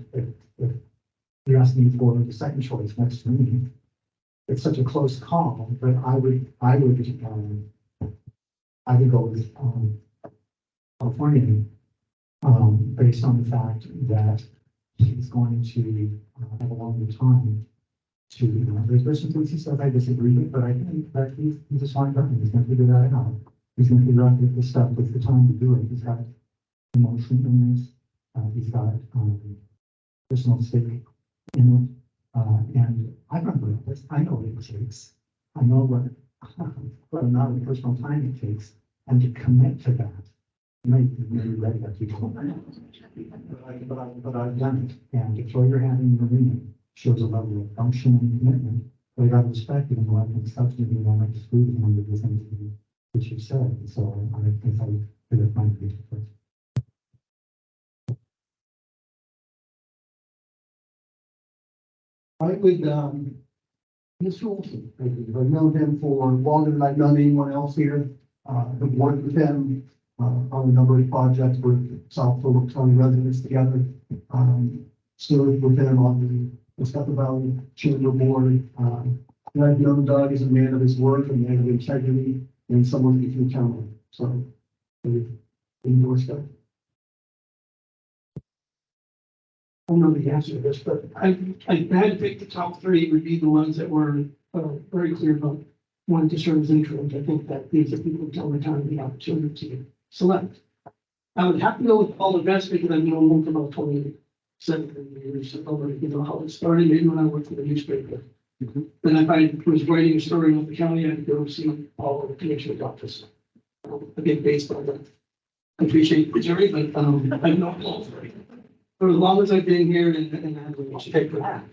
if you're asking for the second choice next to me, it's such a close call, but I would go with California. Based on the fact that he's going to have a longer time to, there's some things he says I disagree with, but I think that he's a smart guy. He's going to figure that out. He's going to figure out the stuff with the time to do it. He's got emotion in this. He's got personal stake in it. And I've run with this. I know what it takes. I know what amount of personal time it takes, and to commit to that. Maybe ready that people, but I've done it, and to throw your hand in the ring shows a level of function and commitment. But I got to respect it, and I can substitute and I like to screw with one of the things that you said. So I think I would have find it first. I would, Mr. Olson, I've known him for longer than I've known anyone else here. I've worked with him on a number of projects with South Phillips County residents together. Served with him on the Scapa Valley Chamber Board. And I've known Doug as a man of his word, a man of integrity, and someone you can count on. So, I endorse that. I don't know the answer to this, but I had to pick the top three would be the ones that were very clear about wanting to serve as interims. I think that gives the people of Tillman County the opportunity to select. I would have to go with Paul Levesque because I've known him for about 27 years. How it started, maybe when I worked for the newspaper. Then if I was writing a story about the county, I'd go see Paul at the commissioner's office. A big baseball guy. I appreciate the jury, but I've known Paul for as long as I've been here and I have a relationship with him.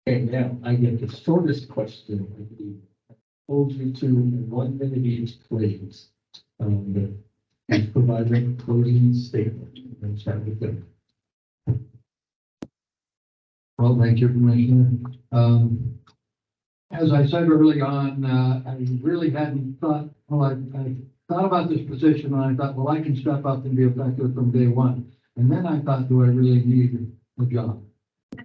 Okay, now I get the shortest question. I hold you to 1 minute each, please. Please provide a closing statement and chat with them. Well, thank you, Commissioner. As I said early on, I really hadn't thought, well, I thought about this position and I thought, well, I can step up and be effective from day one. And then I thought, do I really need a job?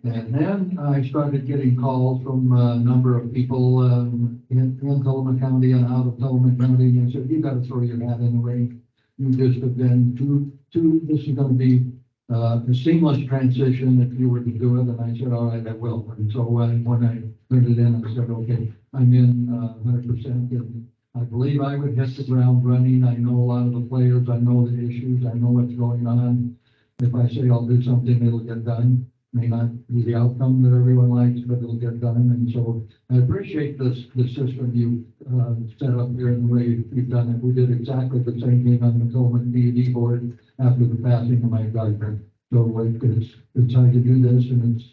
And then I started getting calls from a number of people in Toloman County and out of Toloman County. And they said, you got to throw your hat in the ring. You just have been this is going to be a seamless transition if you were to do it. And I said, all right, I will. And so when I turned it in, I said, okay, I'm in 100%. And I believe I would hit the ground running. I know a lot of the players. I know the issues. I know what's going on. If I say I'll do something, it'll get done. May not be the outcome that everyone likes, but it'll get done. And so I appreciate the system you set up here and the way you've done it. We did exactly the same thing on the Tillman D board after the passing of Mike Gardner. So it's how you do this, and it's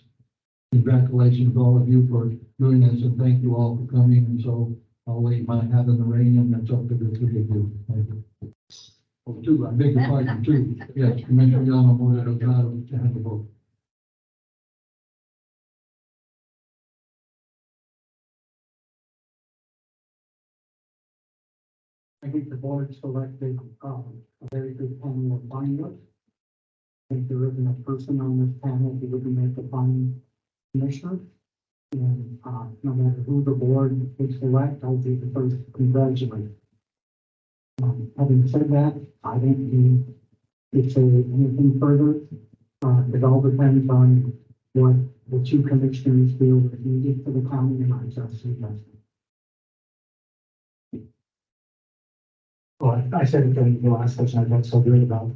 congratulations to all of you for doing this, and thank you all for coming. And so I'll leave my hat in the ring, and that's up to the three of you. Thank you. Oh, two, I beg your pardon, two. Yes, Commissioner Yamamoto Delgado to have the vote. I think the board selected, a very good panel of finalists. I think there isn't a person on this panel who would make the final commissioner. And, no matter who the board would select, I'll be the first to congratulate. Having said that, I don't need to say anything further. It all depends on what the two commissioners feel is needed for the county, and I just suggest. Well, I said it during the last session, I felt so good about,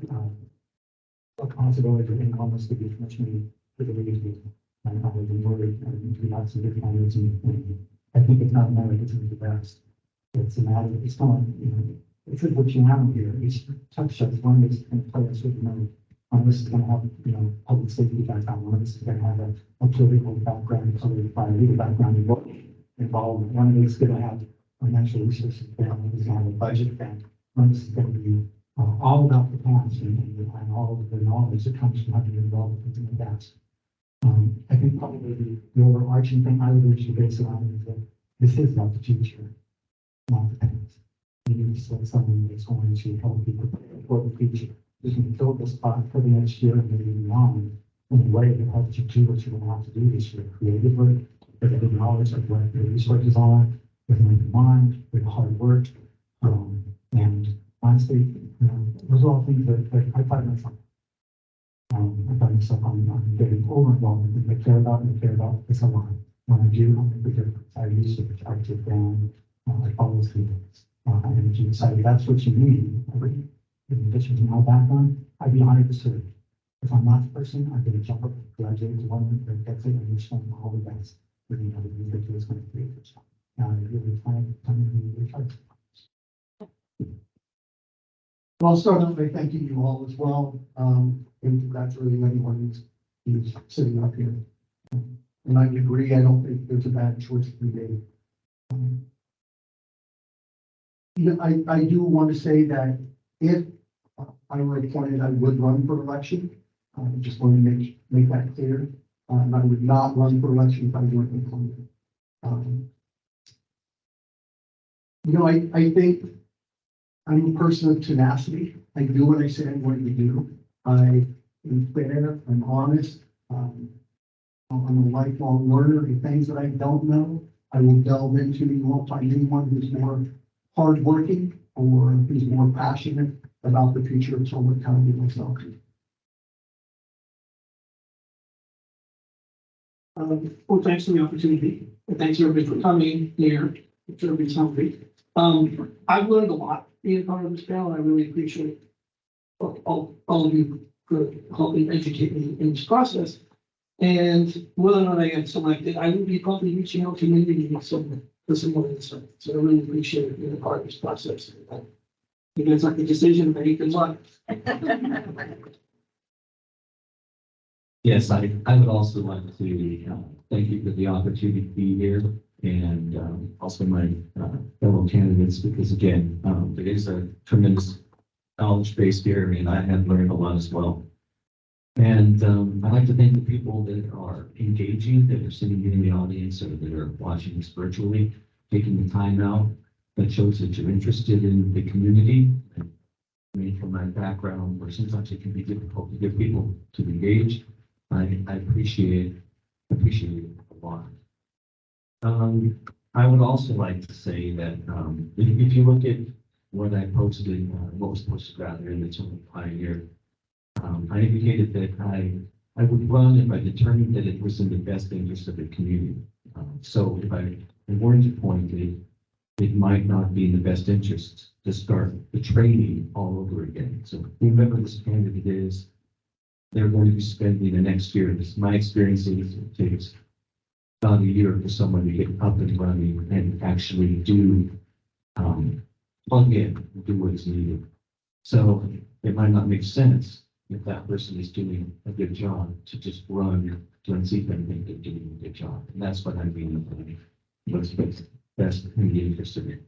a possibility for Incomas to be commissioner for the league. And I was worried, and we got some good candidates, and I think it's not a matter of it's the best. It's a matter, it's not, it's what you have here. Each touch shots, one is going to play a certain mode. One of us is going to have, public safety background. One of us is going to have a political background, a legal background involved. One of us is going to have a natural resources background. One is going to have a budget background. One is going to be all about the past and all of the knowledge that comes from having been involved in the past. I think probably the overarching thing I would urge you to base it on is that this is about the future, not the past. You need to select someone that's going to help you prepare for the future. You can fill the spot for the next year and maybe beyond in a way that helps you do what you're going to have to do this year creatively, with the knowledge of what your resources are, with an open mind, with hard work. And honestly, those are all things that I find myself. I find myself on getting over involved in things I care about, and I care about this a lot. When I do, I make a difference. I research, I take down, I follow through. And if you decide that's what you need, in addition to my background, I'd be honored to serve. If I'm not the person, I'm going to jump up, graduate to one that gets it, and wish them all the best. For the other individuals going to create this. Now, I really plan to be retired. Well, I'll start out by thanking you all as well, and congratulating anyone who's sitting up here. And I agree, I don't think there's a bad choice to be made. I do want to say that if I were appointed, I would run for election. I just want to make that clear. And I would not run for election if I weren't appointed. I think I'm a person of tenacity. I do what I say I'm going to do. I am fair, I'm honest. I'm a lifelong learner. The things that I don't know, I will delve into. You won't find anyone who's more hardworking or who's more passionate about the future of Tolman County than myself. Well, thanks for the opportunity. And thanks everybody for coming here. If everybody's hungry. I've learned a lot being part of this panel. I really appreciate all of you for helping educate me in this process. And whether or not I get selected, I will be probably reaching out to community for some more insight. So I really appreciate being a part of this process. You guys like the decision, but good luck. Yes, I would also like to thank you for the opportunity to be here, and also my fellow candidates, because again, it is a tremendous knowledge base here, and I have learned a lot as well. And I'd like to thank the people that are engaging, that are sitting here in the audience, or that are watching this virtually, taking the time out. That shows that you're interested in the community. I mean, from my background, where sometimes it can be difficult to get people to engage, I appreciate it a lot. I would also like to say that, if you look at what I posted, what was posted rather in the Tillman Pioneer, I indicated that I would run if I determined that it was in the best interest of the community. So if I weren't appointed, it might not be in the best interest to start the training all over again. So whoever this candidate is, they're going to be spending the next year. This, my experience is it takes about a year for someone to get up and running and actually do, plug in, and do what is needed. So it might not make sense if that person is doing a good job to just run to see if they think they're doing a good job. And that's what I mean by what's best in the interest of the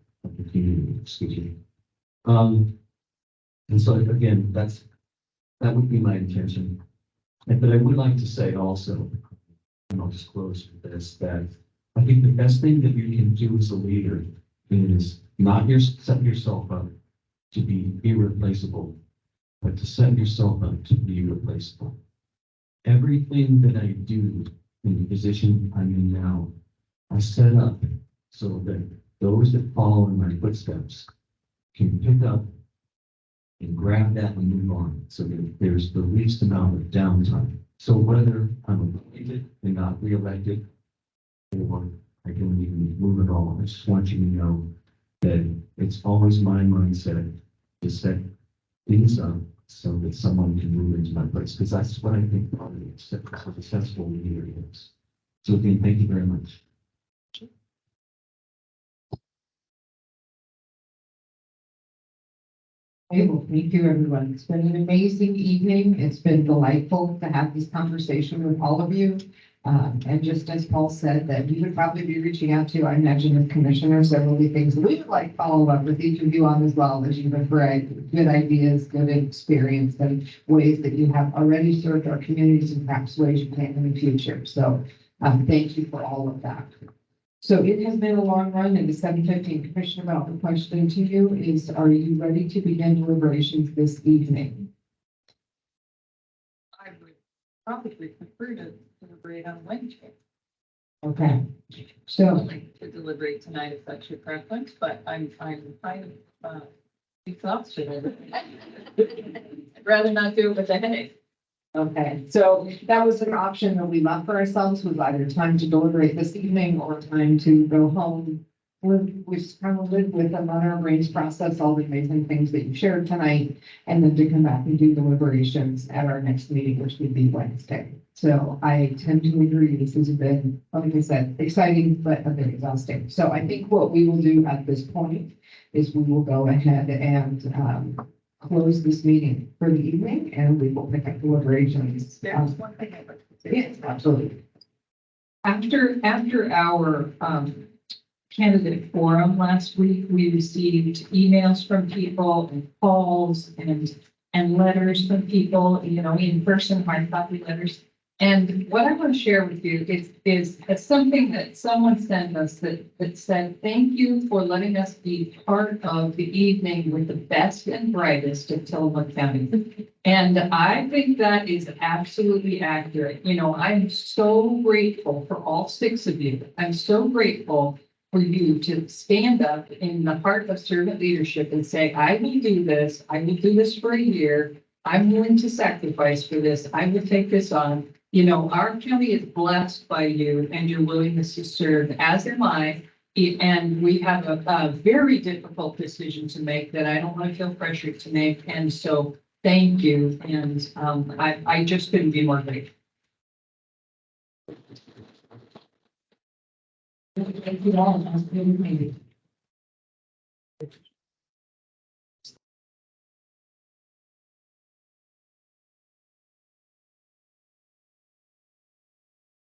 community, excuse me. And so again, that would be my intention. But I would like to say also, and I'll just close with this, that I think the best thing that you can do as a leader is not set yourself up to be irreplaceable, but to set yourself up to be replaceable. Everything that I do in the position I'm in now, I set up so that those that follow in my footsteps can pick up and grab that and move on, so that there's the least amount of downtime. So whether I'm appointed and not reelected, or I don't even move at all, I just want you to know that it's always my mindset to set things up so that someone can move into my place, because that's what I think a successful leader is. So again, thank you very much. Okay, well, thank you, everyone. It's been an amazing evening. It's been delightful to have this conversation with all of you. And just as Paul said, that we would probably be reaching out to, I imagine, the commissioners, there will be things that we would like to follow up with each of you on as well, as you've provided good ideas, good experience, and ways that you have already served our communities and perhaps ways you can in the future. So thank you for all of that. So it has been a long run, and the 7:15 Commissioner Bell, the question to you is, are you ready to begin deliberations this evening? I would probably prefer to deliberate on Wednesday. Okay, so, Willing to deliberate tonight if that's your preference, but I'm kind of exhausted. I'd rather not do it with a headache. okay, so that was an option that we left for ourselves, was either time to deliberate this evening or time to go home. We just kind of live with them on our brains, process all the amazing things that you shared tonight, and then to come back and do deliberations at our next meeting, which would be Wednesday. So I tend to agree, this has been, like I said, exciting, but a bit exhausting. So I think what we will do at this point is we will go ahead and close this meeting for the evening, and we will pick up deliberations. There's one thing I'd like to say. Yes, absolutely. After our candidate forum last week, we received emails from people and calls and letters from people, you know, in person, hard copy letters. And what I want to share with you is something that someone sent us that said, thank you for letting us be part of the evening with the best and brightest of Tillamook County. And I think that is absolutely accurate. You know, I'm so grateful for all 6 of you. I'm so grateful for you to stand up in the heart of servant leadership and say, I will do this. I will do this for a year. I'm willing to sacrifice for this. I will take this on. You know, our county is blessed by you and your willingness to serve, as am I. And we have a very difficult decision to make that I don't want to feel pressured to make. And so thank you. And I just couldn't be more grateful. Thank you all. Maybe.